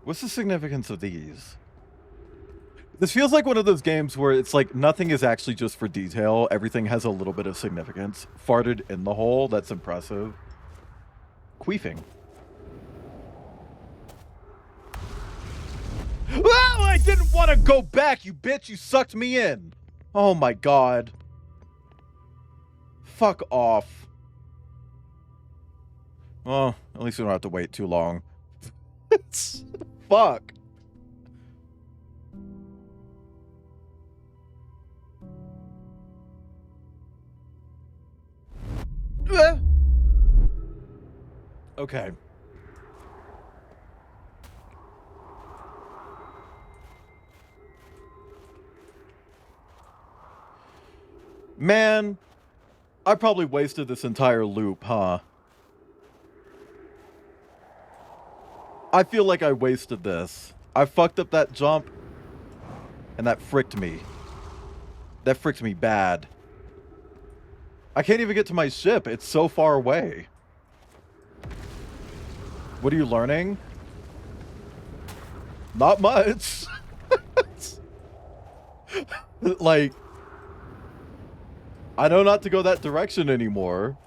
What's the significance of these? This feels like one of those games where it's like nothing is actually just for detail. Everything has a little bit of significance. Farted in the hole. That's impressive. Queefing. Oh, I didn't want to go back, you bitch. You sucked me in. Oh my god. Fuck off. Well, at least we don't have to wait too long. Fuck. Okay. Man, I probably wasted this entire loop, huh? I feel like I wasted this. I fucked up that jump, and that fricked me. That fricked me bad. I can't even get to my ship. It's so far away. What are you learning? Not much. Like, I know not to go that direction anymore.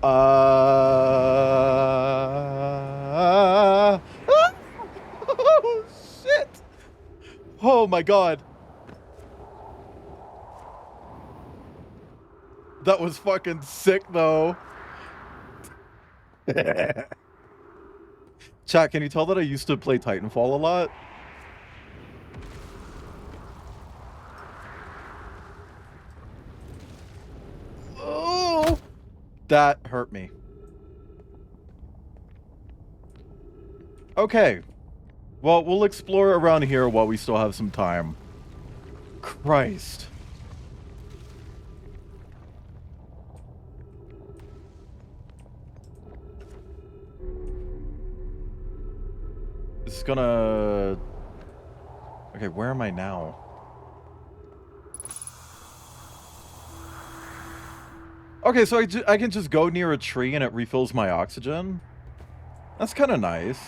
Oh, shit. Oh my god. That was fucking sick though. Chat, can you tell that I used to play Titanfall a lot? Oh, that hurt me. Okay. Well, we'll explore around here while we still have some time. Christ. This is gonna... Okay, where am I now? Okay, so I can just go near a tree and it refills my oxygen? That's kind of nice.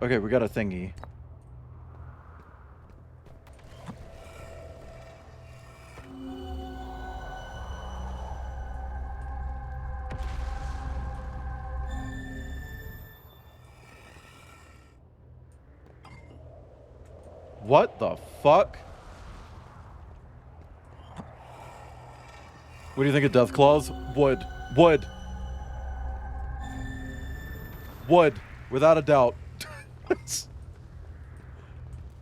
Okay, we got a thingy. What the fuck? What do you think of Death Claws? Wood. Wood. Wood. Without a doubt.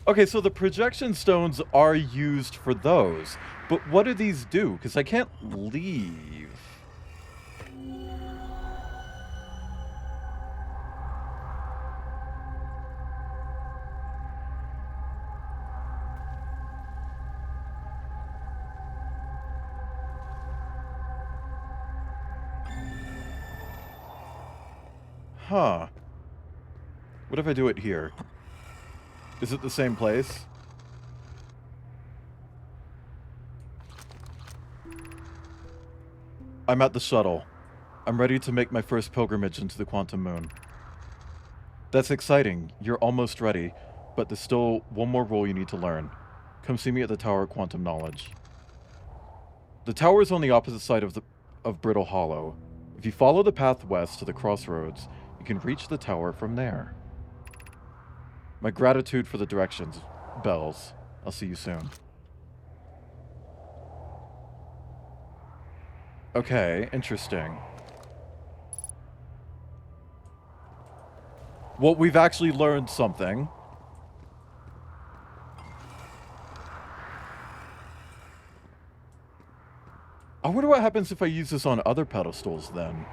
Okay, so the projection stones are used for those. But what do these do? Because I can't leave. Huh. What if I do it here? Is it the same place? I'm at the shuttle. I'm ready to make my first pilgrimage into the quantum moon. That's exciting. You're almost ready, but there's still one more rule you need to learn. Come see me at the Tower of Quantum Knowledge. The tower is on the opposite side of Brittle Hollow. If you follow the path west to the crossroads, you can reach the tower from there. My gratitude for the directions, Bells. I'll see you soon. Okay, interesting. Well, we've actually learned something. I wonder what happens if I use this on other pedestals then.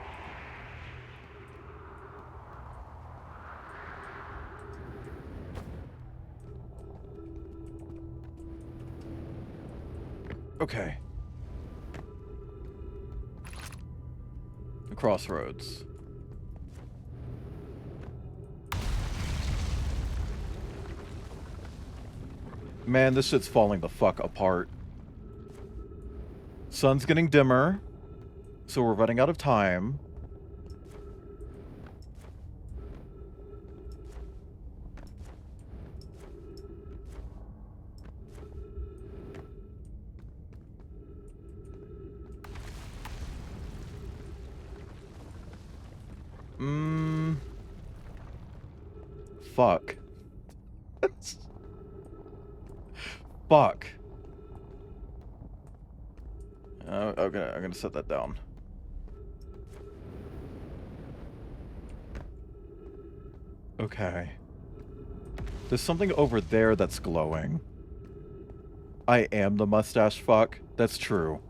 Okay. The crossroads. Man, this shit's falling the fuck apart. Sun's getting dimmer, so we're running out of time. Fuck. Fuck. I'm gonna set that down. Okay. There's something over there that's glowing. I am the mustache fuck. That's true.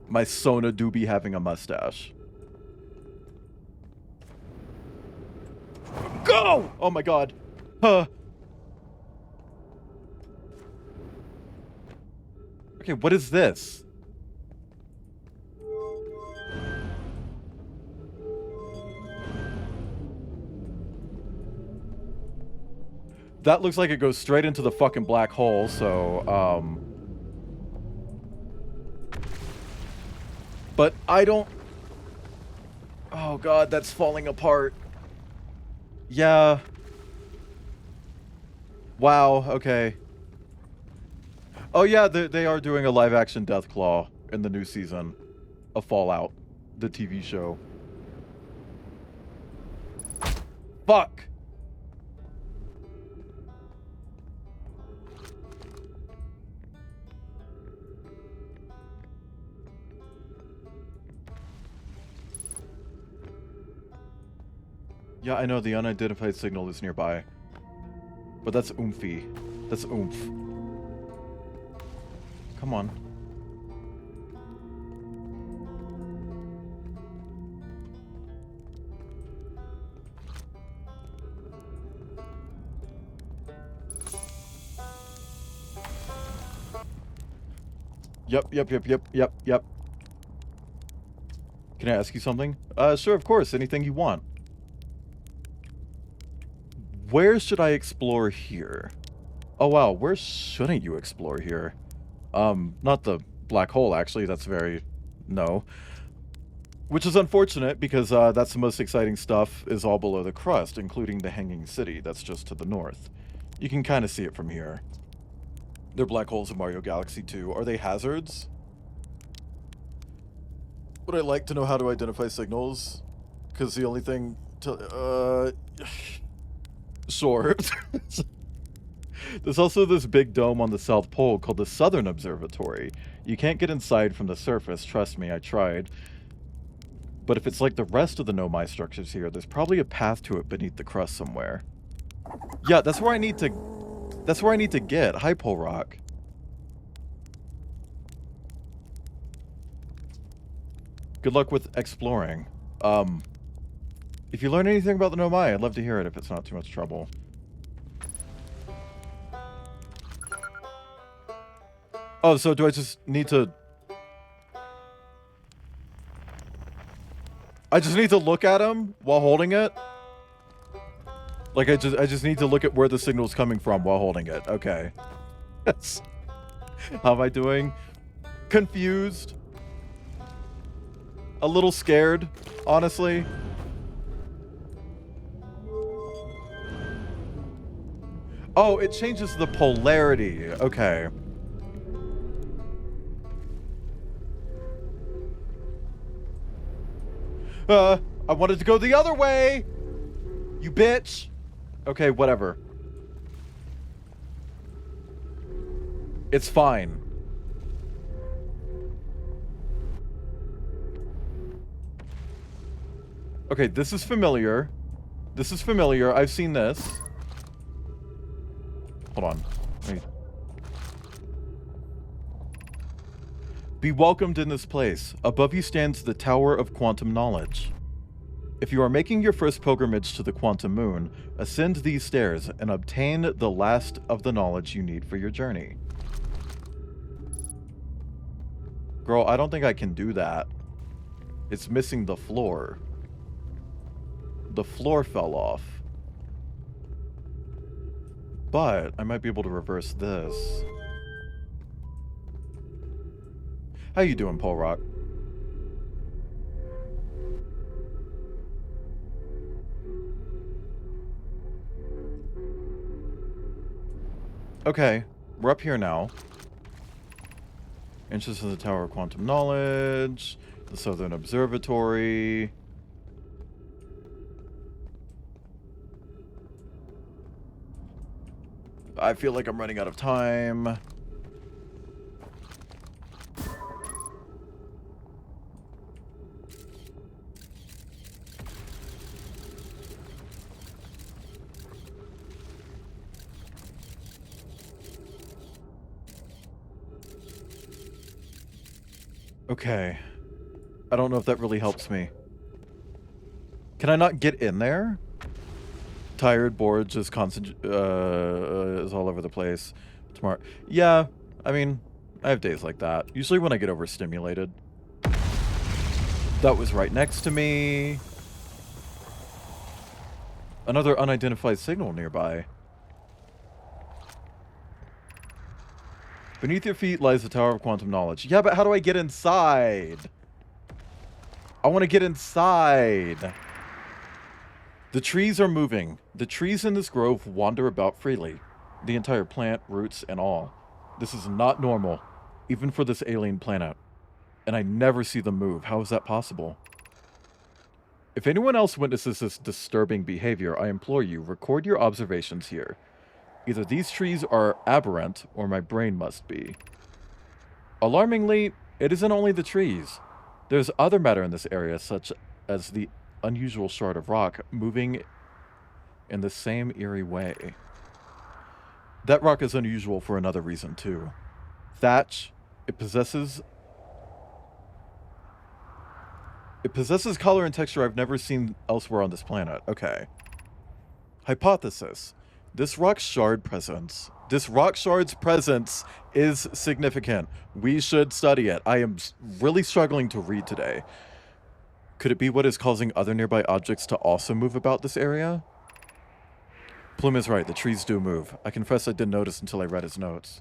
My Sona do be having a mustache. Go! Oh my god. Okay, what is this? That looks like it goes straight into the fucking black hole, so, but I don't... Oh god, that's falling apart. Yeah. Wow, okay. Oh yeah, they are doing a live-action Deathclaw in the new season of Fallout, the TV show. Fuck! Yeah, I know the unidentified signal is nearby. But that's oomphy. That's oomph. Come on. Yep. Can I ask you something? Sure, of course. Anything you want. Where should I explore here? Oh wow, where shouldn't you explore here? Not the black hole, actually. That's very... no. Which is unfortunate, because that's the most exciting stuff is all below the crust, including the Hanging City. That's just to the north. You can kind of see it from here. They're black holes in Mario Galaxy 2. Are they hazards? Would I like to know how to identify signals? Because the only thing to... Sure. There's also this big dome on the South Pole called the Southern Observatory. You can't get inside from the surface, trust me, I tried. But if it's like the rest of the Nomai structures here, there's probably a path to it beneath the crust somewhere. Yeah, that's where I need to... that's where I need to get. High Pole Rock. Good luck with exploring. If you learn anything about the Nomai, I'd love to hear it if it's not too much trouble. Oh, so do I just need to... I just need to look at him while holding it? Like, I just need to look at where the signal's coming from while holding it. Okay. How am I doing? Confused. A little scared, honestly. Oh, it changes the polarity. Okay. I wanted to go the other way! You bitch! Okay, whatever. It's fine. Okay, this is familiar. This is familiar. I've seen this. Hold on. Wait. Be welcomed in this place. Above you stands the Tower of Quantum Knowledge. If you are making your first pilgrimage to the Quantum Moon, ascend these stairs and obtain the last of the knowledge you need for your journey. Girl, I don't think I can do that. It's missing the floor. The floor fell off. but I might be able to reverse this. How you doing, Paul Rock? Okay, we're up here now. Entrance to the Tower of Quantum Knowledge, the Southern Observatory. I feel like I'm running out of time. Okay. I don't know if that really helps me. Can I not get in there? Tired, bored, just constant, is all over the place. Tomorrow. Yeah, I mean, I have days like that. Usually when I get overstimulated. That was right next to me. Another unidentified signal nearby. Beneath your feet lies the Tower of Quantum Knowledge. Yeah, but how do I get inside? I want to get inside. The trees are moving. The trees in this grove wander about freely. The entire plant, roots, and all. This is not normal, even for this alien planet. And I never see them move. How is that possible? If anyone else witnesses this disturbing behavior, I implore you, record your observations here. Either these trees are aberrant, or my brain must be. Alarmingly, it isn't only the trees. There's other matter in this area, such as the unusual shard of rock moving in the same eerie way. That rock is unusual for another reason, too. Thatch, it possesses color and texture I've never seen elsewhere on this planet. Okay. Hypothesis. This rock shard's presence is significant. We should study it. I am really struggling to read today. Could it be what is causing other nearby objects to also move about this area? Plume is right. The trees do move. I confess I didn't notice until I read his notes.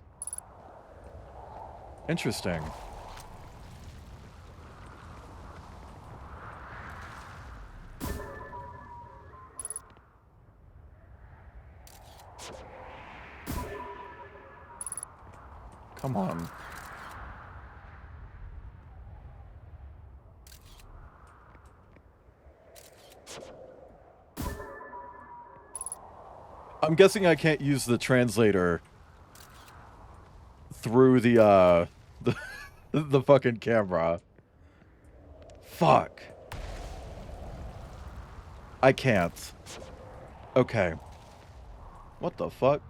Interesting. Come on. I'm guessing I can't use the translator through the the fucking camera. Fuck. I can't. Okay. What the fuck?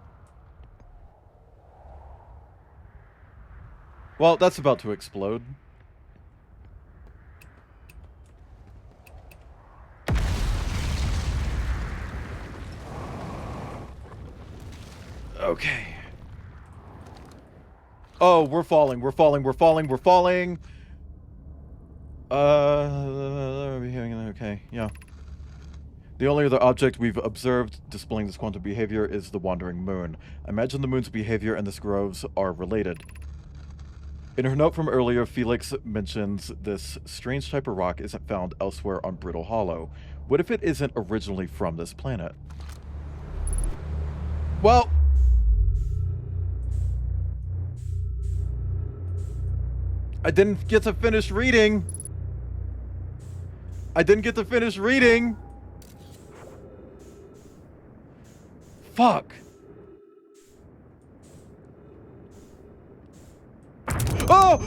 Well, that's about to explode. Okay. Oh, we're falling, we're falling, we're falling, we're falling. Okay, yeah. The only other object we've observed displaying this quantum behavior is the wandering moon. I imagine the moon's behavior and this groves are related. In her note from earlier, Felix mentions this strange type of rock isn't found elsewhere on Brittle Hollow. What if it isn't originally from this planet? Well... I didn't get to finish reading. I didn't get to finish reading. Fuck. Oh!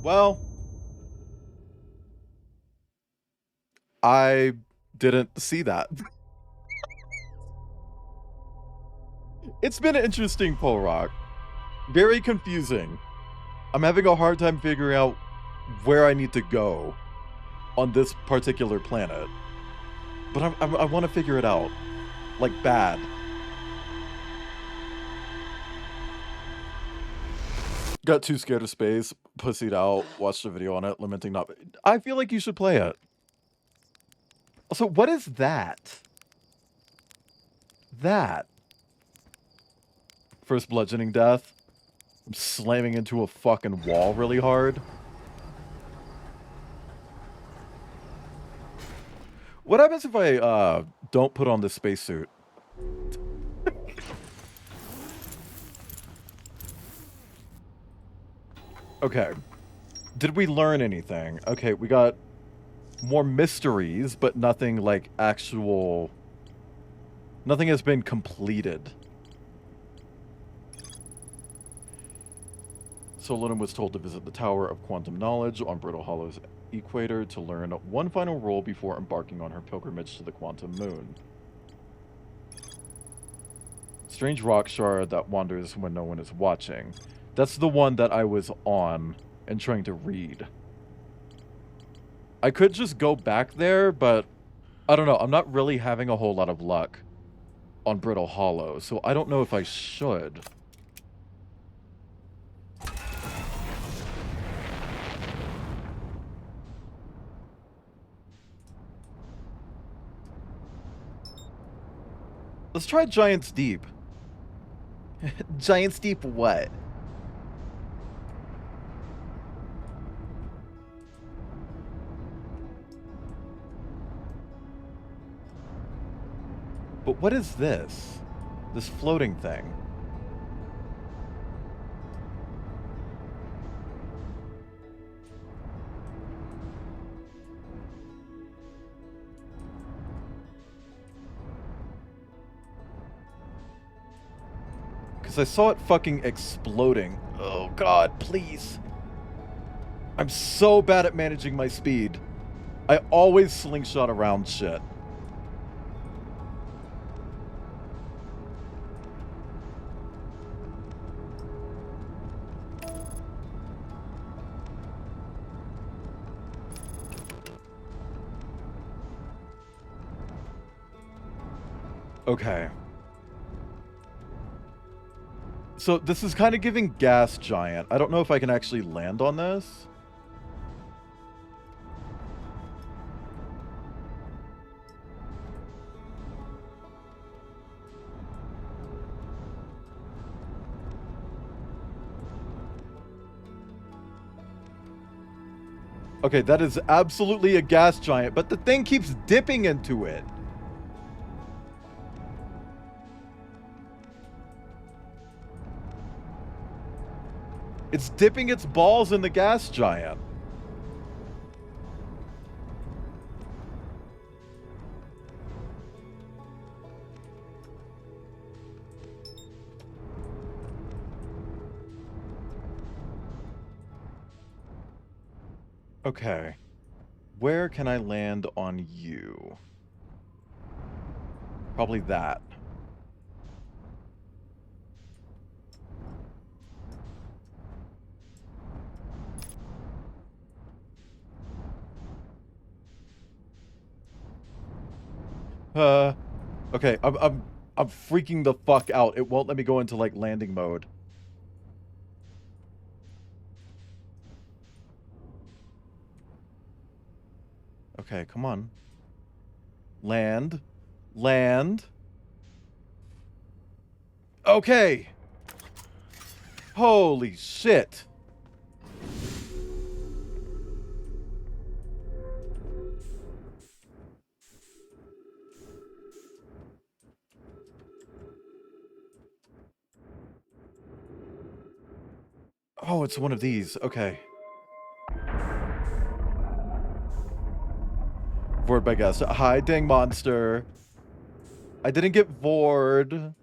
Well, I didn't see that. It's been interesting, Polrock. Very confusing. I'm having a hard time figuring out where I need to go on this particular planet. But I want to figure it out. Like, bad. Got too scared of space, pussied out, watched a video on it, lamenting not... I feel like you should play it. Also, what is that? That. First bludgeoning death. I'm slamming into a fucking wall really hard. What happens if I don't put on this spacesuit? Okay. Did we learn anything? Okay, we got more mysteries, but nothing like actual... Nothing has been completed. Solodum was told to visit the Tower of Quantum Knowledge on Brittle Hollow's equator to learn one final rule before embarking on her pilgrimage to the Quantum Moon. Strange rock shard that wanders when no one is watching. That's the one that I was on and trying to read. I could just go back there, but I don't know. I'm not really having a whole lot of luck on Brittle Hollow, so I don't know if I should. Let's try Giant's Deep. Giant's Deep what? But what is this? This floating thing? Because I saw it fucking exploding. Oh god, please. I'm so bad at managing my speed. I always slingshot around shit. Okay. So this is kind of giving Gas Giant. I don't know if I can actually land on this. Okay, that is absolutely a Gas Giant, but the thing keeps dipping into it. It's dipping its balls in the Gas Giant. Okay. Where can I land on you? Probably that. Okay, I'm freaking the fuck out. It won't let me go into like landing mode. Okay, come on. Land. Land. Okay. Holy shit. Oh, it's one of these. Okay. Vored by Gas. Hi, dang monster. I didn't get vored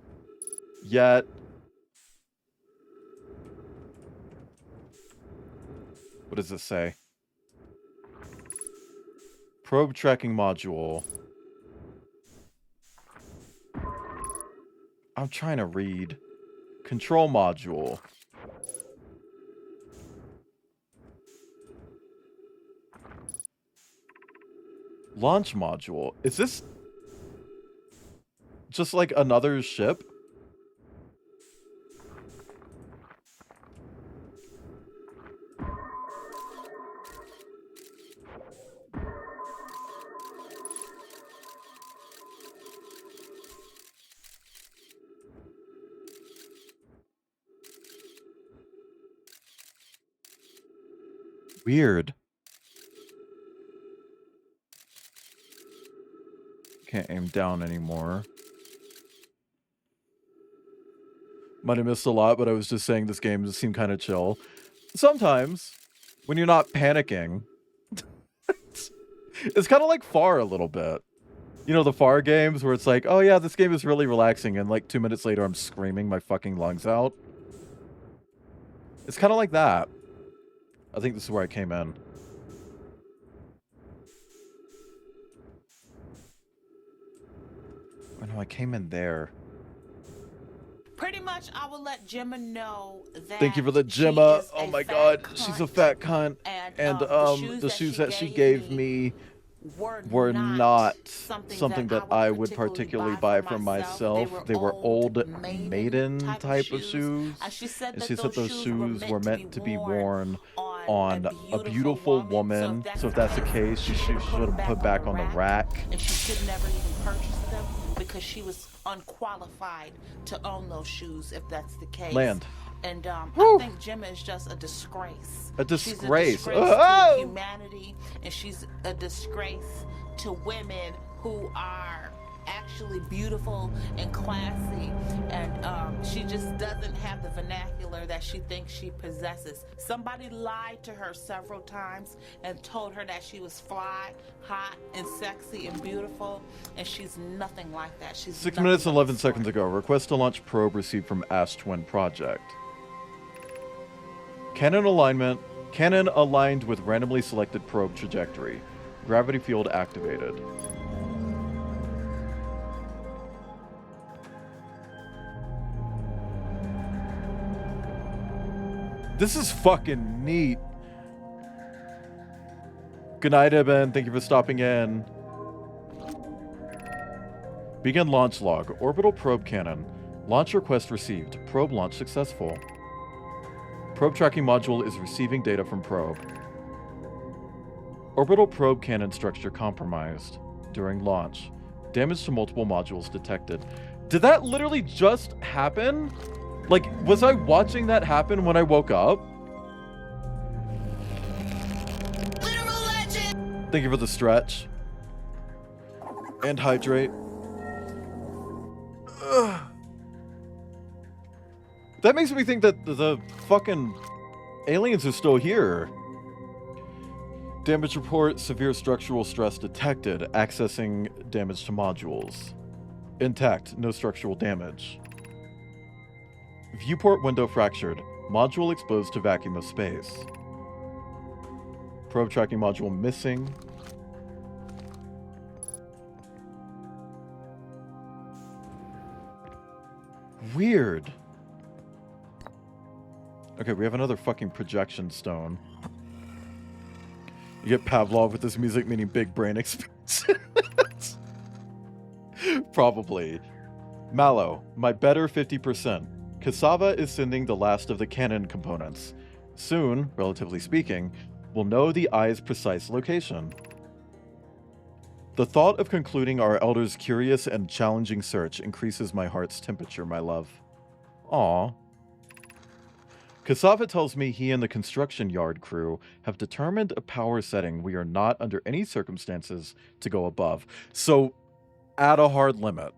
yet. What does this say? Probe tracking module. I'm trying to read. Control module. Launch module. Is this just like another ship? Weird. Can't aim down anymore. Might have missed a lot, but I was just saying this game just seemed kind of chill. Sometimes, when you're not panicking, it's kind of like Far a little bit. You know, the Far games where it's like, oh yeah, this game is really relaxing, and like 2 minutes later I'm screaming my fucking lungs out. It's kind of like that. I think this is where I came in. Oh no, I came in there. Pretty much, I will let Gemma know that. Thank you for the she Gemma. is Oh a my fat god, cunt, she's a fat cunt. And the shoes that she gave me were not something that I would particularly buy for myself. They were old maiden type of shoes. And she said And that she said those shoes were meant to be worn on a beautiful woman. So if that's the case, you should have put back on the rack. And she should never even purchase them because she was unqualified to own those shoes, if that's the case. Land. And I think Gemma is just a disgrace. A disgrace. She's a disgrace Oh! to humanity, and she's a disgrace to women who are actually beautiful and classy. And she just doesn't have the vernacular that she thinks she possesses. Somebody lied to her several times and told her that she was fly, hot, and sexy and beautiful, and she's nothing like that. She's 6 nothing minutes and but 11 seconds ago. Request to launch probe received from Ash Twin Project. Cannon alignment. Cannon aligned with randomly selected probe trajectory. Gravity field activated. This is fucking neat. Good night, Eben. Thank you for stopping in. Begin launch log. Orbital probe cannon. Launch request received. Probe launch successful. Probe tracking module is receiving data from probe. Orbital probe cannon structure compromised during launch. Damage to multiple modules detected. Did that literally just happen? Like, was I watching that happen when I woke up? Literal legend! Thank you for the stretch. And hydrate. Ugh. That makes me think that the fucking aliens are still here. Damage report, severe structural stress detected. Accessing damage to modules. Intact, no structural damage. Viewport window fractured. Module exposed to vacuum of space. Probe tracking module missing. Weird. Okay, we have another fucking projection stone. You get Pavlov with this music, meaning big brain expansion. Probably. Mallow, my better 50%. Cassava is sending the last of the cannon components. Soon, relatively speaking, we'll know the eye's precise location. The thought of concluding our elder's curious and challenging search increases my heart's temperature, my love. Aw. Cassava tells me he and the construction yard crew have determined a power setting we are not under any circumstances to go above. So, add a hard limit.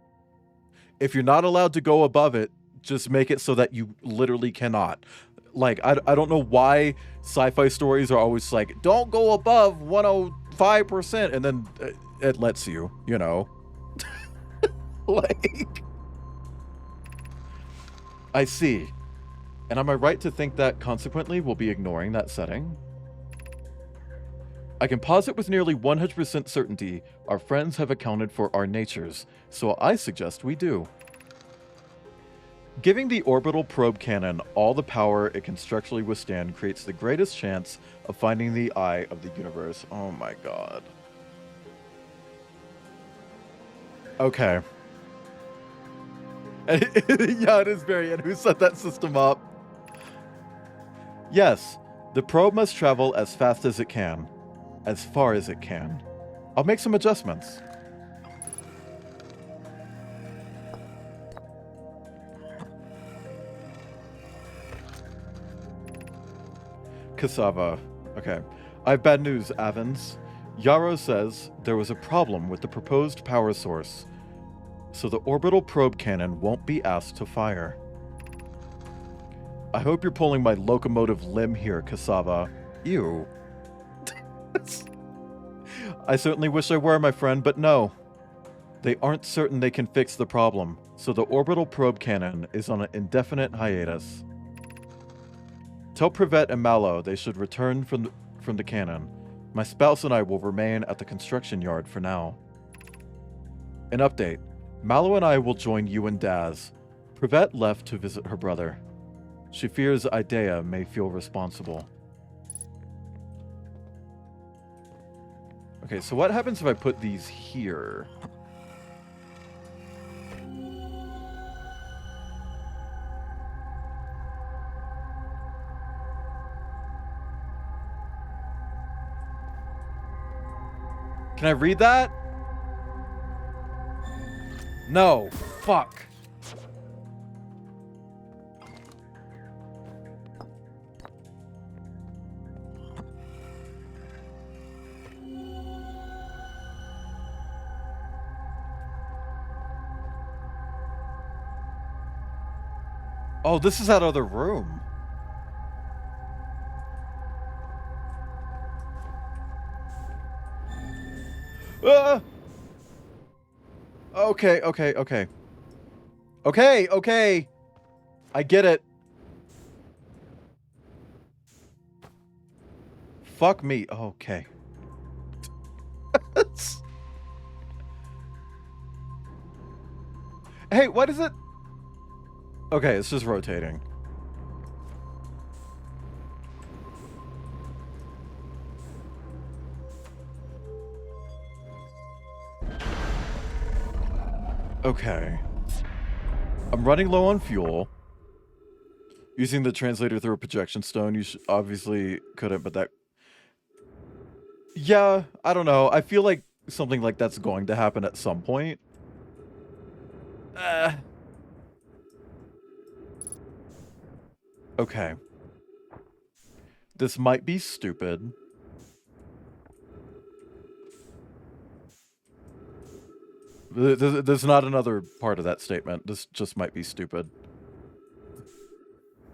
If you're not allowed to go above it, just make it so that you literally cannot. Like, I don't know why sci-fi stories are always like, don't go above 105%, and then it lets you, you know. Like, I see. And am I right to think that consequently we'll be ignoring that setting? I can posit with nearly 100% certainty our friends have accounted for our natures, so I suggest we do. Giving the orbital probe cannon all the power it can structurally withstand creates the greatest chance of finding the eye of the universe. Oh my god. Okay. Yeah, it is very. And who set that system up? Yes, the probe must travel as fast as it can. As far as it can. I'll make some adjustments. Cassava, Okay. I have bad news, Avens. Yarrow says there was a problem with the proposed power source, so the orbital probe cannon won't be asked to fire. I hope you're pulling my locomotive limb here, Cassava. Ew. I certainly wish I were, my friend, but no. They aren't certain they can fix the problem, so the orbital probe cannon is on an indefinite hiatus. Tell Privet and Mallow they should return from the cannon. My spouse and I will remain at the construction yard for now. An update. Mallow and I will join you and Daz. Privet left to visit her brother. She fears Idea may feel responsible. Okay, so what happens if I put these here? Can I read that? No. Fuck. Oh, this is that other room. Okay. Okay. I get it. Fuck me. Okay. Hey, what is it? Okay, it's just rotating. Okay. I'm running low on fuel. Using the translator through a projection stone, you obviously couldn't, but that... Yeah, I don't know. I feel like something like that's going to happen at some point. Okay. This might be stupid. There's not another part of that statement. This just might be stupid.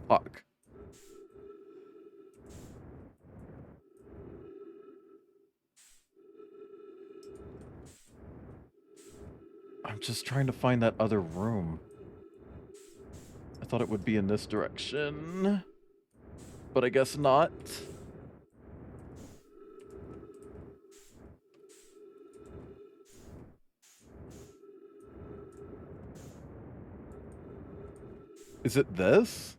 Fuck. I'm just trying to find that other room. I thought it would be in this direction, but I guess not. Is it this?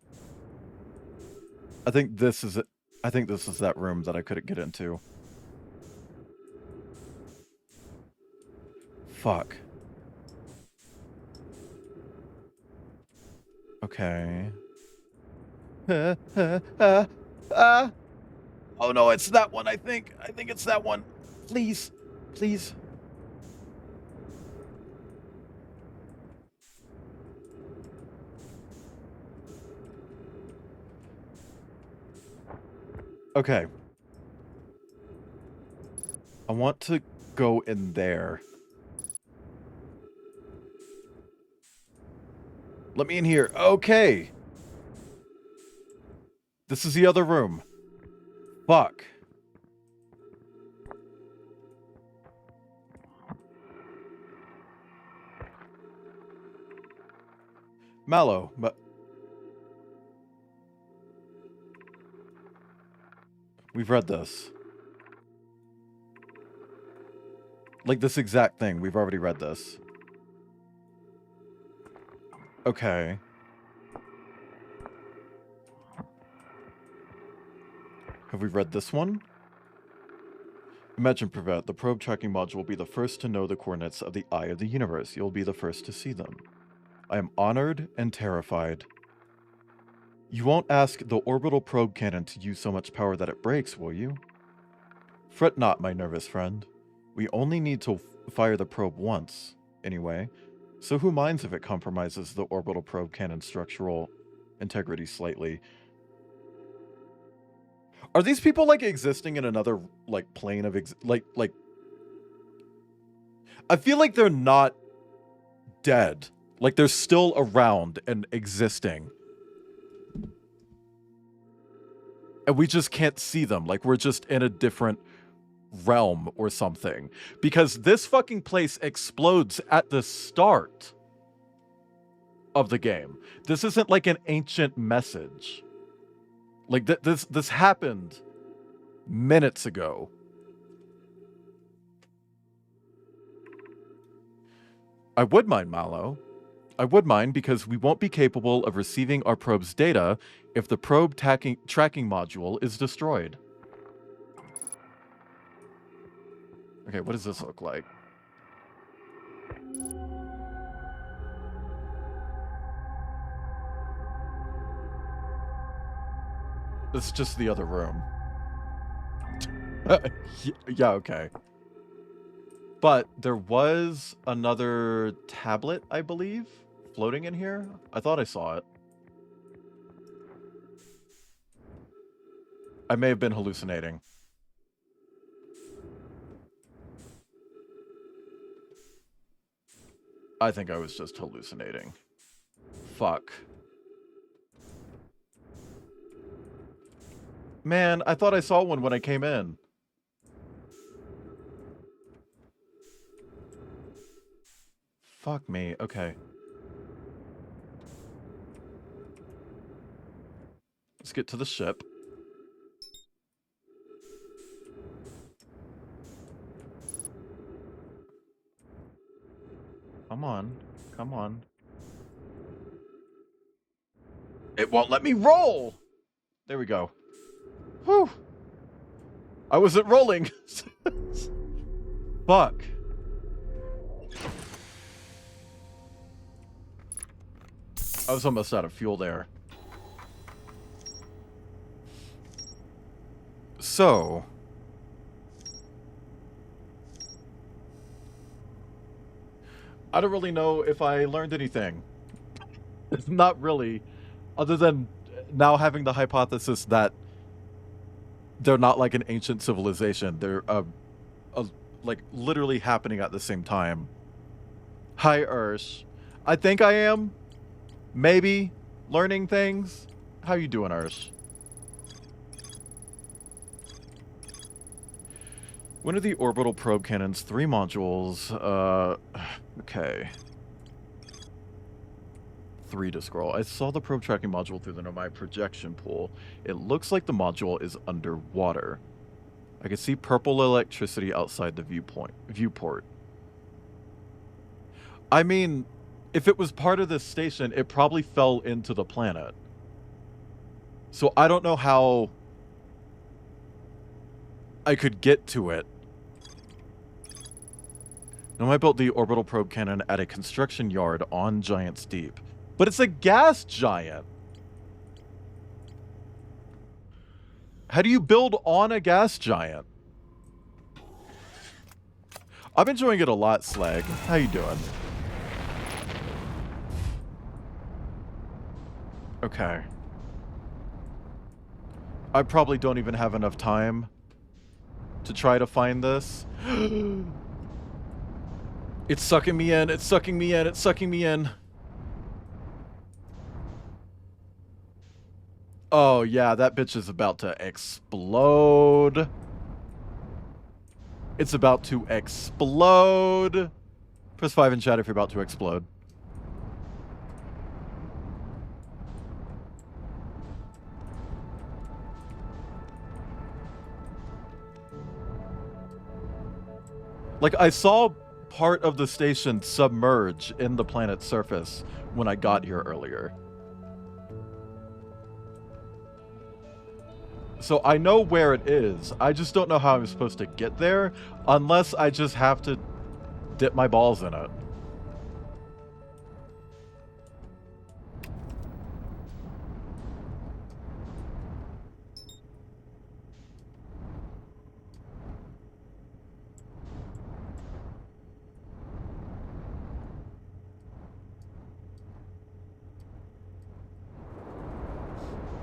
I think this is it. I think this is that room that I couldn't get into. Fuck. Okay. Oh no, it's that one, I think. I think it's that one. Please. Please. Okay. I want to go in there. Let me in here. Okay. This is the other room. Fuck. Mallow, but... We've read this. Like this exact thing. We've already read this. Okay. Have we read this one? Imagine, Privet, the probe tracking module will be the first to know the coordinates of the eye of the universe. You'll be the first to see them. I am honored and terrified. You won't ask the orbital probe cannon to use so much power that it breaks, will you? Fret not, my nervous friend. We only need to fire the probe once, anyway. So who minds if it compromises the orbital probe cannon structural integrity slightly? Are these people like existing in another like plane of like I feel like they're not dead. Like they're still around and existing. And we just can't see them. Like we're just in a different realm or something. Because this fucking place explodes at the start of the game. This isn't like an ancient message. Like this happened minutes ago. I would mind, Mallow. I would mind because we won't be capable of receiving our probe's data if the probe tracking module is destroyed. Okay, what does this look like? It's just the other room. Yeah, okay. But there was another tablet, I believe, floating in here. I thought I saw it. I may have been hallucinating. I think I was just hallucinating. Fuck. Man, I thought I saw one when I came in. Fuck me. Okay. Let's get to the ship. Come on. Come on. It won't let me roll! There we go. Whew. I wasn't rolling. Fuck. I was almost out of fuel there. So... I don't really know if I learned anything. Not really. Other than now having the hypothesis that they're not like an ancient civilization. They're like literally happening at the same time. Hi, Ursh. I think I am. Maybe learning things. How you doing, Ursh? When are the orbital probe cannons? 3 modules. Okay. 3 to scroll. I saw the probe tracking module through the Nomai projection pool. It looks like the module is underwater. I can see purple electricity outside the viewport. I mean, if it was part of this station, it probably fell into the planet. So I don't know how I could get to it. Nomai built the orbital probe cannon at a construction yard on Giant's Deep. But it's a gas giant. How do you build on a gas giant? I'm enjoying it a lot, Slag. How you doing? Okay. I probably don't even have enough time to try to find this. It's sucking me in. It's sucking me in. It's sucking me in. Oh, yeah, that bitch is about to explode. It's about to explode. Press 5 in chat if you're about to explode. Like, I saw part of the station submerge in the planet's surface when I got here earlier. So I know where it is. I just don't know how I'm supposed to get there unless I just have to dip my balls in it.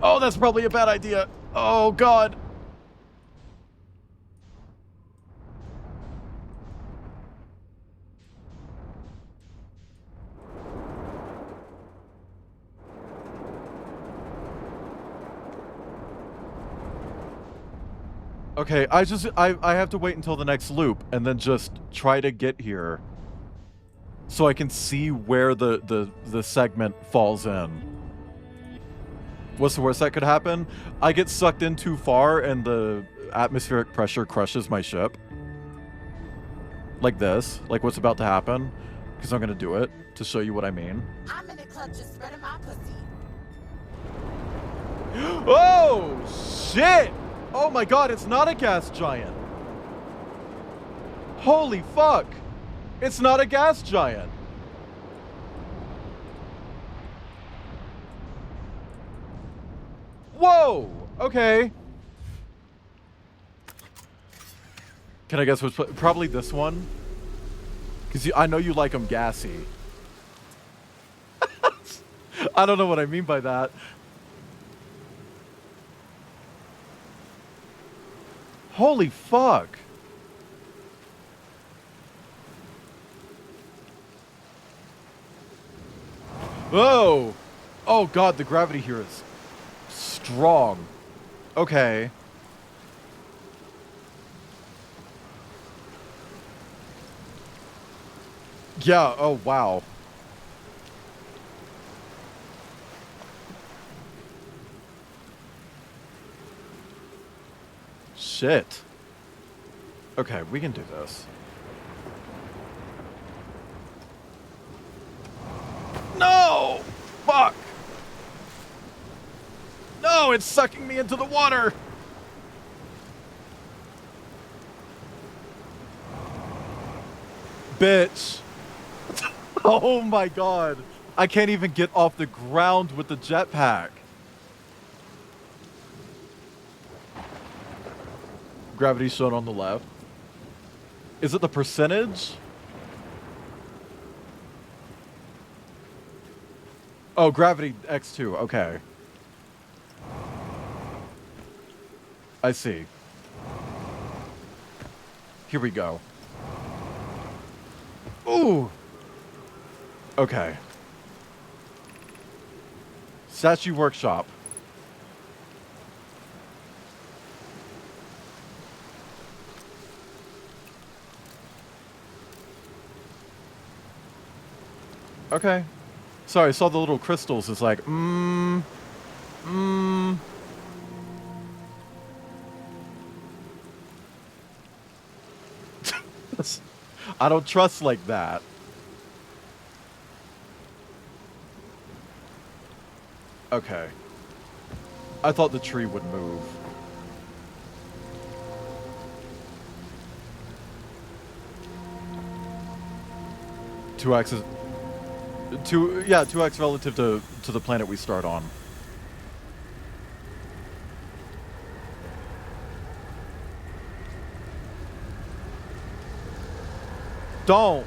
Oh, that's probably a bad idea. Oh, God. Okay, I have to wait until the next loop and then just try to get here so I can see where the segment falls in. What's the worst that could happen? I get sucked in too far and the atmospheric pressure crushes my ship. Like this, like what's about to happen. Because I'm gonna do it to show you what I mean. I'm in the club just spreading my pussy. Oh, shit! Oh my god, it's not a gas giant. Holy fuck! It's not a gas giant. Whoa! Okay. Can I guess what's probably this one? Because I know you like them gassy. I don't know what I mean by that. Holy fuck. Whoa. Oh god, the gravity here is strong. Okay. Yeah, oh wow. Shit. Okay, we can do this. No! Fuck! No, it's sucking me into the water! Bitch. Oh my god. I can't even get off the ground with the jetpack. Gravity shown on the left. Is it the percentage? Oh, gravity X2. Okay. I see. Here we go. Ooh. Okay. Statue Workshop. Okay. Sorry, I saw the little crystals. It's like, I don't trust like that. Okay. I thought the tree would move. Two X is... yeah, 2x relative to the planet we start on. Don't.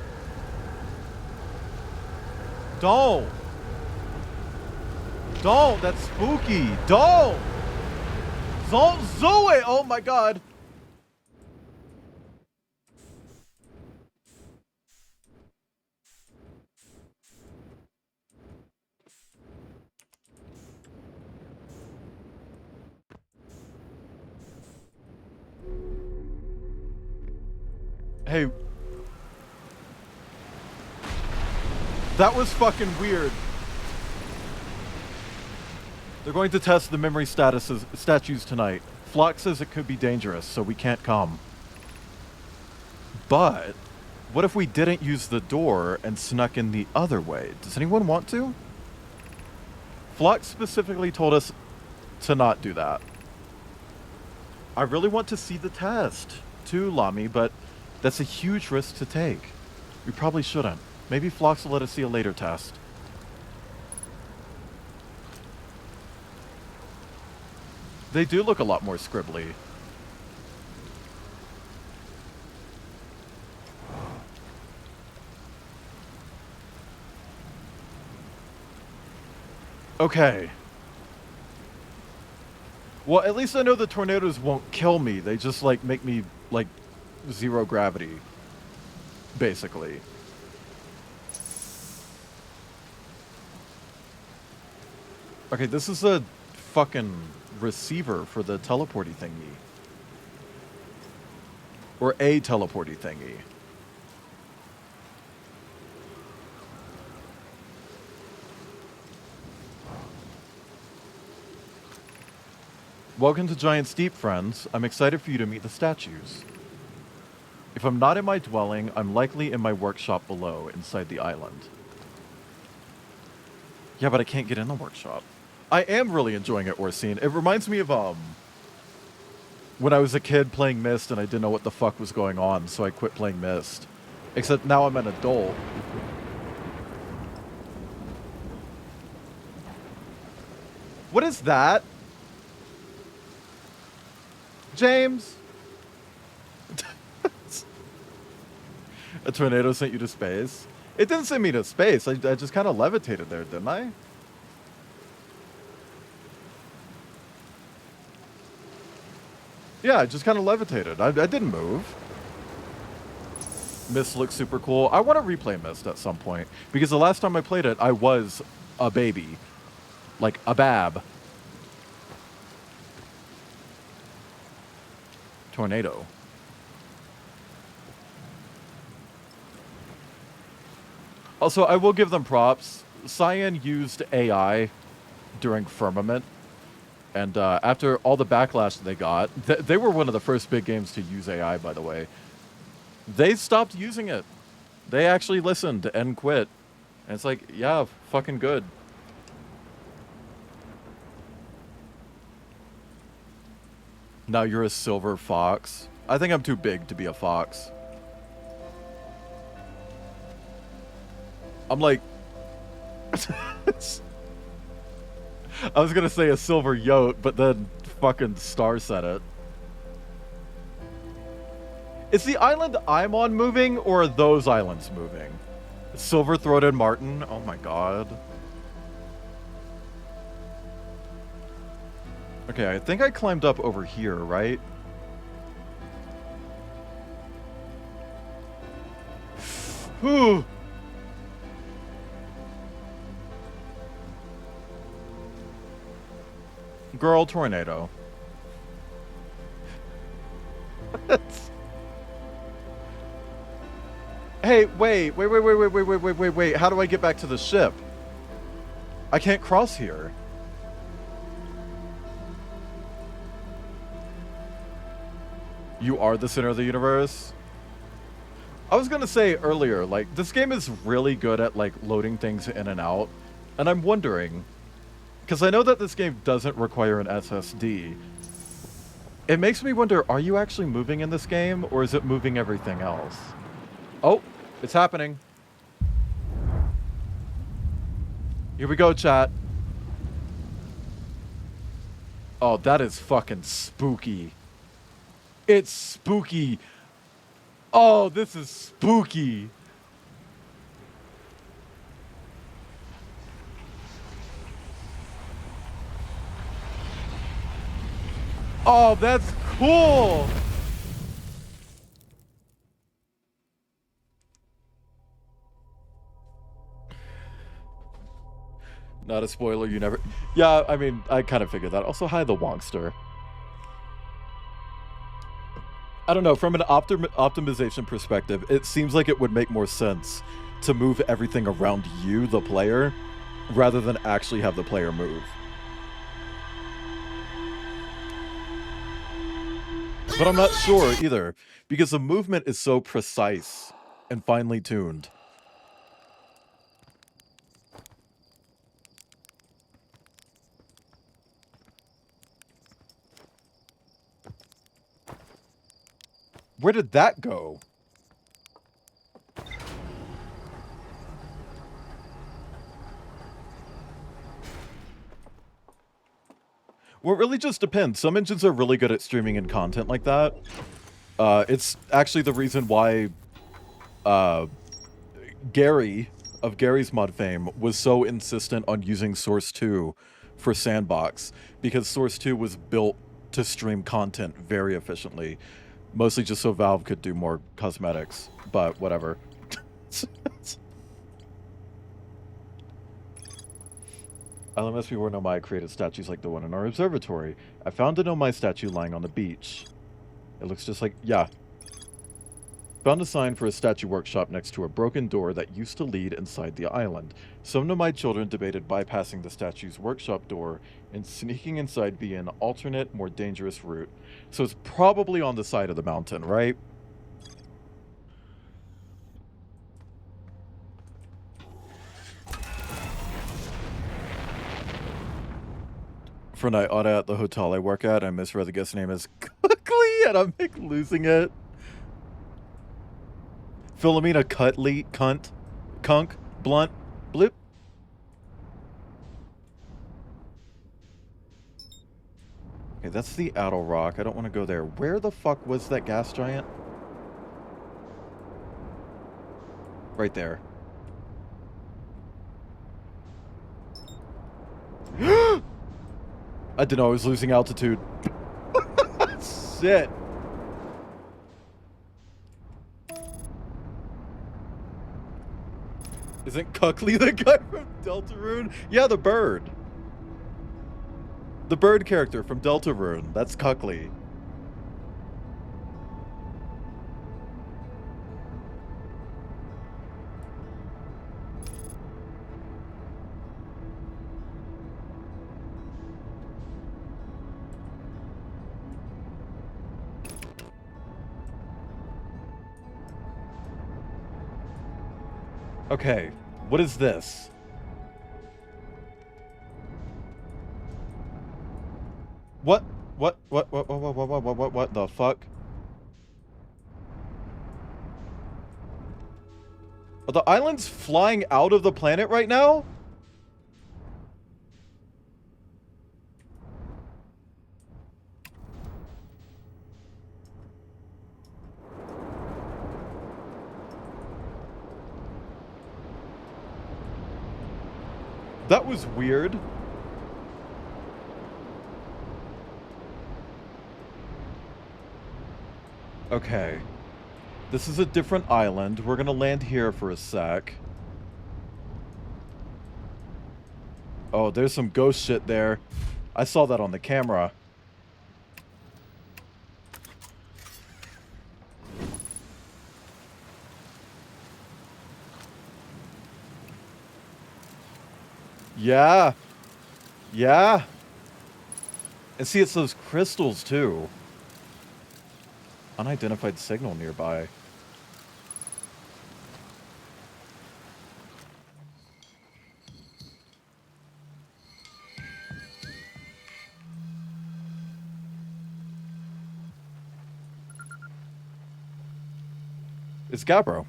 Don't. Don't. That's spooky. Don't. Don't do it. Oh my god. Hey. That was fucking weird. They're going to test the memory statues tonight. Flock says it could be dangerous, so we can't come. But what if we didn't use the door and snuck in the other way? Does anyone want to? Flock specifically told us to not do that. I really want to see the test too, Lami, but that's a huge risk to take. We probably shouldn't. Maybe Phlox will let us see a later test. They do look a lot more scribbly. Okay. Well, at least I know the tornadoes won't kill me. They just, like, make me, like, zero gravity. Basically. Okay, this is a fucking receiver for the teleporty thingy. Or a teleporty thingy. Welcome to Giant Steep, friends. I'm excited for you to meet the statues. If I'm not in my dwelling, I'm likely in my workshop below, inside the island. Yeah, but I can't get in the workshop. I am really enjoying it, Orsine. It reminds me of, when I was a kid playing Myst and I didn't know what the fuck was going on, so I quit playing Myst. Except now I'm an adult. What is that? James? A tornado sent you to space? It didn't send me to space. I just kind of levitated there, didn't I? Yeah, I just kind of levitated. I didn't move. Myst looks super cool. I want to replay Myst at some point. Because the last time I played it, I was a baby. Like, a bab. Tornado. Also, I will give them props. Cyan used AI during Firmament. And after all the backlash they got, they were one of the first big games to use AI, by the way. They stopped using it. They actually listened and quit. And it's like, yeah, fucking good. Now you're a silver fox. I think I'm too big to be a fox. I'm like... I was gonna say a silver yote, but then fucking Star said it. Is the island I'm on moving, or are those islands moving? Silver-throated marten? Oh my god. Okay, I think I climbed up over here, right? Whew. Girl tornado. Hey, wait. How do I get back to the ship? I can't cross here. You are the center of the universe? I was gonna say earlier, like, this game is really good at, like, loading things in and out. And I'm wondering, because I know that this game doesn't require an SSD. It makes me wonder, are you actually moving in this game, or is it moving everything else? Oh, it's happening. Here we go, chat. Oh, that is fucking spooky. It's spooky. Oh, this is spooky. Oh, that's cool. Not a spoiler, you never... Yeah, I mean, I kind of figured that. Also, hi, the Wonkster. I don't know, from an optimization perspective, it seems like it would make more sense to move everything around you, the player, rather than actually have the player move. But I'm not sure either, because the movement is so precise and finely tuned. Where did that go? Well, it really just depends. Some engines are really good at streaming in content like that. It's actually the reason why Gary, of Gary's Mod fame, was so insistent on using Source 2 for Sandbox, because Source 2 was built to stream content very efficiently. Mostly just so Valve could do more cosmetics, but whatever. LMS before Nomai created statues like the one in our observatory. I found a Nomai statue lying on the beach. It looks just like... Yeah. Found a sign for a statue workshop next to a broken door that used to lead inside the island. Some of my children debated bypassing the statue's workshop door and sneaking inside via an alternate, more dangerous route. So it's probably on the side of the mountain, right? For night audit at the hotel I work at, I misread the guest name as Cookley, and I'm like losing it. Philomena Cutley, cunt, kunk, blunt, blip. Okay, that's the Adel Rock. I don't want to go there. Where the fuck was that gas giant? Right there. I didn't know I was losing altitude. Shit. Isn't Cuckley the guy from Deltarune? Yeah, the bird. The bird character from Deltarune. That's Cuckley. Okay, what is this? What the fuck? Are the islands flying out of the planet right now? That was weird. Okay. This is a different island. We're gonna land here for a sec. Oh, there's some ghost shit there. I saw that on the camera. Yeah. Yeah. And see, it's those crystals, too. Unidentified signal nearby. It's Gabbro.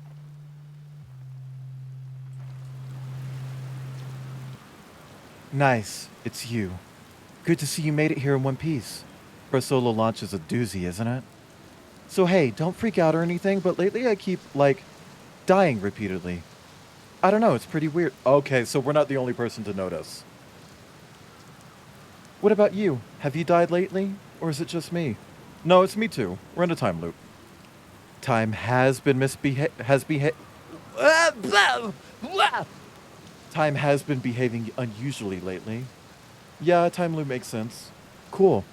Nice. It's you. Good to see you made it here in one piece. For a solo launch is a doozy, isn't it? So hey, don't freak out or anything, but lately I keep, like, dying repeatedly. I don't know, it's pretty weird. Okay, so we're not the only person to notice. What about you? Have you died lately? Or is it just me? No, it's me too. We're in a time loop. Time has been Time has been behaving unusually lately. Yeah, time loop makes sense. Cool.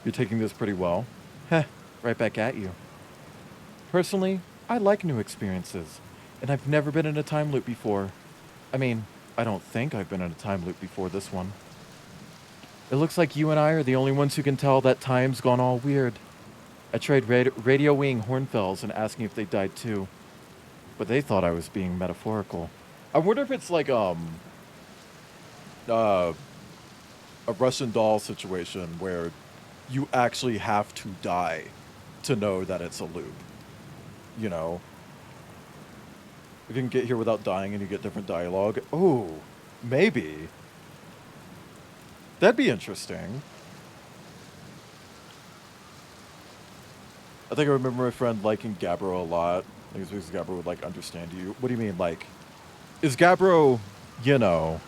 You're taking this pretty well. Heh, right back at you. Personally, I like new experiences, and I've never been in a time loop before. I mean, I don't think I've been in a time loop before this one. It looks like you and I are the only ones who can tell that time's gone all weird. I tried radioing Hornfells and asking if they died too, but they thought I was being metaphorical. I wonder if it's like a Russian doll situation where you actually have to die to know that it's a loop. You know? If you can get here without dying and you get different dialogue. Oh, maybe. That'd be interesting. I think I remember my friend liking Gabbro a lot. I think it's because Gabbro would, like, understand you. What do you mean, like... Is Gabbro, you know...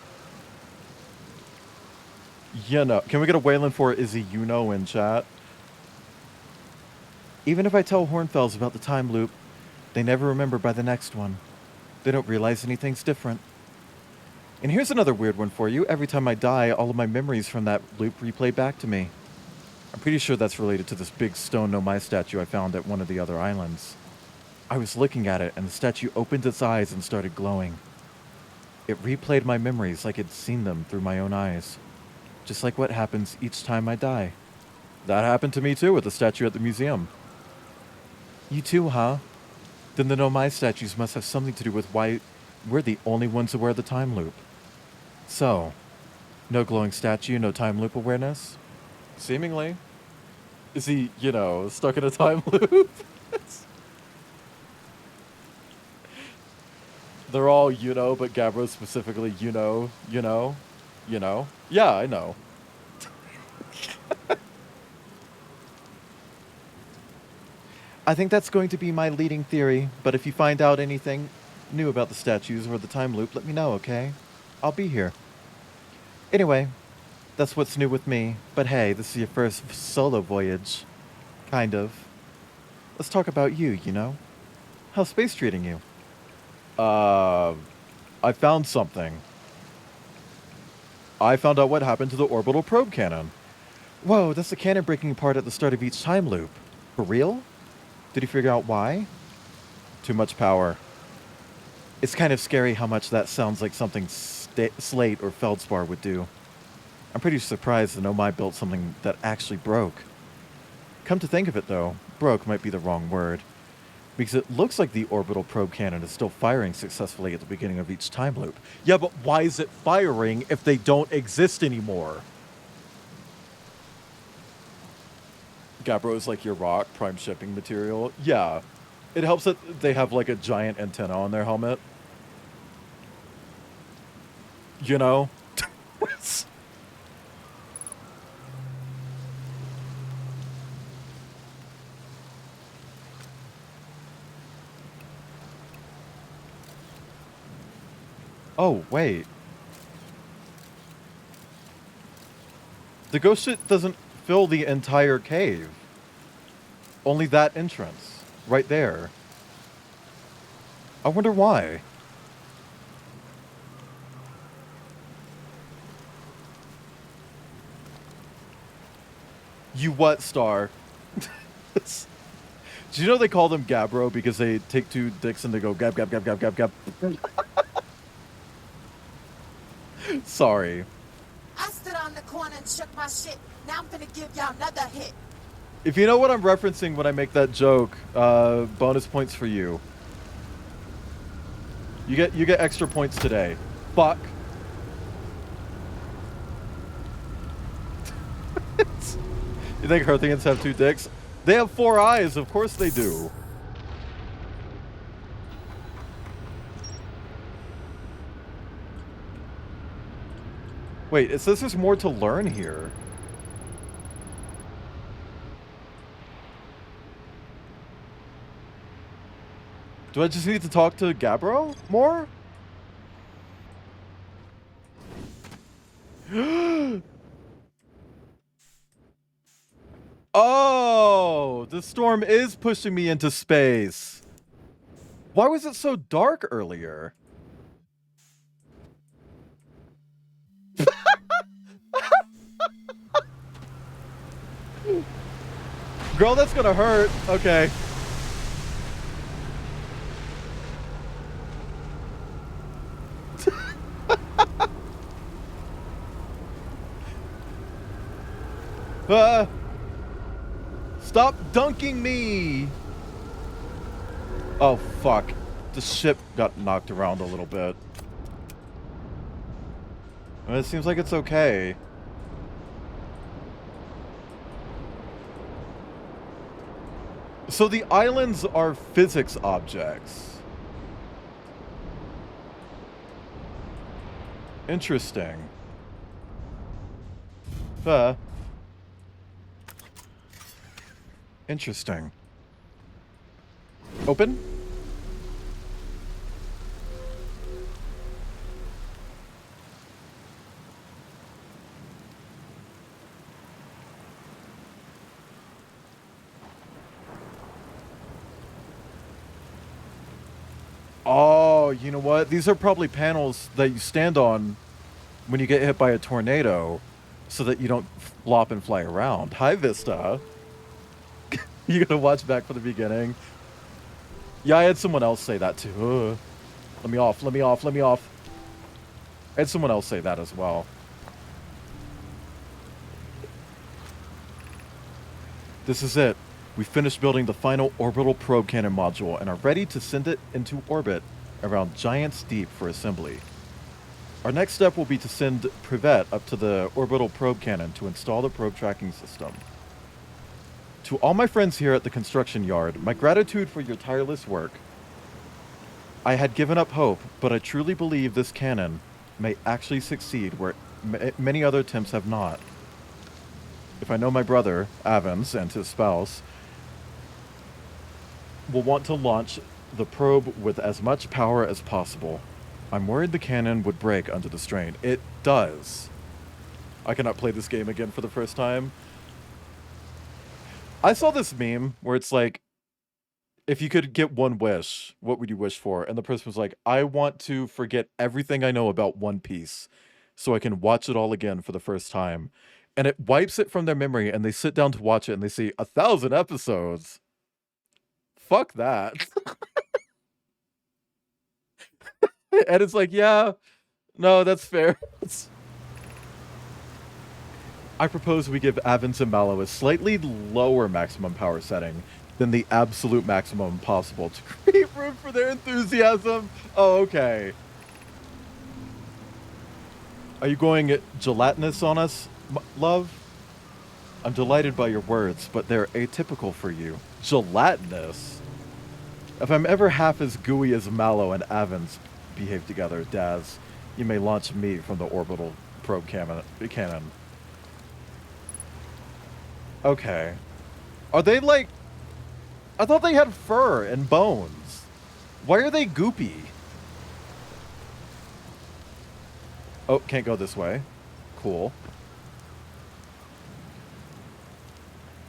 Can we get a Wayland for is he in chat? Even if I tell Hornfells about the time loop, they never remember by the next one. They don't realize anything's different. And here's another weird one for you. Every time I die, all of my memories from that loop replay back to me. I'm pretty sure that's related to this big stone Nomai statue I found at one of the other islands. I was looking at it, and the statue opened its eyes and started glowing. It replayed my memories like I'd seen them through my own eyes, just like what happens each time I die. That happened to me too with the statue at the museum. You too, huh? Then the Nomai statues must have something to do with why we're the only ones aware of the time loop. So, no glowing statue, no time loop awareness? Seemingly. Is he, stuck in a time loop? They're all but Gabbro specifically, Yeah, I know. I think that's going to be my leading theory, but if you find out anything new about the statues or the time loop, let me know, okay? I'll be here. Anyway, that's what's new with me. But hey, this is your first solo voyage. Kind of. Let's talk about you, How's space treating you? I found something. I found out what happened to the orbital probe cannon. Whoa, that's the cannon breaking apart at the start of each time loop. For real? Did you figure out why? Too much power. It's kind of scary how much that sounds like something Slate or Feldspar would do. I'm pretty surprised that Nomai built something that actually broke. Come to think of it though, broke might be the wrong word, because it looks like the orbital probe cannon is still firing successfully at the beginning of each time loop. Yeah, but why is it firing if they don't exist anymore? Gabbro is like your rock, prime shipping material. Yeah. It helps that they have like a giant antenna on their helmet. Oh, wait. The ghost shit doesn't fill the entire cave. Only that entrance. Right there. I wonder why. You what, Star? Do you know they call them Gabbro because they take two dicks and they go gab, gab, gab, gab, gab, gab? Sorry. I stood on the corner and shook my shit. Now I'm gonna give y'all another hit. If you know what I'm referencing when I make that joke, bonus points for you. You get extra points today. Fuck. You think Hearthians have two dicks? They have 4 eyes, of course they do. Wait, it says there's more to learn here. Do I just need to talk to Gabbro more? Oh, the storm is pushing me into space. Why was it so dark earlier? Girl, that's gonna hurt. Okay. Stop dunking me! Oh, fuck. The ship got knocked around a little bit. It seems like it's okay. So the islands are physics objects. Interesting. Interesting. Open? Oh, you know what? These are probably panels that you stand on when you get hit by a tornado so that you don't flop and fly around. Hi, Vista. You gonna watch back from the beginning? Yeah, I had someone else say that too. Let me off, let me off, let me off. I had someone else say that as well. This is it. We finished building the final orbital probe cannon module and are ready to send it into orbit around Giant's Deep for assembly. Our next step will be to send Privet up to the orbital probe cannon to install the probe tracking system. To all my friends here at the construction yard, my gratitude for your tireless work. I had given up hope, but I truly believe this cannon may actually succeed where many other attempts have not. If I know my brother, Avens, and his spouse will want to launch the probe with as much power as possible, I'm worried the cannon would break under the strain. It does. I cannot play this game again for the first time. I saw this meme where it's like, if you could get one wish, what would you wish for? And the person was like, I want to forget everything I know about One Piece so I can watch it all again for the first time. And it wipes it from their memory and they sit down to watch it and they see 1,000 episodes. Fuck that. And it's like, yeah, no, that's fair. I propose we give Avens and Mallow a slightly lower maximum power setting than the absolute maximum possible to create room for their enthusiasm. Oh, okay. Are you going gelatinous on us, love? I'm delighted by your words, but they're atypical for you. Gelatinous? If I'm ever half as gooey as Mallow and Avens behave together, Daz, you may launch me from the orbital probe cannon. Okay. Are they like... I thought they had fur and bones. Why are they goopy? Oh, can't go this way. Cool.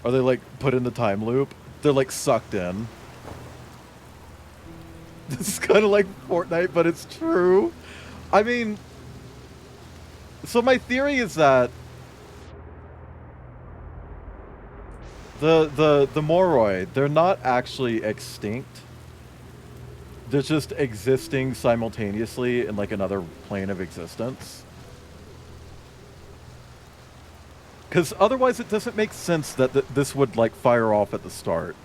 Are they like put in the time loop? They're like sucked in. This is kind of like Fortnite, but it's true. I mean... So my theory is that the Moroi, they're not actually extinct. They're just existing simultaneously in like another plane of existence. Because otherwise it doesn't make sense that this would like fire off at the start.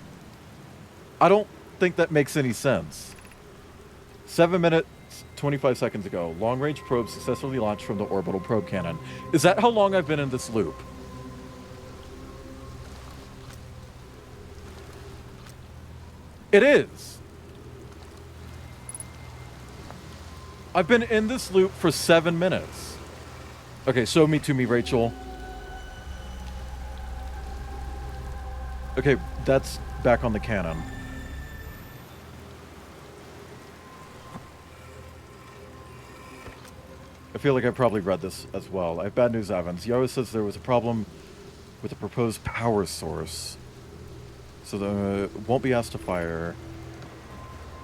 I don't think that makes any sense. 7 minutes, 25 seconds ago, long-range probe successfully launched from the orbital probe cannon. Is that how long I've been in this loop? It is. I've been in this loop for 7 minutes. Okay, show me to me, Rachel. Okay, that's back on the cannon. I feel like I probably read this as well. I have bad news, Evans. Yara says there was a problem with the proposed power source. So the won't be asked to fire.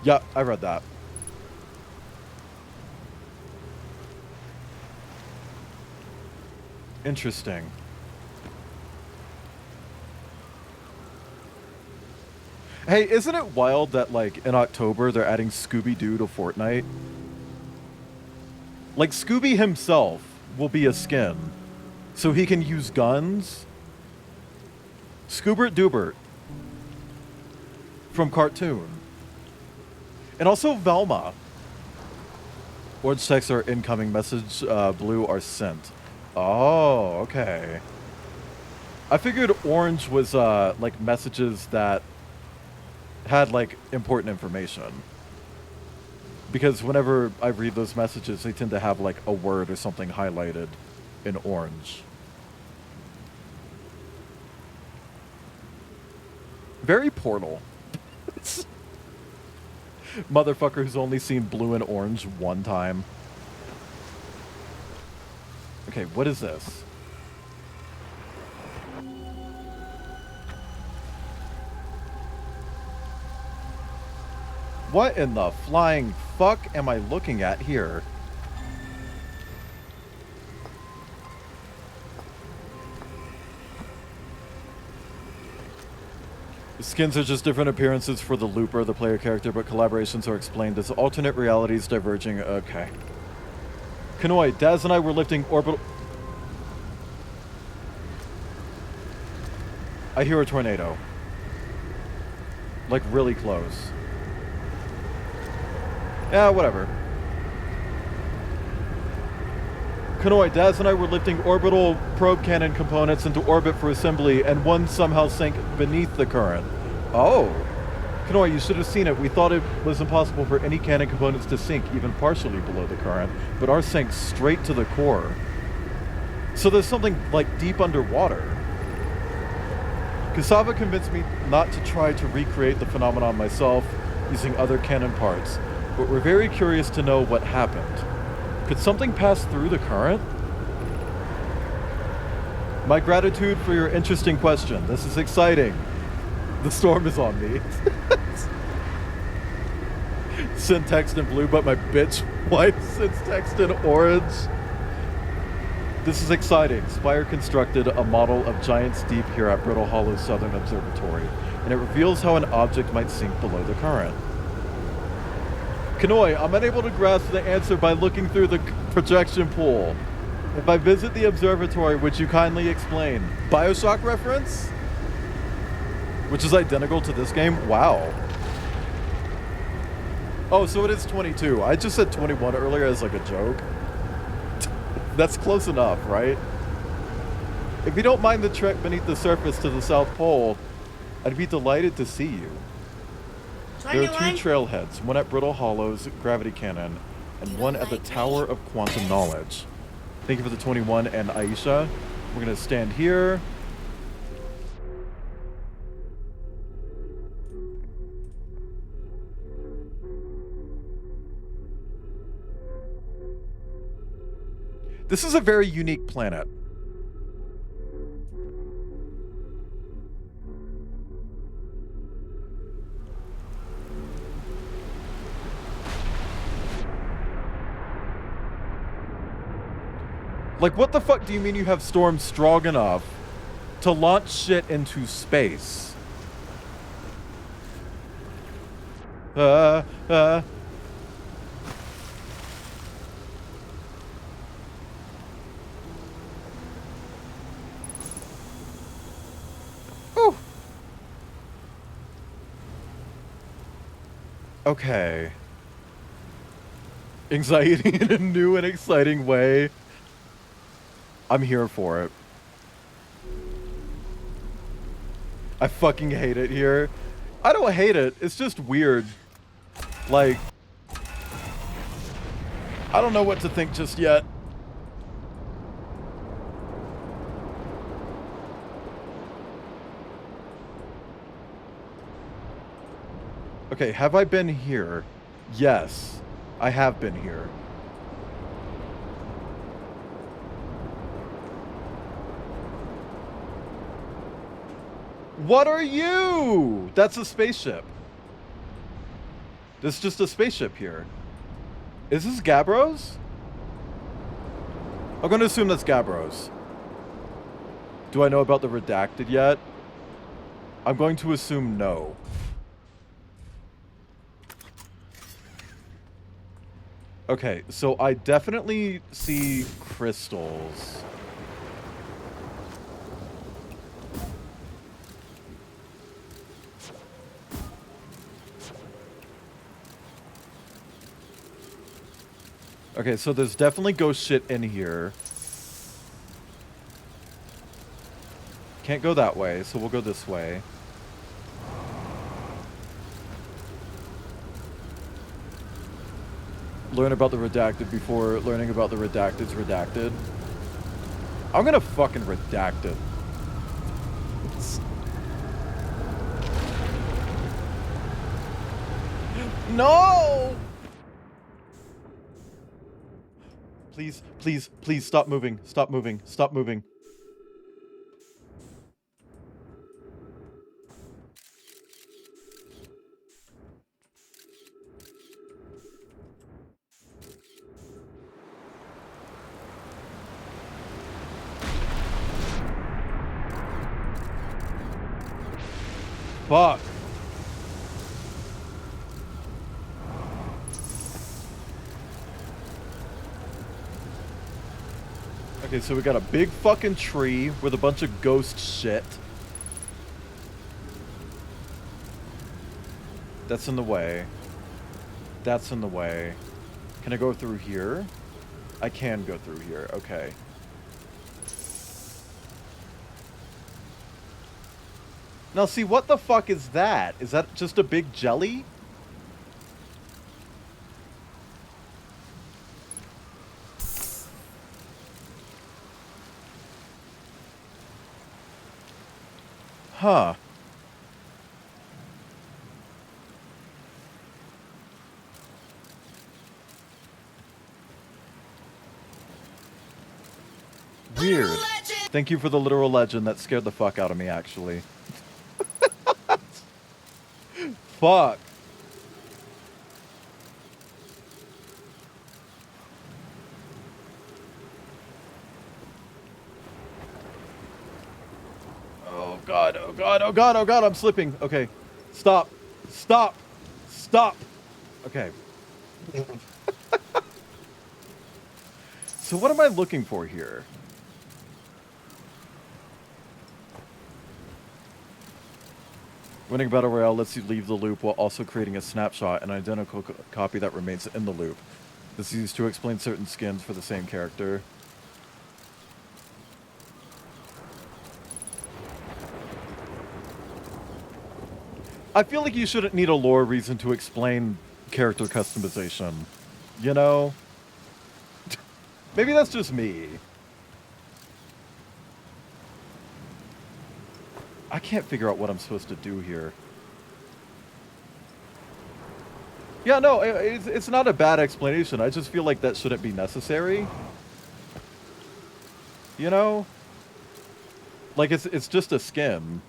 Yeah, I read that. Interesting. Hey, isn't it wild that, like, in October, they're adding Scooby-Doo to Fortnite? Like, Scooby himself will be a skin. So he can use guns. Scoobert Doobert. From Cartoon. And also Velma. Orange text or incoming message, blue are sent. Oh, okay. I figured orange was, like, messages that had like important information, because whenever I read those messages they tend to have like a word or something highlighted in orange. Very Portal. Motherfucker who's only seen blue and orange one time. Okay, what is this? What in the flying fuck am I looking at here? Skins are just different appearances for the Looper, the player character, but collaborations are explained as alternate realities diverging. Okay. Kanoi, Daz and I were lifting orbital... I hear a tornado. Like, really close. Yeah, whatever. Kanoi, Daz and I were lifting orbital probe cannon components into orbit for assembly, and one somehow sank beneath the current. Oh. Kanoi, you should have seen it. We thought it was impossible for any cannon components to sink, even partially below the current, but ours sank straight to the core. So there's something, like, deep underwater. Kasava convinced me not to try to recreate the phenomenon myself using other cannon parts, but we're very curious to know what happened. Could something pass through the current? My gratitude for your interesting question. This is exciting. The storm is on me. Send text in blue, but my bitch wife sends text in orange. This is exciting. Spire constructed a model of Giant's Deep here at Brittle Hollow Southern Observatory, and it reveals how an object might sink below the current. Kanoi, I'm unable to grasp the answer by looking through the projection pool. If I visit the observatory, would you kindly explain? BioShock reference? Which is identical to this game? Wow. Oh, so it is 22. I just said 21 earlier as like a joke. That's close enough, right? If you don't mind the trek beneath the surface to the South Pole, I'd be delighted to see you. There are two trailheads, one at Brittle Hollow's Gravity Cannon, and one at the Tower of Quantum Knowledge. Thank you for the 21, and Aisha. We're going to stand here. This is a very unique planet. Like, what the fuck do you mean you have storms strong enough to launch shit into space? Whew. Okay. Anxiety in a new and exciting way. I'm here for it. I fucking hate it here. I don't hate it. It's just weird. Like, I don't know what to think just yet. Okay, have I been here? Yes, I have been here. What are you? That's a spaceship. There's just a spaceship here. Is this Gabros? I'm going to assume that's Gabros. Do I know about the redacted yet? I'm going to assume no. Okay, so I definitely see crystals. Okay, so there's definitely ghost shit in here. Can't go that way, so we'll go this way. Learn about the redacted before learning about the redacted's redacted. I'm gonna fucking redact it. No! Please, please, please stop moving. Stop moving. Stop moving. Fuck. Okay, so we got a big fucking tree with a bunch of ghost shit. That's in the way. That's in the way. Can I go through here? I can go through here. Okay. Now, see, what the fuck is that? Is that just a big jelly? Huh. Weird. Thank you for the literal legend. That scared the fuck out of me, actually. Fuck. Oh god, oh god, oh god, oh god, I'm slipping. Okay. Stop. Stop. Stop. Okay. So what am I looking for here? Winning Battle Royale lets you leave the loop while also creating a snapshot, an identical copy that remains in the loop. This is used to explain certain skins for the same character. I feel like you shouldn't need a lore reason to explain character customization. You know? Maybe that's just me. I can't figure out what I'm supposed to do here. Yeah, no, it's not a bad explanation. I just feel like that shouldn't be necessary. You know? Like, it's just a skin.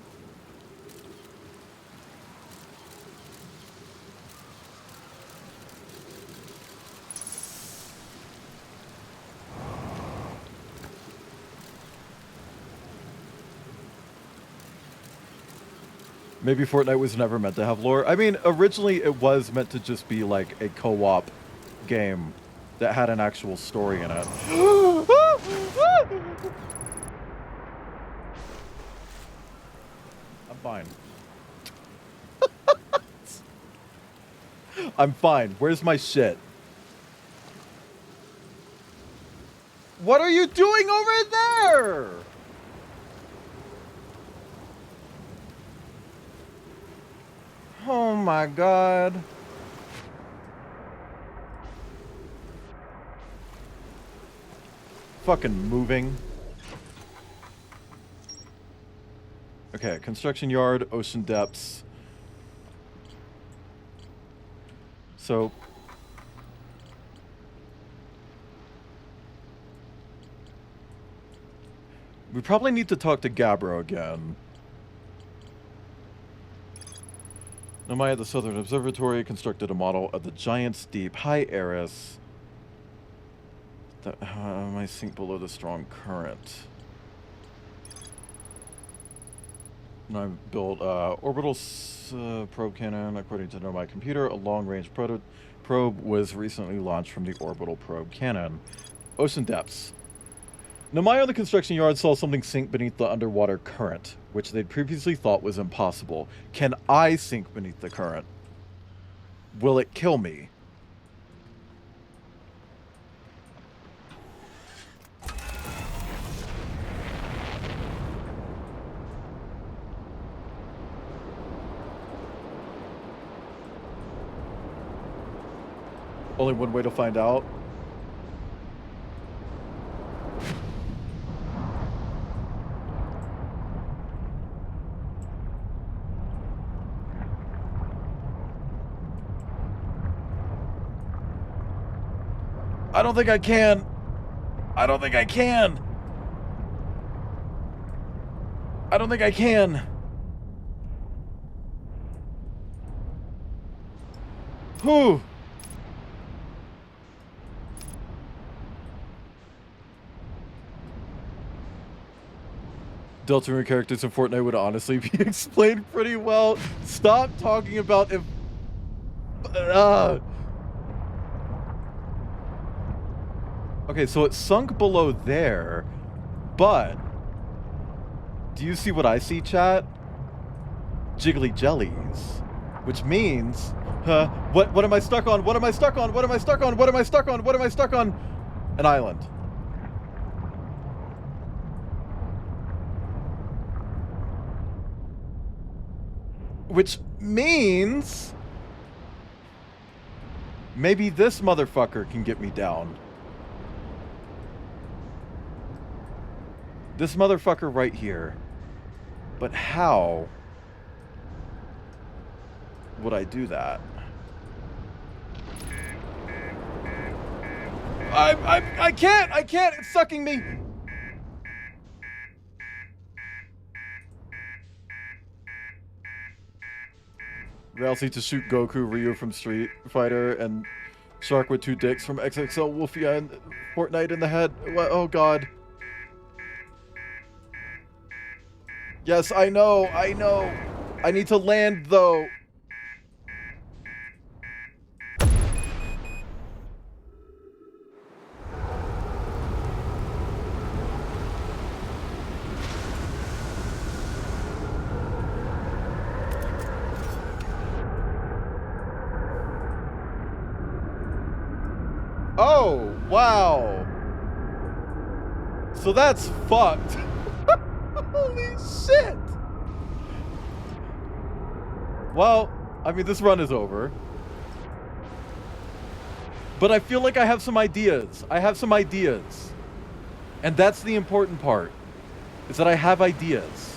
Maybe Fortnite was never meant to have lore. I mean, originally it was meant to just be like a co-op game that had an actual story in it. I'm fine. I'm fine. Where's my shit? What are you doing over there? Oh my god. Fucking moving. Okay, construction yard, ocean depths. So we probably need to talk to Gabbro again. Nomai at the Southern Observatory constructed a model of the Giant's Deep High Eris that might sink below the strong current. And I built orbital probe cannon. According to Nomai Computer, a long-range probe was recently launched from the orbital probe cannon. Ocean depths. Nomai on the construction yard saw something sink beneath the underwater current, which they'd previously thought was impossible. Can I sink beneath the current? Will it kill me? Only one way to find out. I don't think I can. I don't think I can. I don't think I can. Whew. Deltarune characters in Fortnite would honestly be explained pretty well. Stop talking about if. Okay, so it sunk below there, but do you see what I see, chat? Jiggly jellies, which means, what am I stuck on? What am I stuck on? What am I stuck on? What am I stuck on? What am I stuck on? An island. Which means maybe this motherfucker can get me down. This motherfucker right here. But how would I do that? I can't, it's sucking me. Ralsei to shoot Goku, Ryu from Street Fighter, and Shark with 2 dicks from XXL Wolfia and Fortnite in the head. What? Oh god. Yes, I know. I need to land though. Oh, wow. So that's fucked. Holy shit. Well, I mean, this run is over. But I feel like I have some ideas. And that's the important part, is that I have ideas.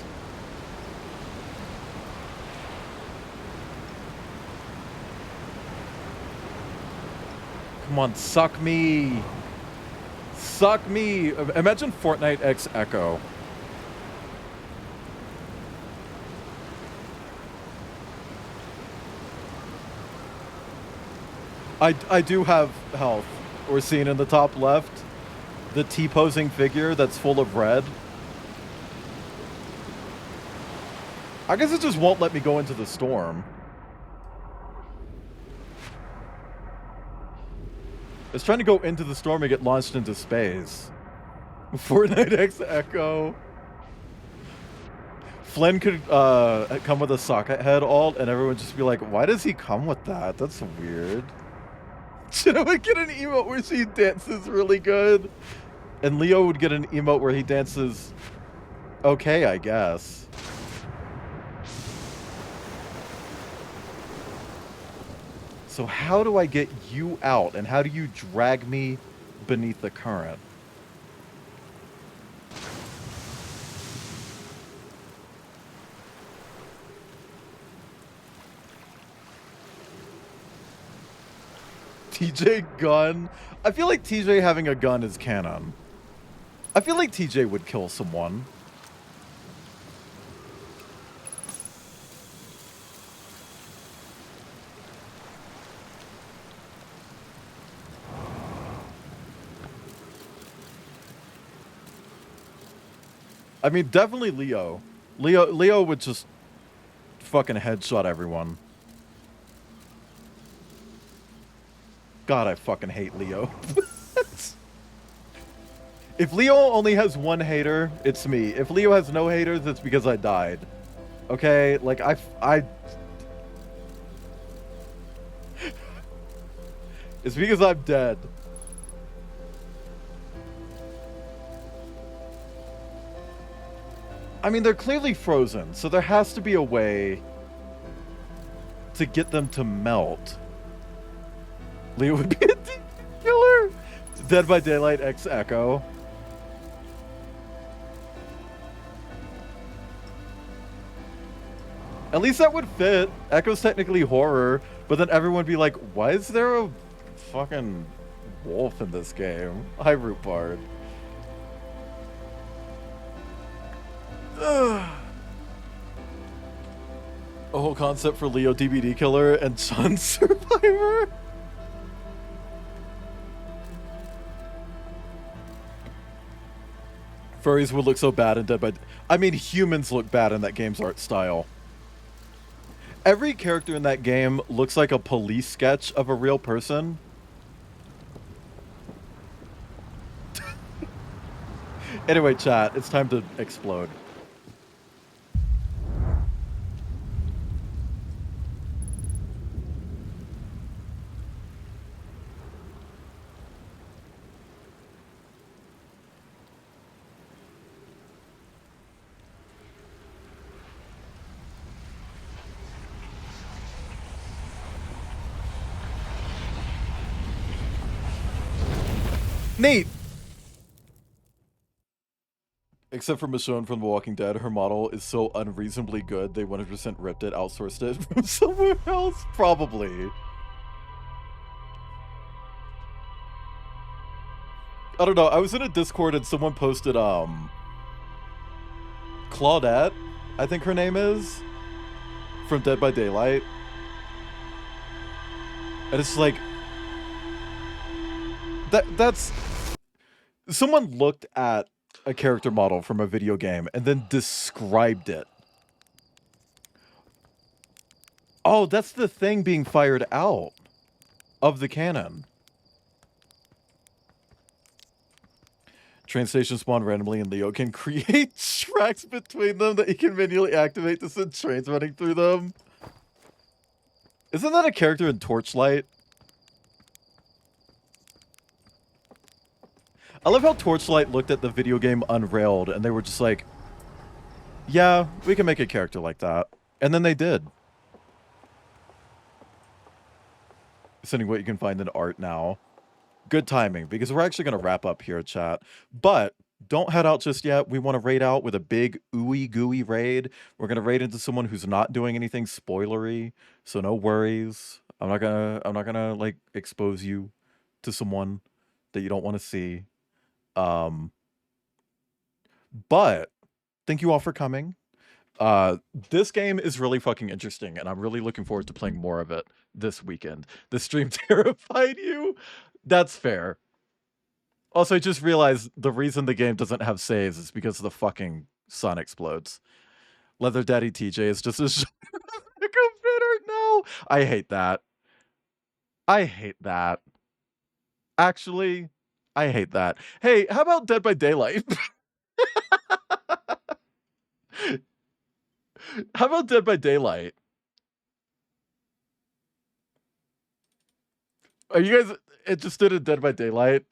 Come on, suck me. Suck me. Imagine Fortnite X Echo. I do have health. We're seeing in the top left the T-posing figure that's full of red. I guess it just won't let me go into the storm. It's trying to go into the storm and get launched into space. Fortnite X Echo. Flynn could come with a socket head alt and everyone just be like, why does he come with that? That's weird. Should I get an emote where she dances really good? And Leo would get an emote where he dances okay, I guess. So how do I get you out, and how do you drag me beneath the current? TJ gun? I feel like TJ having a gun is canon. I feel like TJ would kill someone. I mean, definitely Leo. Leo would just fucking headshot everyone. God, I fucking hate Leo. If Leo only has one hater, it's me. If Leo has no haters, it's because I died. Okay? Like, It's because I'm dead. I mean, they're clearly frozen, so there has to be a way to get them to melt. Leo would be a killer. Dead by Daylight X Echo. At least that would fit. Echo's technically horror, but then everyone would be like, why is there a fucking wolf in this game? Hi, Root Bard. A whole concept for Leo DBD killer and Sun survivor. Furries would look so bad in Dead by... I mean, humans look bad in that game's art style. Every character in that game looks like a police sketch of a real person. Anyway, chat, it's time to explode. Neat! Except for Michonne from The Walking Dead, her model is so unreasonably good, they 100% ripped it, outsourced it from somewhere else? Probably. I don't know, I was in a Discord and someone posted, Claudette, I think her name is, from Dead by Daylight. And it's like... That's... Someone looked at a character model from a video game and then described it. Oh, that's the thing being fired out of the cannon. Train stations spawn randomly and Leo can create tracks between them that he can manually activate to send trains running through them. Isn't that a character in Torchlight? I love how Torchlight looked at the video game Unrailed and they were just like, yeah, we can make a character like that. And then they did. Sending what you can find in art now. Good timing, because we're actually going to wrap up here, chat. But don't head out just yet. We want to raid out with a big ooey gooey raid. We're going to raid into someone who's not doing anything spoilery, so no worries. I'm not gonna like expose you to someone that you don't want to see. But thank you all for coming. This game is really fucking interesting, and I'm really looking forward to playing more of it this weekend. The stream terrified you? That's fair. Also, I just realized the reason the game doesn't have saves is because the fucking sun explodes. Leather Daddy TJ is just a bitter. No, I hate that. I hate that. Actually, I hate that. Hey, how about Dead by Daylight? How about Dead by Daylight? Are you guys interested in Dead by Daylight?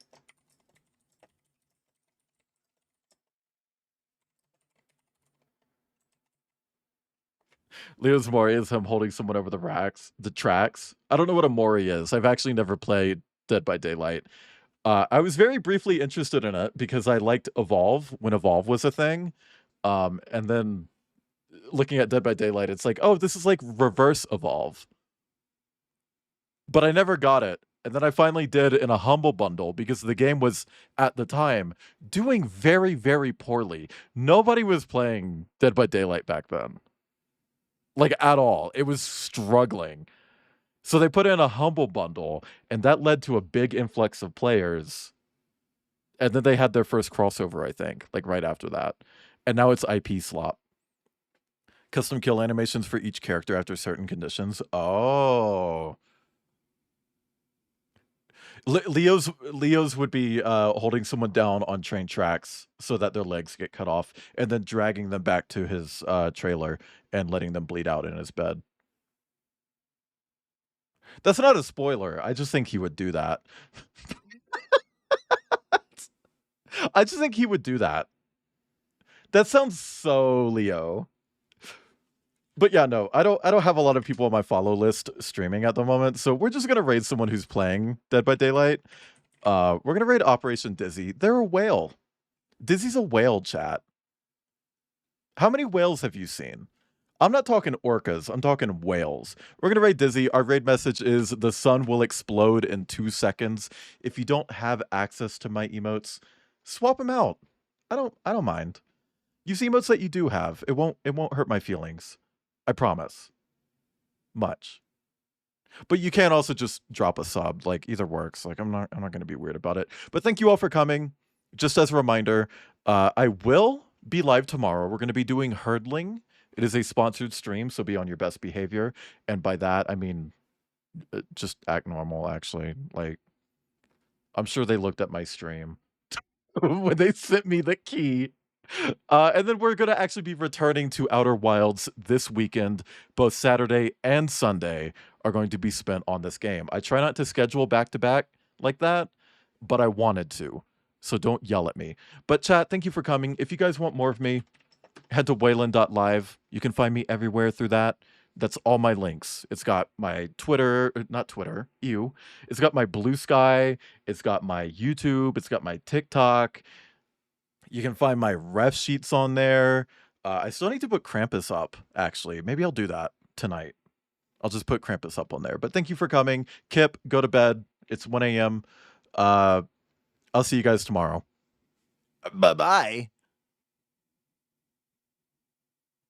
Leo's Mori is him holding someone over the tracks. I don't know what a Mori is. I've actually never played Dead by Daylight. I was very briefly interested in it because I liked Evolve when Evolve was a thing. And then looking at Dead by Daylight, it's like, oh, this is like reverse Evolve. But I never got it. And then I finally did in a Humble Bundle because the game was, at the time, doing very, very poorly. Nobody was playing Dead by Daylight back then. Like, at all. It was struggling. So they put in a Humble Bundle, and that led to a big influx of players. And then they had their first crossover, I think, like right after that. And now it's IP slop. Custom kill animations for each character after certain conditions. Oh. Leo's would be holding someone down on train tracks so that their legs get cut off and then dragging them back to his trailer and letting them bleed out in his bed. That's not a spoiler. I just think he would do that. I just think he would do that. That sounds so Leo. But yeah, no, I don't have a lot of people on my follow list streaming at the moment, so we're just gonna raid someone who's playing Dead by Daylight. We're gonna raid Operation Dizzy. They're a whale. Dizzy's a whale, chat. How many whales have you seen? I'm not talking orcas, I'm talking whales. We're gonna raid Dizzy. Our raid message is the sun will explode in 2 seconds. If you don't have access to my emotes, swap them out. I don't mind. Use emotes that you do have. It won't hurt my feelings. I promise. Much. But you can also just drop a sub. Like, either works. Like, I'm not going to be weird about it. But thank you all for coming. just as a reminder, I will be live tomorrow. We're going to be doing hurdling. It is a sponsored stream, so be on your best behavior. And by that, I mean, just act normal, actually. Like, I'm sure they looked at my stream when they sent me the key. And then we're going to actually be returning to Outer Wilds this weekend. Both Saturday and Sunday are going to be spent on this game. I try not to schedule back-to-back like that, but I wanted to. So don't yell at me. But chat, thank you for coming. If you guys want more of me, head to Wayland.live. You can find me everywhere through that. That's all my links. It's got my Twitter, not Twitter, ew. It's got my Blue Sky. It's got my YouTube. It's got my TikTok. You can find my ref sheets on there. I still need to put Krampus up, actually. Maybe I'll do that tonight. I'll just put Krampus up on there. But thank you for coming. Kip, go to bed. It's 1 a.m. I'll see you guys tomorrow. Bye-bye.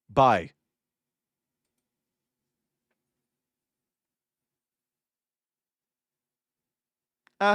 Bye.